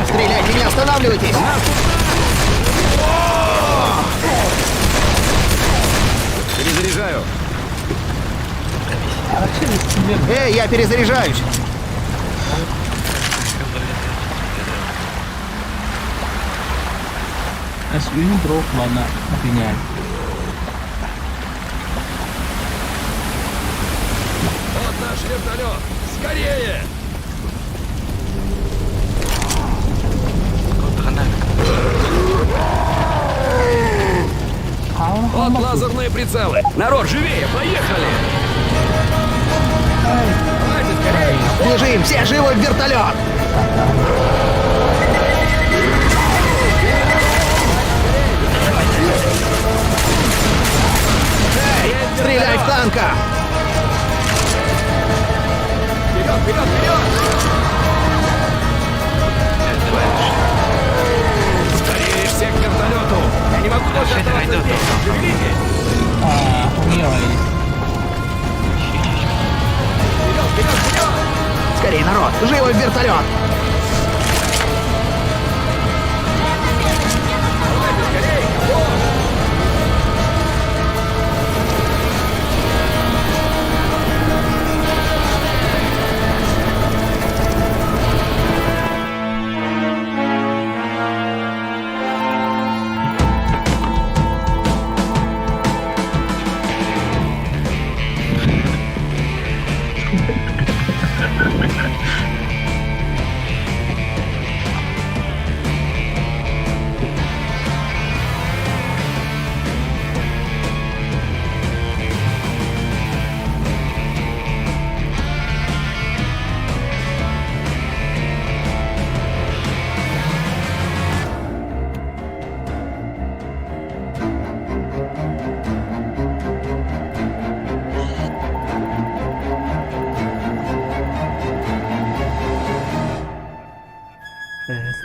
Стреляйте, не останавливайтесь! Поздравляю! А вообще примерно. Эй, я перезаряжаюсь. SU бро, ладно, обвиняем. Вот наш вертолет! Скорее! Вот лазерные прицелы! Народ, живее! Поехали! Давайте скорее! Бежим, все живы в вертолет. Эй, стреляй в танка. Вперед, вперед, вперед! Скорее всех к вертолету! Я не могу больше оставаться здесь! Шевелитесь! У нее есть. Вперед, вперед, вперед! Скорее, народ, живо в вертолет. Давайте скорее! Вот!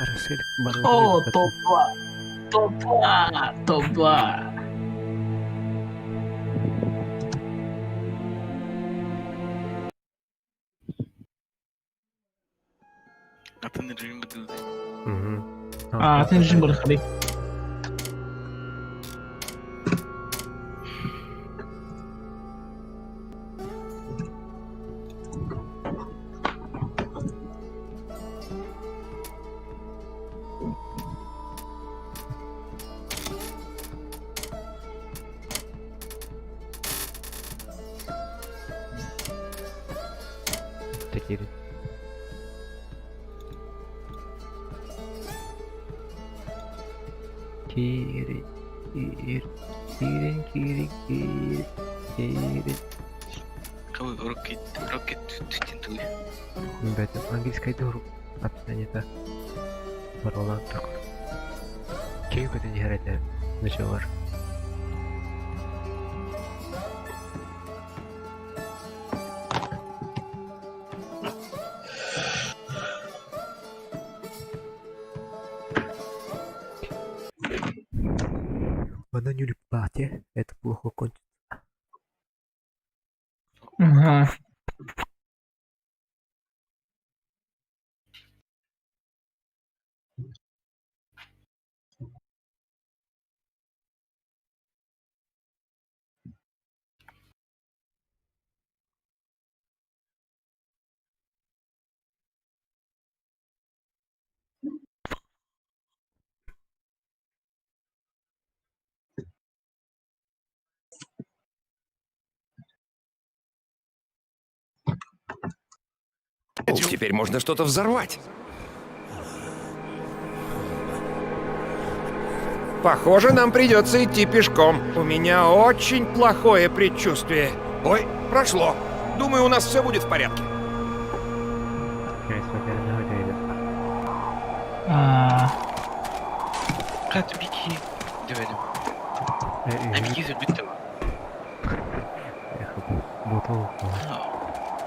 Арсель baru О, dapat. топ-2. Топ-2. Топ-2. Atın rejimi bildi. Ты режим расходи. Теперь. Кири, кири, кири, кири, кири, кири. Кого рокет тутинтуй. Бәтем английскайда атнанета баралан тук. Кей бәтен җәрәтә ничалар. Она не любите, это плохо кончится. Ага. Теперь можно что-то взорвать. Похоже, нам придется идти пешком. У меня очень плохое предчувствие. Ой, прошло. Думаю, у нас все будет в порядке. Hadi biki demedim. Biki bitti. Botol.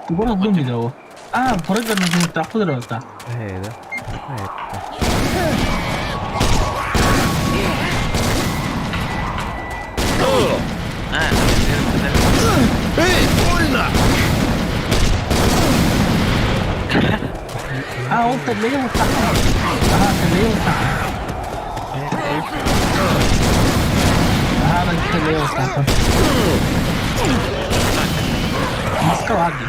이거는 뭡니다. 버릇가 지금 딱 부드러웠다. Да. Эй, больно! Он тлеется. Тлеется. Тлеется. Маска lagi.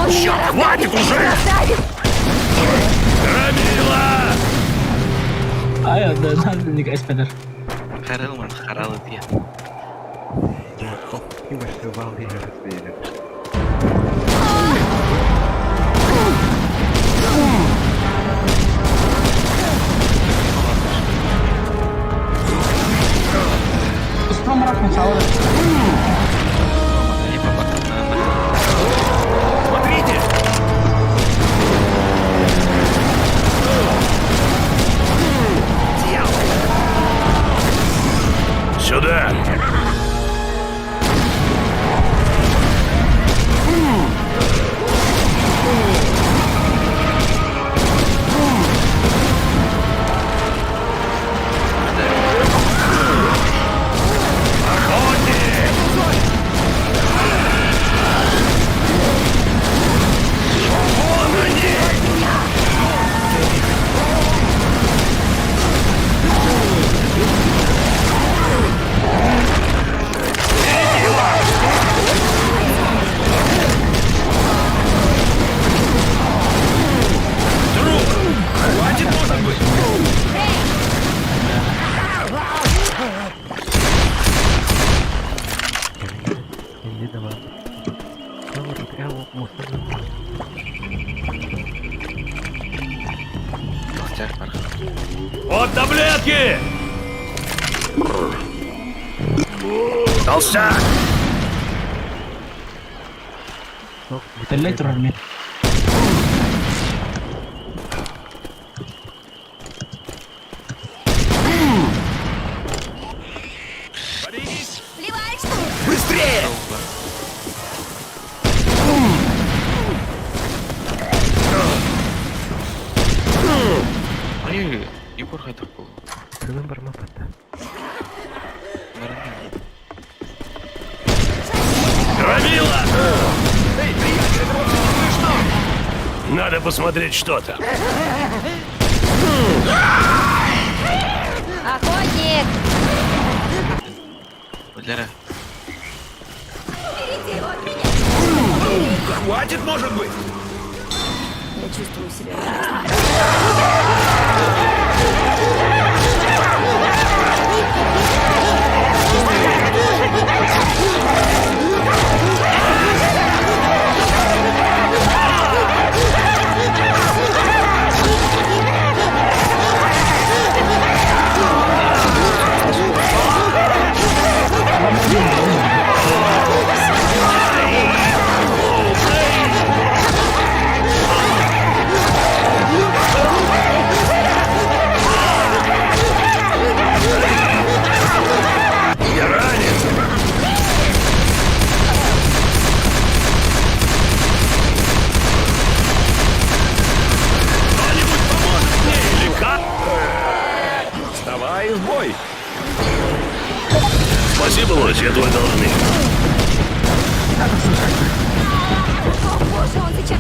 Черт, хватит уже! Рамила! Ayo, dan nih guys, bener. Қаралмын, қаралы dia. Que vai escrever ali na feira. Itu meraknya salah. Ini bapak kenapa? Смотрите! Сюда! Ini dah. Kalau kita musuh. Cari parah. Вот таблетки! Толстяк! Telai turun nih. Быстрее! Ой, Егор хотел был. Kena bermapat. Рамила! Эй, приятель, это вовсе не смешно! Надо посмотреть, что там. Охотник! Валера, Хватит, может быть! Я чувствую себя ужасно. Я ранен! Кто-нибудь поможет мне или как? Вставай в бой! Спасибо, лось, я твой должник. О боже, он сейчас...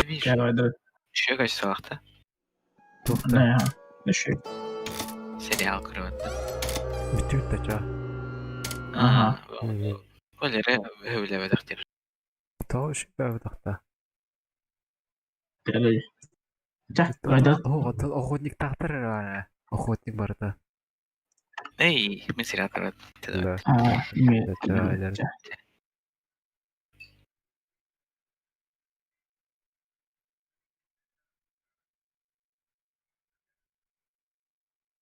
видишь, Давай, давай. еще качествах-то. Да, еще. Сериал кіріватты. Bütün taca. Ага. Валера, өйлеп өдіқтер. Tao şu bir dakika. Давай. Cah, ada. Охотник тахтар ana. Охотник барда. Эй, мы сериал кіріватты. Да. Ah, ini. Taca.